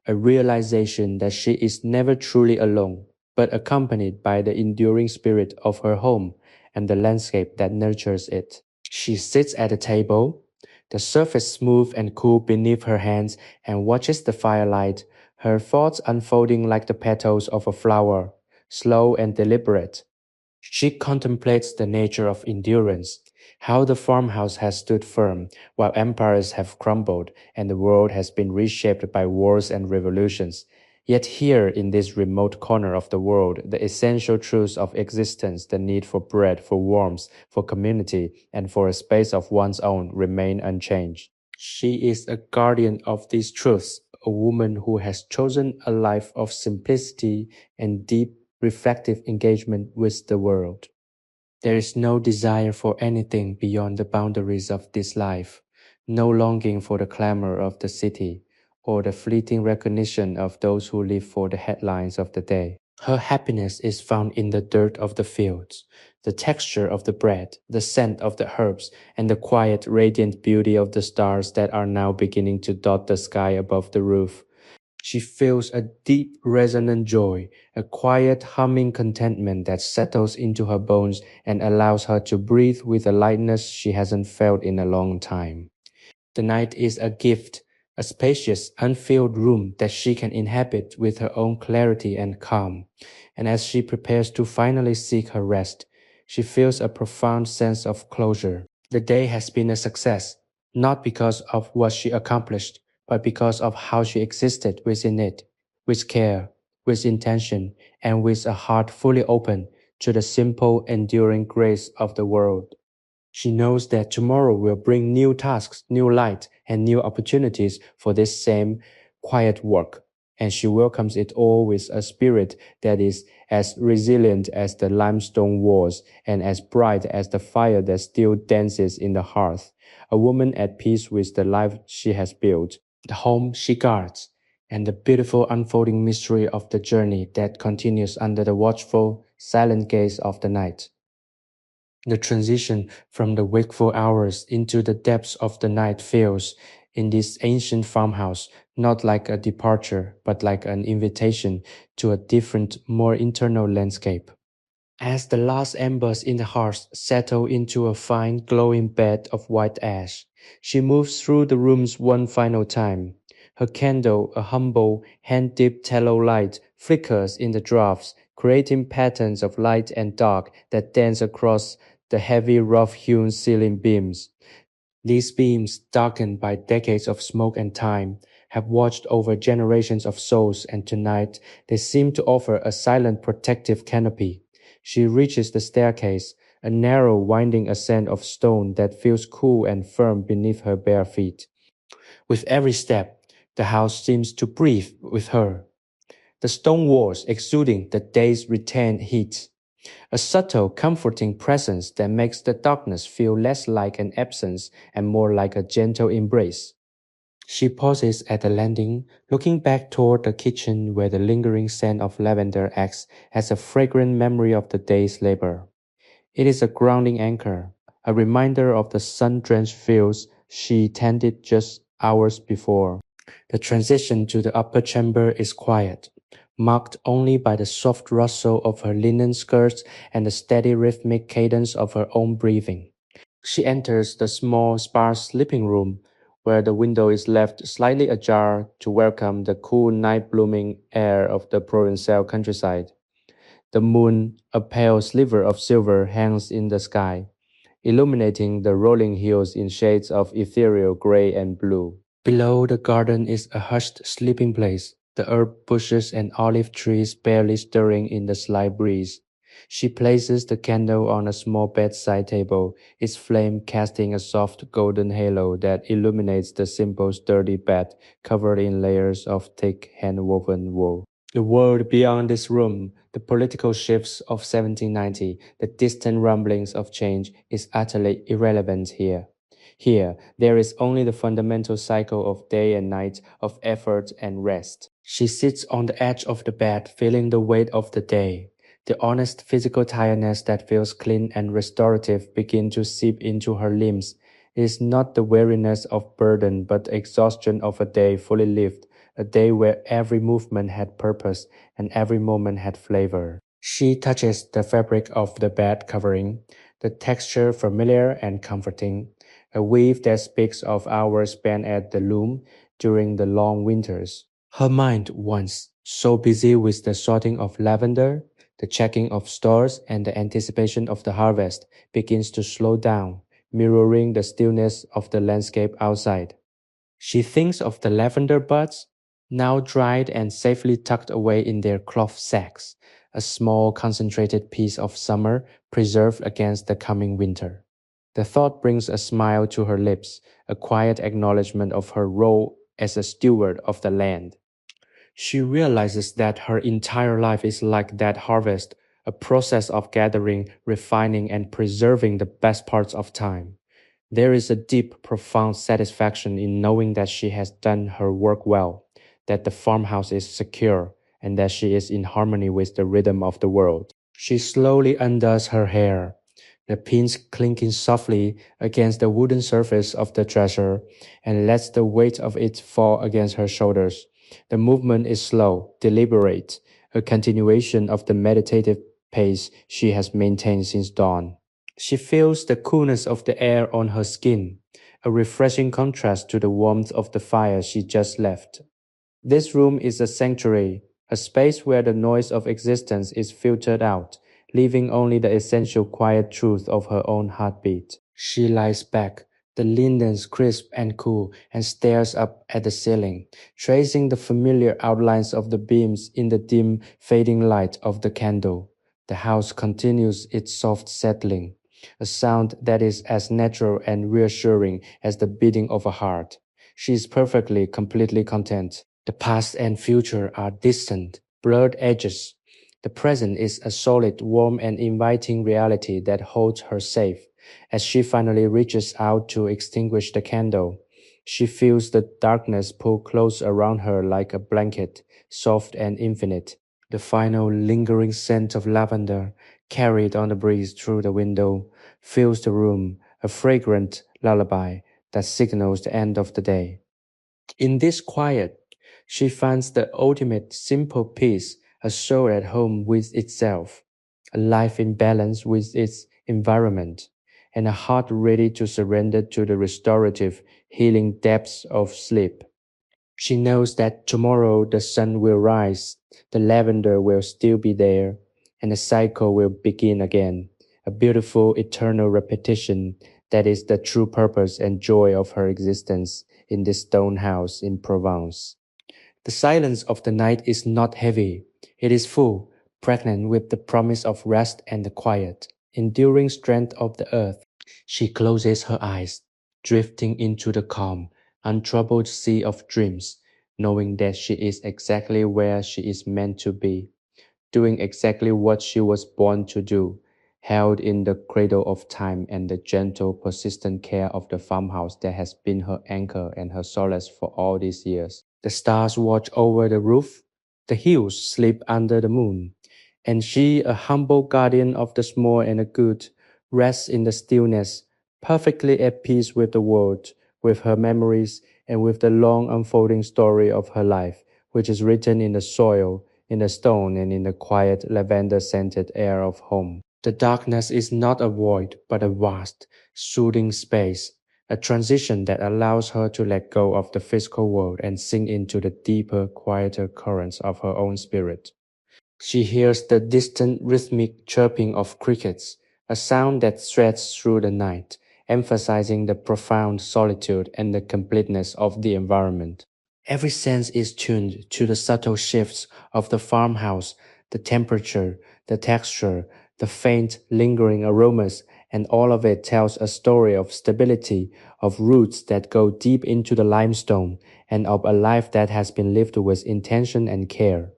a realization that she is never truly alone, but accompanied by the enduring spirit of her home and the landscape that nurtures it. She sits at a table, The surface smooth and cool beneath her hands and watches the firelight, her thoughts unfolding like the petals of a flower, slow and deliberate. She contemplates the nature of endurance, how the farmhouse has stood firm while empires have crumbled and the world has been reshaped by wars and revolutions. Yet here in this remote corner of the world, the essential truths of existence, the need for bread, for warmth, for community, and for a space of one's own remain unchanged. She is a guardian of these truths, a woman who has chosen a life of simplicity and deep reflective engagement with the world. There is no desire for anything beyond the boundaries of this life, no longing for the clamor of the city or the fleeting recognition of those who live for the headlines of the day. Her happiness is found in the dirt of the fields, the texture of the bread, the scent of the herbs, and the quiet, radiant beauty of the stars that are now beginning to dot the sky above the roof. She feels a deep, resonant joy, a quiet, humming contentment that settles into her bones and allows her to breathe with a lightness she hasn't felt in a long time. The night is a gift, a spacious, unfilled room that she can inhabit with her own clarity and calm. And as she prepares to finally seek her rest, she feels a profound sense of closure. The day has been a success, not because of what she accomplished, but because of how she existed within it, with care, with intention, and with a heart fully open to the simple, enduring grace of the world. She knows that tomorrow will bring new tasks, new light, and new opportunities for this same quiet work. And she welcomes it all with a spirit that is as resilient as the limestone walls and as bright as the fire that still dances in the hearth. A woman at peace with the life she has built, the home she guards, and the beautiful unfolding mystery of the journey that continues under the watchful, silent gaze of the night. The transition from the wakeful hours into the depths of the night feels, in this ancient farmhouse, not like a departure, but like an invitation to a different, more internal landscape. As the last embers in the hearth settle into a fine, glowing bed of white ash, she moves through the rooms one final time. Her candle, a humble, hand-dipped tallow light, flickers in the drafts, creating patterns of light and dark that dance across the heavy, rough-hewn ceiling beams. These beams, darkened by decades of smoke and time, have watched over generations of souls, and tonight they seem to offer a silent protective canopy. She reaches the staircase, a narrow, winding ascent of stone that feels cool and firm beneath her bare feet. With every step, the house seems to breathe with her, the stone walls exuding the day's retained heat. A subtle, comforting presence that makes the darkness feel less like an absence and more like a gentle embrace. She pauses at the landing, looking back toward the kitchen where the lingering scent of lavender acts as a fragrant memory of the day's labor. It is a grounding anchor, a reminder of the sun-drenched fields she tended just hours before. The transition to the upper chamber is quiet, marked only by the soft rustle of her linen skirts and the steady rhythmic cadence of her own breathing. She enters the small, sparse sleeping room, where the window is left slightly ajar to welcome the cool night-blooming air of the Provençal countryside. The moon, a pale sliver of silver, hangs in the sky, illuminating the rolling hills in shades of ethereal gray and blue. Below the garden is a hushed sleeping place, the herb bushes and olive trees barely stirring in the slight breeze. She places the candle on a small bedside table, its flame casting a soft golden halo that illuminates the simple sturdy bed covered in layers of thick hand-woven wool. The world beyond this room, the political shifts of 1790, the distant rumblings of change is utterly irrelevant here. Here, there is only the fundamental cycle of day and night, of effort and rest. She sits on the edge of the bed, feeling the weight of the day. The honest physical tiredness that feels clean and restorative begin to seep into her limbs. It is not the weariness of burden, but the exhaustion of a day fully lived, a day where every movement had purpose and every moment had flavor. She touches the fabric of the bed covering, the texture familiar and comforting, a weave that speaks of hours spent at the loom during the long winters. Her mind, once so busy with the sorting of lavender, the checking of stores, and the anticipation of the harvest, begins to slow down, mirroring the stillness of the landscape outside. She thinks of the lavender buds, now dried and safely tucked away in their cloth sacks, a small concentrated piece of summer preserved against the coming winter. The thought brings a smile to her lips, a quiet acknowledgement of her role as a steward of the land. She realizes that her entire life is like that harvest, a process of gathering, refining, and preserving the best parts of time. There is a deep, profound satisfaction in knowing that she has done her work well, that the farmhouse is secure, and that she is in harmony with the rhythm of the world. She slowly undoes her hair, the pins clinking softly against the wooden surface of the treasure, and lets the weight of it fall against her shoulders. The movement is slow, deliberate, a continuation of the meditative pace she has maintained since dawn. She feels the coolness of the air on her skin, a refreshing contrast to the warmth of the fire she just left. This room is a sanctuary, a space where the noise of existence is filtered out, leaving only the essential quiet truth of her own heartbeat. She lies back, the linens crisp and cool, and stares up at the ceiling, tracing the familiar outlines of the beams in the dim, fading light of the candle. The house continues its soft settling, a sound that is as natural and reassuring as the beating of a heart. She is perfectly, completely content. The past and future are distant, blurred edges. The present is a solid, warm, and inviting reality that holds her safe. As she finally reaches out to extinguish the candle, she feels the darkness pull close around her like a blanket, soft and infinite. The final lingering scent of lavender, carried on the breeze through the window, fills the room, a fragrant lullaby that signals the end of the day. In this quiet, she finds the ultimate simple peace, a soul at home with itself, a life in balance with its environment, and a heart ready to surrender to the restorative, healing depths of sleep. She knows that tomorrow the sun will rise, the lavender will still be there, and the cycle will begin again, a beautiful eternal repetition that is the true purpose and joy of her existence in this stone house in Provence. The silence of the night is not heavy. It is full, pregnant with the promise of rest and the quiet, enduring strength of the earth. She closes her eyes, drifting into the calm, untroubled sea of dreams, knowing that she is exactly where she is meant to be, doing exactly what she was born to do, held in the cradle of time and the gentle, persistent care of the farmhouse that has been her anchor and her solace for all these years. The stars watch over the roof, the hills sleep under the moon, and she, a humble guardian of the small and the good, rests in the stillness, perfectly at peace with the world, with her memories, and with the long unfolding story of her life, which is written in the soil, in the stone, and in the quiet lavender-scented air of home. The darkness is not a void, but a vast, soothing space, a transition that allows her to let go of the physical world and sink into the deeper, quieter currents of her own spirit. She hears the distant rhythmic chirping of crickets, a sound that threads through the night, emphasizing the profound solitude and the completeness of the environment. Every sense is tuned to the subtle shifts of the farmhouse, the temperature, the texture, the faint, lingering aromas, and all of it tells a story of stability, of roots that go deep into the limestone, and of a life that has been lived with intention and care.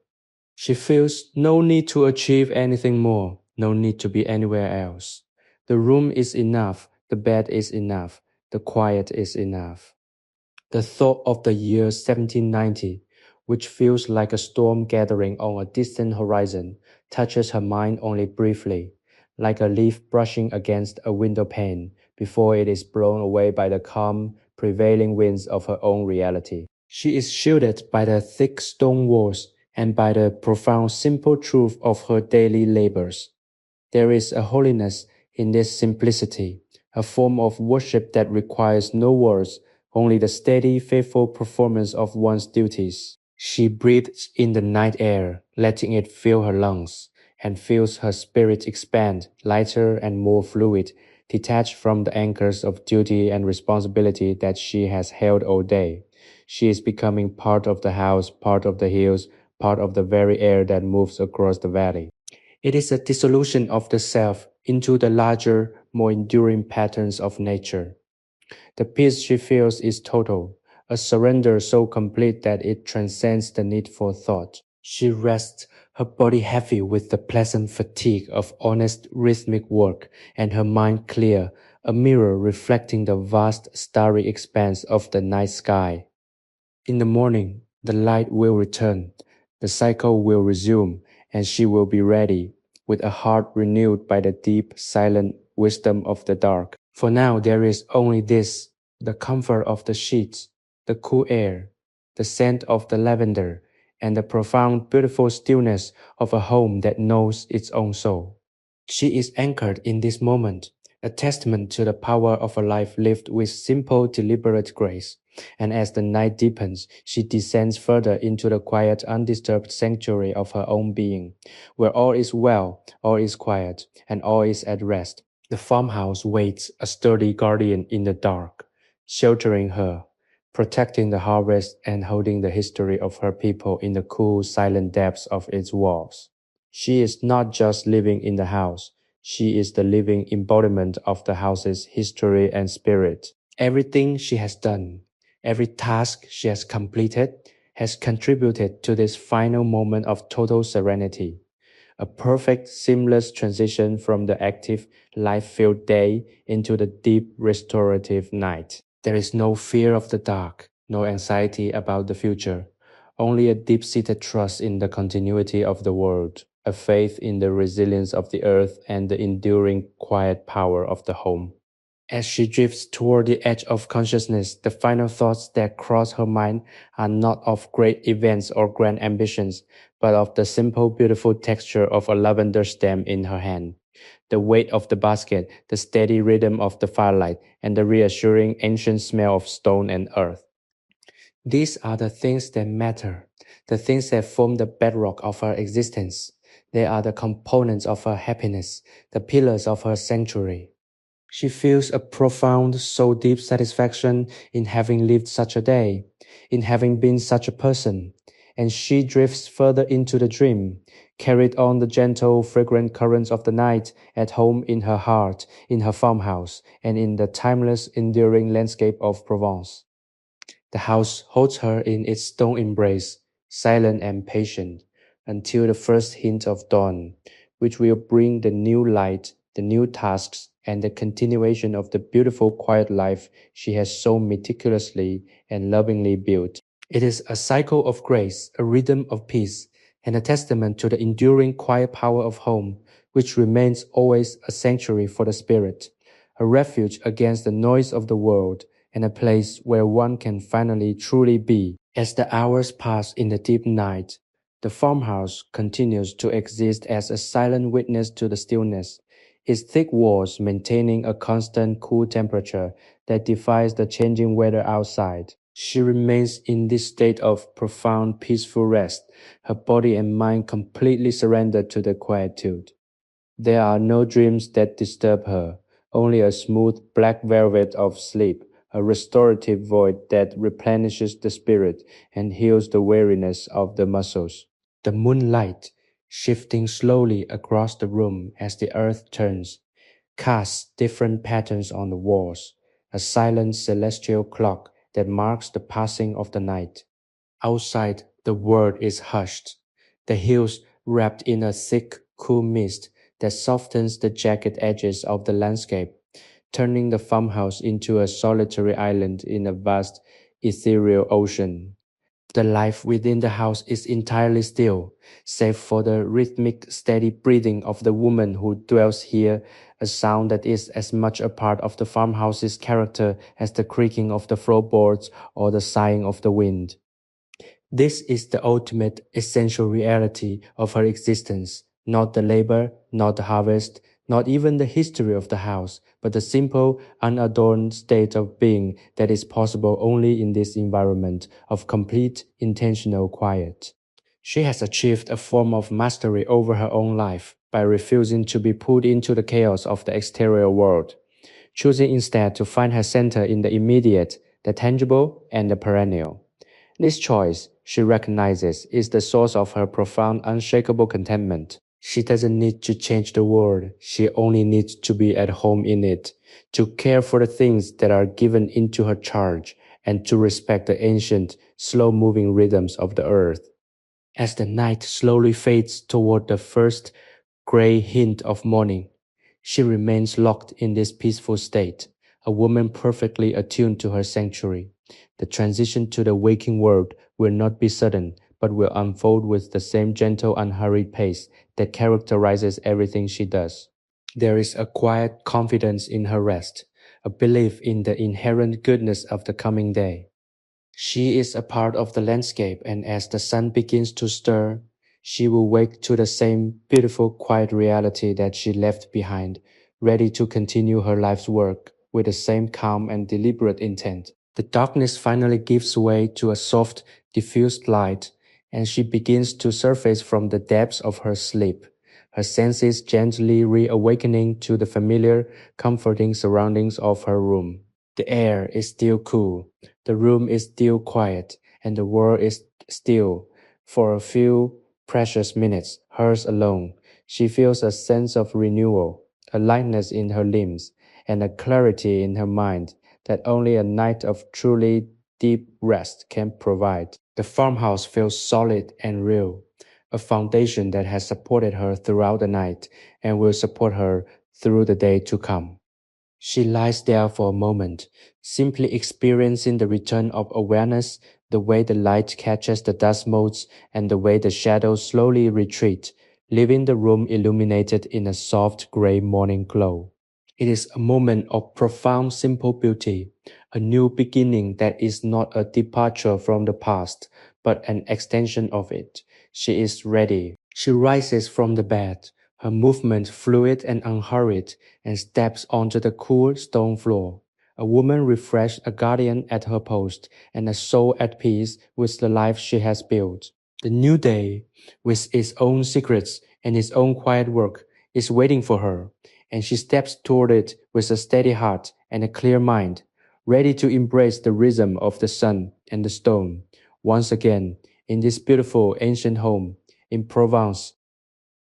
She feels no need to achieve anything more, no need to be anywhere else. The room is enough, the bed is enough, the quiet is enough. The thought of the year 1790, which feels like a storm gathering on a distant horizon, touches her mind only briefly, like a leaf brushing against a window pane before it is blown away by the calm, prevailing winds of her own reality. She is shielded by the thick stone walls and by the profound simple truth of her daily labors. There is a holiness in this simplicity, a form of worship that requires no words, only the steady, faithful performance of one's duties. She breathes in the night air, letting it fill her lungs, and feels her spirit expand, lighter and more fluid, detached from the anchors of duty and responsibility that she has held all day. She is becoming part of the house, part of the hills, part of the very air that moves across the valley. It is a dissolution of the self into the larger, more enduring patterns of nature. The peace she feels is total, a surrender so complete that it transcends the need for thought. She rests, her body heavy with the pleasant fatigue of honest rhythmic work, and her mind clear, a mirror reflecting the vast starry expanse of the night sky. In the morning, the light will return, the cycle will resume, and she will be ready, with a heart renewed by the deep, silent wisdom of the dark. For now, there is only this: the comfort of the sheets, the cool air, the scent of the lavender, and the profound, beautiful stillness of a home that knows its own soul. She is anchored in this moment, a testament to the power of a life lived with simple, deliberate grace. And as the night deepens, she descends further into the quiet, undisturbed sanctuary of her own being, where all is well, all is quiet, and all is at rest. The farmhouse waits, a sturdy guardian in the dark, sheltering her, protecting the harvest and holding the history of her people in the cool, silent depths of its walls. She is not just living in the house, she is the living embodiment of the house's history and spirit. Everything she has done, every task she has completed, has contributed to this final moment of total serenity, a perfect, seamless transition from the active, life-filled day into the deep, restorative night. There is no fear of the dark, no anxiety about the future, only a deep-seated trust in the continuity of the world, a faith in the resilience of the earth and the enduring quiet power of the home. As she drifts toward the edge of consciousness, the final thoughts that cross her mind are not of great events or grand ambitions, but of the simple, beautiful texture of a lavender stem in her hand, the weight of the basket, the steady rhythm of the firelight, and the reassuring ancient smell of stone and earth. These are the things that matter, the things that form the bedrock of her existence. They are the components of her happiness, the pillars of her sanctuary. She feels a profound, soul deep satisfaction in having lived such a day, in having been such a person, and she drifts further into the dream, carried on the gentle, fragrant currents of the night, at home in her heart, in her farmhouse, and in the timeless, enduring landscape of Provence. The house holds her in its stone embrace, silent and patient, until the first hint of dawn, which will bring the new light, the new tasks, and the continuation of the beautiful quiet life she has so meticulously and lovingly built. It is a cycle of grace, a rhythm of peace, and a testament to the enduring quiet power of home, which remains always a sanctuary for the spirit, a refuge against the noise of the world, and a place where one can finally truly be. As the hours pass in the deep night, the farmhouse continues to exist as a silent witness to the stillness, its thick walls maintaining a constant cool temperature that defies the changing weather outside. She remains in this state of profound peaceful rest, her body and mind completely surrendered to the quietude. There are no dreams that disturb her, only a smooth black velvet of sleep, a restorative void that replenishes the spirit and heals the weariness of the muscles. The moonlight, shifting slowly across the room as the earth turns, casts different patterns on the walls, a silent celestial clock that marks the passing of the night. Outside, the world is hushed, the hills wrapped in a thick, cool mist that softens the jagged edges of the landscape, turning the farmhouse into a solitary island in a vast, ethereal ocean. The life within the house is entirely still, save for the rhythmic, steady breathing of the woman who dwells here, a sound that is as much a part of the farmhouse's character as the creaking of the floorboards or the sighing of the wind. This is the ultimate essential reality of her existence, not the labor, not the harvest, not even the history of the house, but the simple, unadorned state of being that is possible only in this environment of complete, intentional quiet. She has achieved a form of mastery over her own life by refusing to be pulled into the chaos of the exterior world, choosing instead to find her center in the immediate, the tangible, and the perennial. This choice, she recognizes, is the source of her profound, unshakable contentment. She doesn't need to change the world, she only needs to be at home in it, to care for the things that are given into her charge, and to respect the ancient, slow moving rhythms of the earth. As the night slowly fades toward the first gray hint of morning, she remains locked in this peaceful state, a woman perfectly attuned to her sanctuary. The transition to the waking world will not be sudden, but will unfold with the same gentle, unhurried pace that characterizes everything she does. There is a quiet confidence in her rest, a belief in the inherent goodness of the coming day. She is a part of the landscape, and as the sun begins to stir, she will wake to the same beautiful, quiet reality that she left behind, ready to continue her life's work with the same calm and deliberate intent. The darkness finally gives way to a soft, diffused light, and she begins to surface from the depths of her sleep, her senses gently reawakening to the familiar, comforting surroundings of her room. The air is still cool, the room is still quiet, and the world is still. For a few precious minutes, hers alone, she feels a sense of renewal, a lightness in her limbs, and a clarity in her mind that only a night of truly deep rest can provide. The farmhouse feels solid and real, a foundation that has supported her throughout the night and will support her through the day to come. She lies there for a moment, simply experiencing the return of awareness, the way the light catches the dust motes, and the way the shadows slowly retreat, leaving the room illuminated in a soft gray morning glow. It is a moment of profound simple beauty, a new beginning that is not a departure from the past, but an extension of it. She is ready. She rises from the bed, her movement fluid and unhurried, and steps onto the cool stone floor. A woman refreshed, a guardian at her post, and a soul at peace with the life she has built. The new day, with its own secrets and its own quiet work, is waiting for her, and she steps toward it with a steady heart and a clear mind, ready to embrace the rhythm of the sun and the stone. Once again, in this beautiful ancient home in Provence,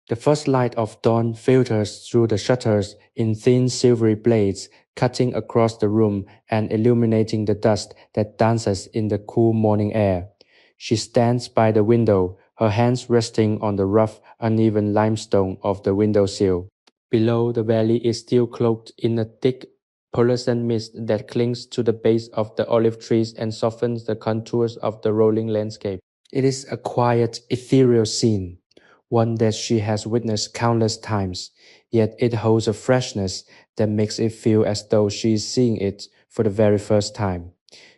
the first light of dawn filters through the shutters in thin silvery blades, cutting across the room and illuminating the dust that dances in the cool morning air. She stands by the window, her hands resting on the rough, uneven limestone of the windowsill. Below, the valley is still cloaked in a thick, pearlescent mist that clings to the base of the olive trees and softens the contours of the rolling landscape. It is a quiet, ethereal scene, one that she has witnessed countless times, yet it holds a freshness that makes it feel as though she is seeing it for the very first time.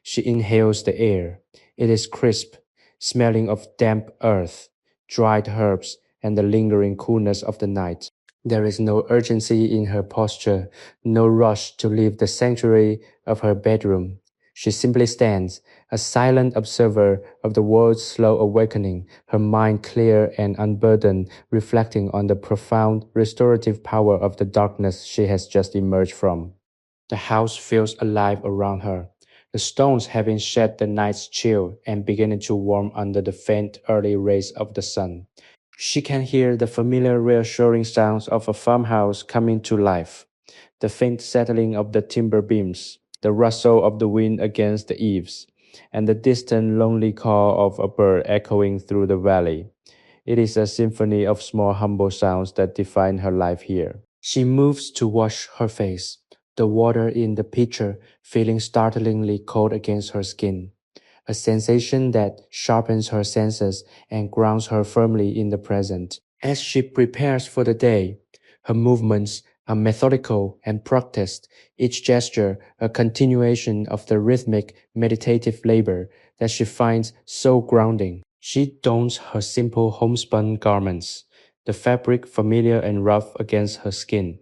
She inhales the air. It is crisp, smelling of damp earth, dried herbs, and the lingering coolness of the night. There is no urgency in her posture, no rush to leave the sanctuary of her bedroom. She simply stands, a silent observer of the world's slow awakening, her mind clear and unburdened, reflecting on the profound restorative power of the darkness she has just emerged from. The house feels alive around her, the stones having shed the night's chill and beginning to warm under the faint early rays of the sun. She can hear the familiar reassuring sounds of a farmhouse coming to life, the faint settling of the timber beams, the rustle of the wind against the eaves, and the distant lonely call of a bird echoing through the valley. It is a symphony of small humble sounds that define her life here. She moves to wash her face, the water in the pitcher feeling startlingly cold against her skin, a sensation that sharpens her senses and grounds her firmly in the present. As she prepares for the day, her movements are methodical and practiced, each gesture a continuation of the rhythmic, meditative labor that she finds so grounding. She dons her simple homespun garments, the fabric familiar and rough against her skin.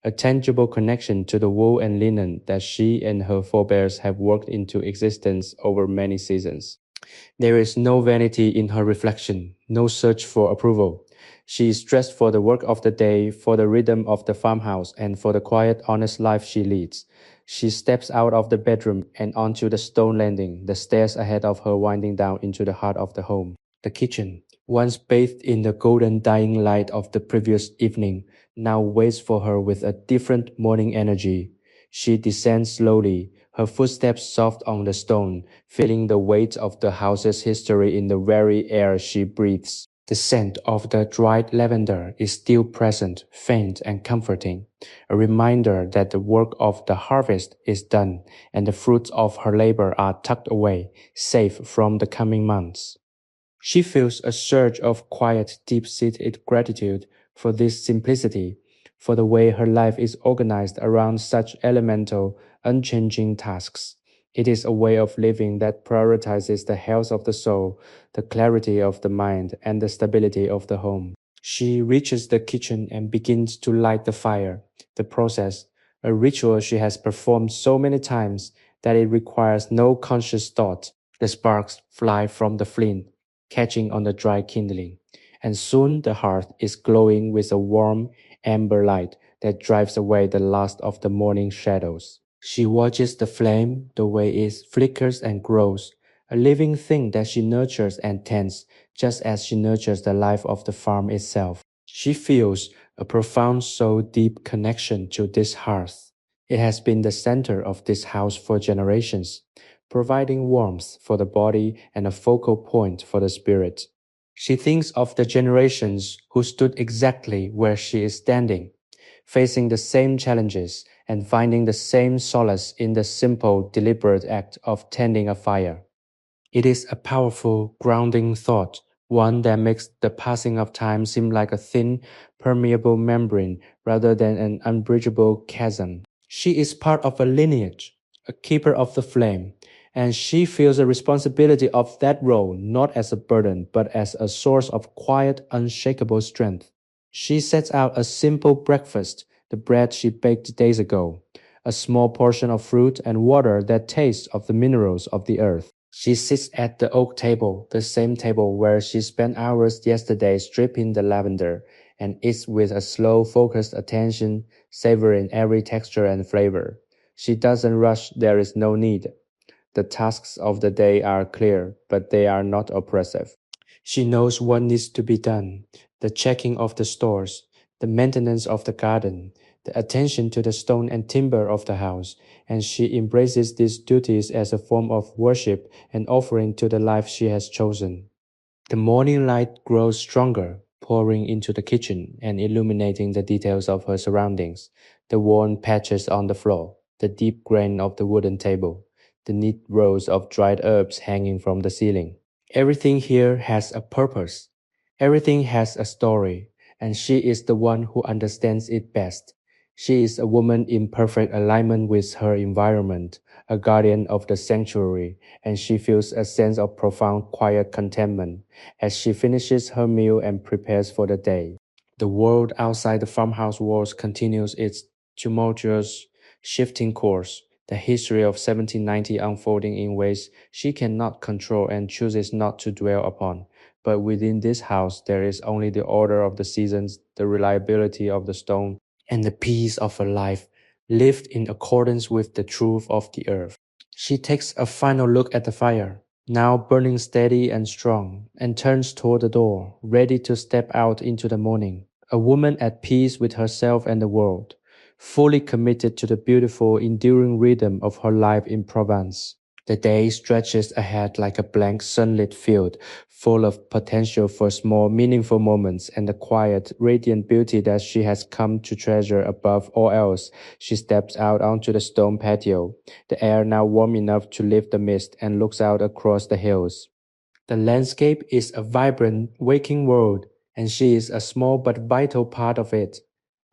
a tangible connection to the wool and linen that she and her forebears have worked into existence over many seasons. There is no vanity in her reflection, no search for approval. She is dressed for the work of the day, for the rhythm of the farmhouse, and for the quiet, honest life she leads. She steps out of the bedroom and onto the stone landing, the stairs ahead of her winding down into the heart of the home. The kitchen, once bathed in the golden dying light of the previous evening, now waits for her with a different morning energy. She descends slowly, her footsteps soft on the stone, feeling the weight of the house's history in the very air she breathes. The scent of the dried lavender is still present, faint and comforting, a reminder that the work of the harvest is done and the fruits of her labor are tucked away, safe from the coming months. She feels a surge of quiet, deep-seated gratitude for this simplicity, for the way her life is organized around such elemental, unchanging tasks. It is a way of living that prioritizes the health of the soul, the clarity of the mind, and the stability of the home. She reaches the kitchen and begins to light the fire, the process, a ritual she has performed so many times that it requires no conscious thought. The sparks fly from the flint, catching on the dry kindling, and soon the hearth is glowing with a warm amber light that drives away the last of the morning shadows. She watches the flame, the way it flickers and grows, a living thing that she nurtures and tends, just as she nurtures the life of the farm itself. She feels a profound soul deep connection to this hearth. It has been the center of this house for generations, providing warmth for the body and a focal point for the spirit. She thinks of the generations who stood exactly where she is standing, facing the same challenges and finding the same solace in the simple, deliberate act of tending a fire. It is a powerful, grounding thought, one that makes the passing of time seem like a thin, permeable membrane rather than an unbridgeable chasm. She is part of a lineage, a keeper of the flame, and she feels a responsibility of that role not as a burden but as a source of quiet, unshakable strength. She sets out a simple breakfast, the bread she baked days ago, a small portion of fruit and water that tastes of the minerals of the earth. She sits at the oak table, the same table where she spent hours yesterday stripping the lavender, and eats with a slow, focused attention, savoring every texture and flavor. She doesn't rush, there is no need. The tasks of the day are clear, but they are not oppressive. She knows what needs to be done, the checking of the stores, the maintenance of the garden, the attention to the stone and timber of the house, and she embraces these duties as a form of worship and offering to the life she has chosen. The morning light grows stronger, pouring into the kitchen and illuminating the details of her surroundings, the worn patches on the floor, the deep grain of the wooden table, the neat rows of dried herbs hanging from the ceiling. Everything here has a purpose. Everything has a story, and she is the one who understands it best. She is a woman in perfect alignment with her environment, a guardian of the sanctuary, and she feels a sense of profound quiet contentment as she finishes her meal and prepares for the day. The world outside the farmhouse walls continues its tumultuous, shifting course, the history of 1790 unfolding in ways she cannot control and chooses not to dwell upon. But within this house, there is only the order of the seasons, the reliability of the stone, and the peace of a life lived in accordance with the truth of the earth. She takes a final look at the fire, now burning steady and strong, and turns toward the door, ready to step out into the morning, a woman at peace with herself and the world, fully committed to the beautiful, enduring rhythm of her life in Provence. The day stretches ahead like a blank sunlit field, full of potential for small, meaningful moments and the quiet, radiant beauty that she has come to treasure above all else. She steps out onto the stone patio, the air now warm enough to lift the mist, and looks out across the hills. The landscape is a vibrant, waking world, and she is a small but vital part of it,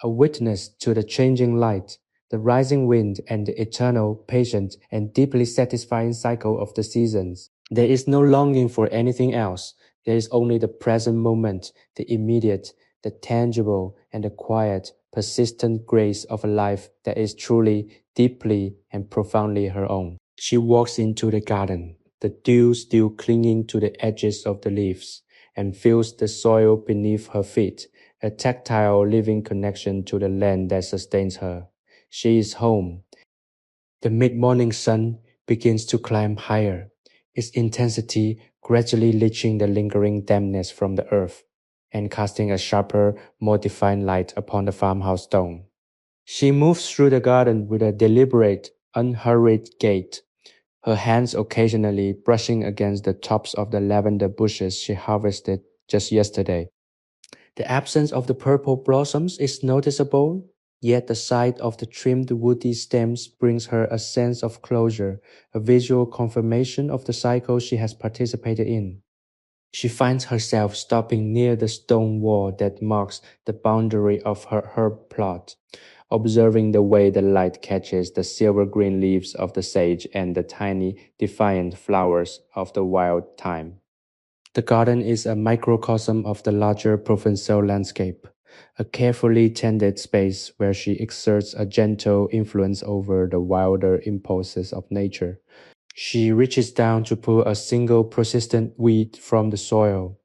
a witness to the changing light, the rising wind, and the eternal, patient, and deeply satisfying cycle of the seasons. There is no longing for anything else. There is only the present moment, the immediate, the tangible, and the quiet, persistent grace of a life that is truly, deeply, and profoundly her own. She walks into the garden, the dew still clinging to the edges of the leaves, and feels the soil beneath her feet, a tactile living connection to the land that sustains her. She is home. The mid-morning sun begins to climb higher, its intensity gradually leaching the lingering dampness from the earth and casting a sharper, more defined light upon the farmhouse dome. She moves through the garden with a deliberate, unhurried gait, her hands occasionally brushing against the tops of the lavender bushes she harvested just yesterday. The absence of the purple blossoms is noticeable, yet the sight of the trimmed woody stems brings her a sense of closure, a visual confirmation of the cycle she has participated in. She finds herself stopping near the stone wall that marks the boundary of her herb plot, observing the way the light catches the silver-green leaves of the sage and the tiny, defiant flowers of the wild thyme. The garden is a microcosm of the larger Provençal landscape, a carefully tended space where she exerts a gentle influence over the wilder impulses of nature. She reaches down to pull a single persistent weed from the soil.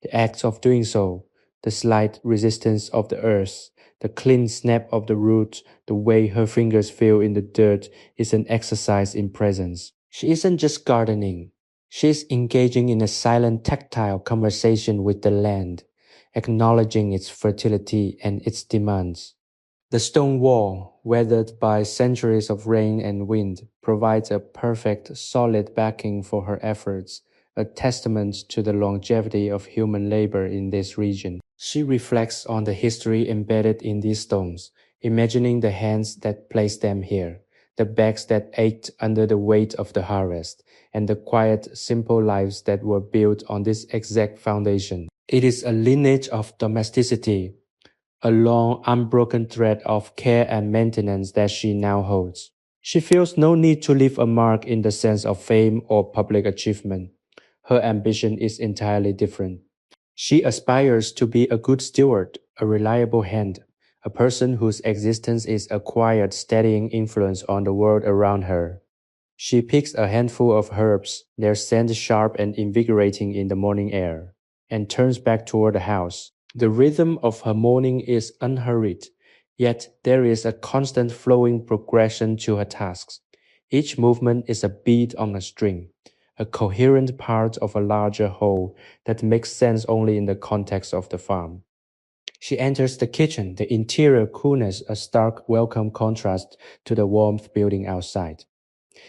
The act of doing so, the slight resistance of the earth, the clean snap of the root, the way her fingers feel in the dirt is an exercise in presence. She isn't just gardening. She is engaging in a silent tactile conversation with the land, acknowledging its fertility and its demands. The stone wall, weathered by centuries of rain and wind, provides a perfect, solid backing for her efforts, a testament to the longevity of human labor in this region. She reflects on the history embedded in these stones, imagining the hands that placed them here, the backs that ached under the weight of the harvest, and the quiet, simple lives that were built on this exact foundation. It is a lineage of domesticity, a long, unbroken thread of care and maintenance that she now holds. She feels no need to leave a mark in the sense of fame or public achievement. Her ambition is entirely different. She aspires to be a good steward, a reliable hand, a person whose existence is a quiet, steadying influence on the world around her. She picks a handful of herbs, their scent sharp and invigorating in the morning air, and turns back toward the house. The rhythm of her morning is unhurried, yet there is a constant flowing progression to her tasks. Each movement is a beat on a string, a coherent part of a larger whole that makes sense only in the context of the farm. She enters the kitchen, the interior coolness a stark welcome contrast to the warmth building outside.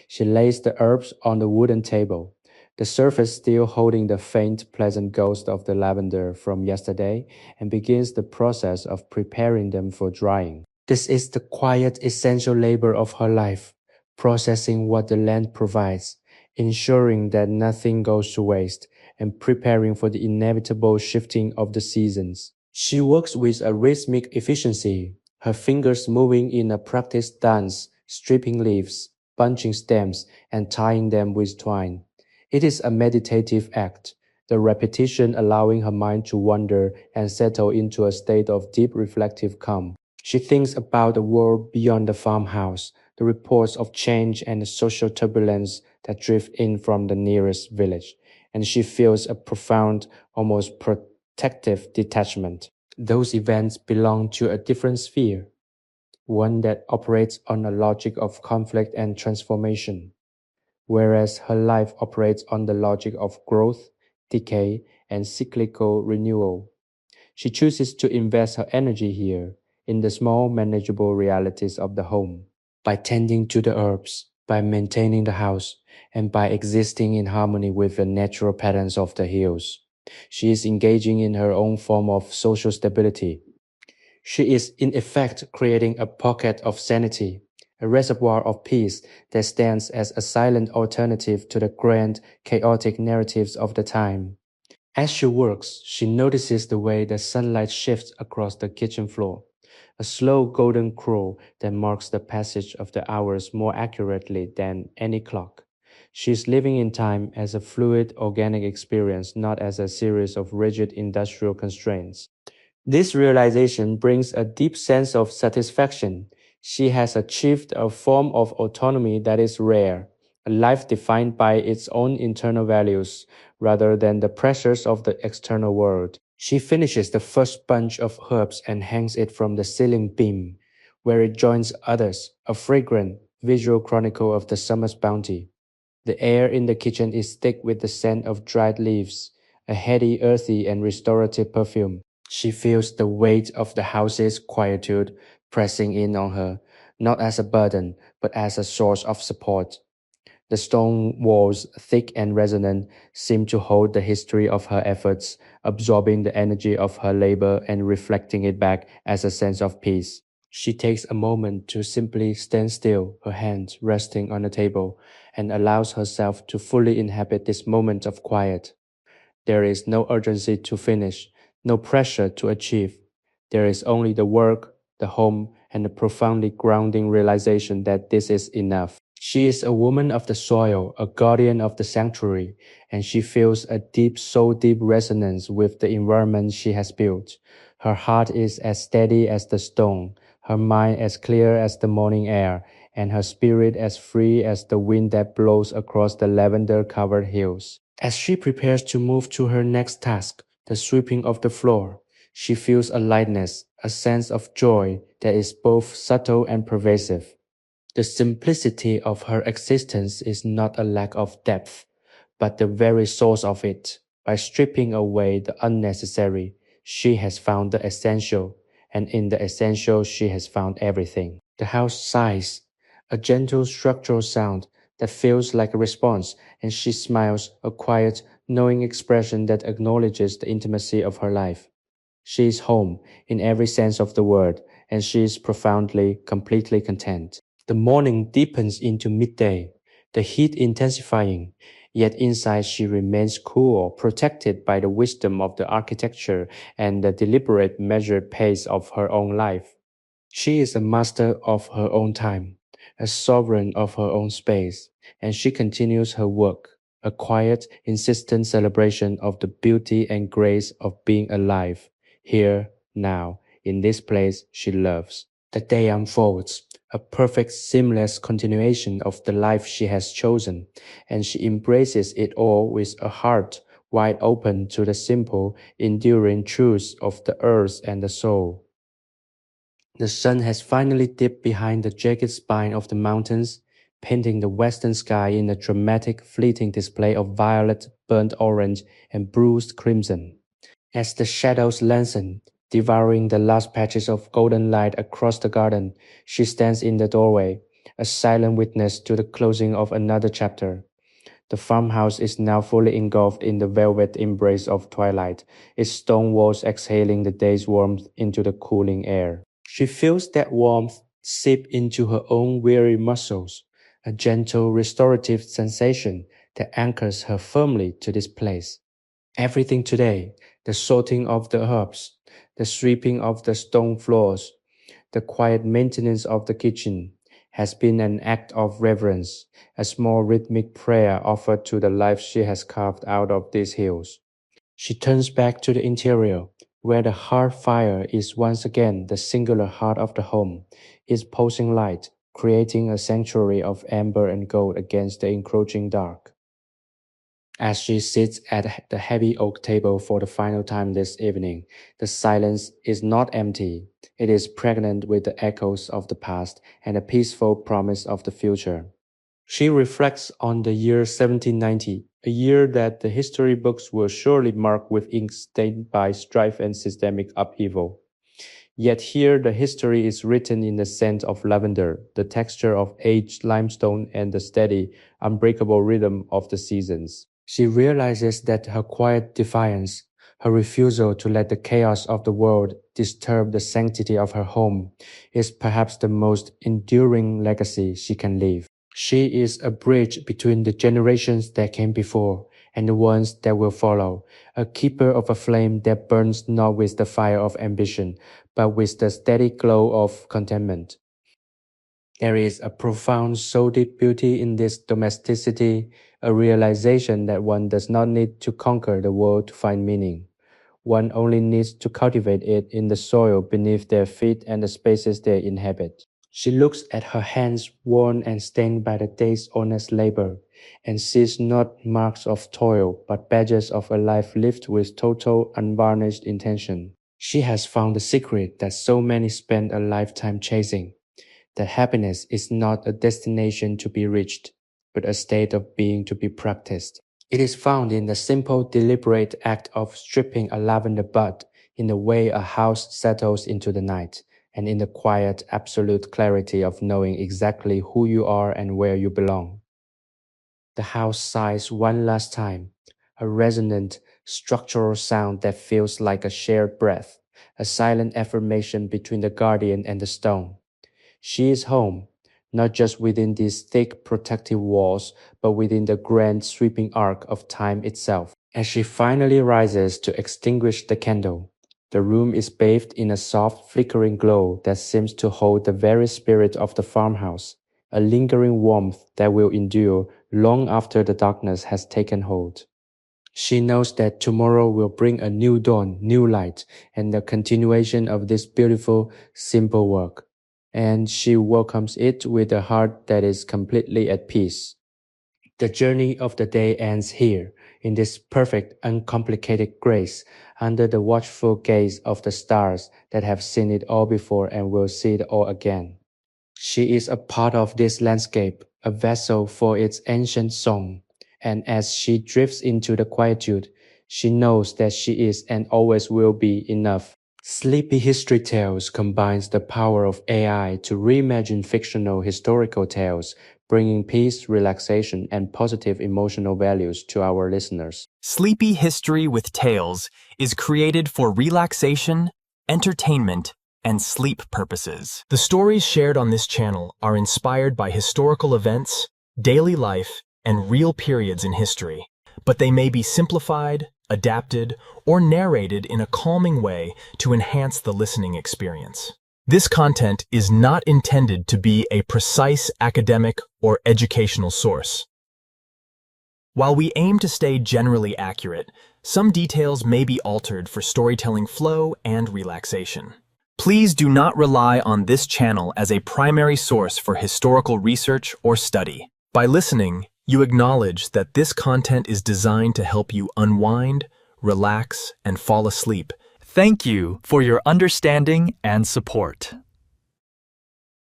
She lays the herbs on the wooden table, the surface still holding the faint, pleasant ghost of the lavender from yesterday, and begins the process of preparing them for drying. This is the quiet, essential labor of her life, processing what the land provides, ensuring that nothing goes to waste, and preparing for the inevitable shifting of the seasons. She works with a rhythmic efficiency, her fingers moving in a practiced dance, stripping leaves, bunching stems, and tying them with twine. It is a meditative act, the repetition allowing her mind to wander and settle into a state of deep reflective calm. She thinks about the world beyond the farmhouse, the reports of change and the social turbulence that drift in from the nearest village, and she feels a profound, almost protective detachment. Those events belong to a different sphere, one that operates on a logic of conflict and transformation, whereas her life operates on the logic of growth, decay, and cyclical renewal. She chooses to invest her energy here in the small, manageable realities of the home, by tending to the herbs, by maintaining the house, and by existing in harmony with the natural patterns of the hills. She is engaging in her own form of social stability. She is in effect creating a pocket of sanity, a reservoir of peace that stands as a silent alternative to the grand, chaotic narratives of the time. As she works, she notices the way the sunlight shifts across the kitchen floor, a slow golden crawl that marks the passage of the hours more accurately than any clock. She is living in time as a fluid, organic experience, not as a series of rigid industrial constraints. This realization brings a deep sense of satisfaction. She has achieved a form of autonomy that is rare, a life defined by its own internal values rather than the pressures of the external world. She finishes the first bunch of herbs and hangs it from the ceiling beam, where it joins others, a fragrant, visual chronicle of the summer's bounty. The air in the kitchen is thick with the scent of dried leaves, a heady, earthy, and restorative perfume. She feels the weight of the house's quietude pressing in on her, not as a burden, but as a source of support. The stone walls, thick and resonant, seem to hold the history of her efforts, absorbing the energy of her labor and reflecting it back as a sense of peace. She takes a moment to simply stand still, her hands resting on the table, and allows herself to fully inhabit this moment of quiet. There is no urgency to finish, no pressure to achieve. There is only the work, the home, and the profoundly grounding realization that this is enough. She is a woman of the soil, a guardian of the sanctuary, and she feels a deep, so deep resonance with the environment she has built. Her heart is as steady as the stone, her mind as clear as the morning air, and her spirit as free as the wind that blows across the lavender covered hills. As she prepares to move to her next task, the sweeping of the floor, she feels a lightness, a sense of joy that is both subtle and pervasive. The simplicity of her existence is not a lack of depth, but the very source of it. By stripping away the unnecessary, she has found the essential, and in the essential, she has found everything. The house sighs, a gentle structural sound that feels like a response, and she smiles, a quiet, knowing expression that acknowledges the intimacy of her life. She is home in every sense of the word, and she is profoundly, completely content. The morning deepens into midday, the heat intensifying, yet inside she remains cool, protected by the wisdom of the architecture and the deliberate, measured pace of her own life. She is a master of her own time, a sovereign of her own space, and she continues her work, a quiet, insistent celebration of the beauty and grace of being alive, here, now, in this place she loves. The day unfolds, a perfect, seamless continuation of the life she has chosen, and she embraces it all with a heart wide open to the simple, enduring truths of the earth and the soul. The sun has finally dipped behind the jagged spine of the mountains, painting the western sky in a dramatic, fleeting display of violet, burnt orange, and bruised crimson. As the shadows lengthen, devouring the last patches of golden light across the garden, she stands in the doorway, a silent witness to the closing of another chapter. The farmhouse is now fully engulfed in the velvet embrace of twilight, its stone walls exhaling the day's warmth into the cooling air. She feels that warmth seep into her own weary muscles, a gentle restorative sensation that anchors her firmly to this place. Everything today, the sorting of the herbs, the sweeping of the stone floors, the quiet maintenance of the kitchen, has been an act of reverence, a small rhythmic prayer offered to the life she has carved out of these hills. She turns back to the interior, where the hearth fire is once again the singular heart of the home, its pulsing light creating a sanctuary of amber and gold against the encroaching dark. As she sits at the heavy oak table for the final time this evening, the silence is not empty. It is pregnant with the echoes of the past and a peaceful promise of the future. She reflects on the year 1790, a year that the history books will surely mark with ink stained by strife and systemic upheaval. Yet here the history is written in the scent of lavender, the texture of aged limestone, and the steady, unbreakable rhythm of the seasons. She realizes that her quiet defiance, her refusal to let the chaos of the world disturb the sanctity of her home, is perhaps the most enduring legacy she can leave. She is a bridge between the generations that came before and the ones that will follow, a keeper of a flame that burns not with the fire of ambition, but with the steady glow of contentment. There is a profound soul deep beauty in this domesticity, a realization that one does not need to conquer the world to find meaning. One only needs to cultivate it in the soil beneath their feet and the spaces they inhabit. She looks at her hands worn and stained by the day's honest labor, and sees not marks of toil, but badges of a life lived with total, unvarnished intention. She has found the secret that so many spend a lifetime chasing, that happiness is not a destination to be reached, but a state of being to be practiced. It is found in the simple, deliberate act of stripping a lavender bud, in the way a house settles into the night, and in the quiet, absolute clarity of knowing exactly who you are and where you belong. The house sighs one last time, a resonant, structural sound that feels like a shared breath, a silent affirmation between the guardian and the stone. She is home, not just within these thick protective walls, but within the grand sweeping arc of time itself. As she finally rises to extinguish the candle, the room is bathed in a soft, flickering glow that seems to hold the very spirit of the farmhouse, a lingering warmth that will endure long after the darkness has taken hold. She knows that tomorrow will bring a new dawn, new light, and the continuation of this beautiful, simple work. And she welcomes it with a heart that is completely at peace. The journey of the day ends here, in this perfect, uncomplicated grace, under the watchful gaze of the stars that have seen it all before and will see it all again. She is a part of this landscape, a vessel for its ancient song, and as she drifts into the quietude, she knows that she is and always will be enough. Sleepy History Tales combines the power of AI to reimagine fictional historical tales, bringing peace, relaxation, and positive emotional values to our listeners. Sleepy History with Tales is created for relaxation, entertainment, and sleep purposes. The stories shared on this channel are inspired by historical events, daily life, and real periods in history, but they may be simplified, adapted, or narrated in a calming way to enhance the listening experience. This content is not intended to be a precise academic or educational source. While we aim to stay generally accurate, some details may be altered for storytelling flow and relaxation. Please do not rely on this channel as a primary source for historical research or study. By listening, you acknowledge that this content is designed to help you unwind, relax, and fall asleep. Thank you for your understanding and support.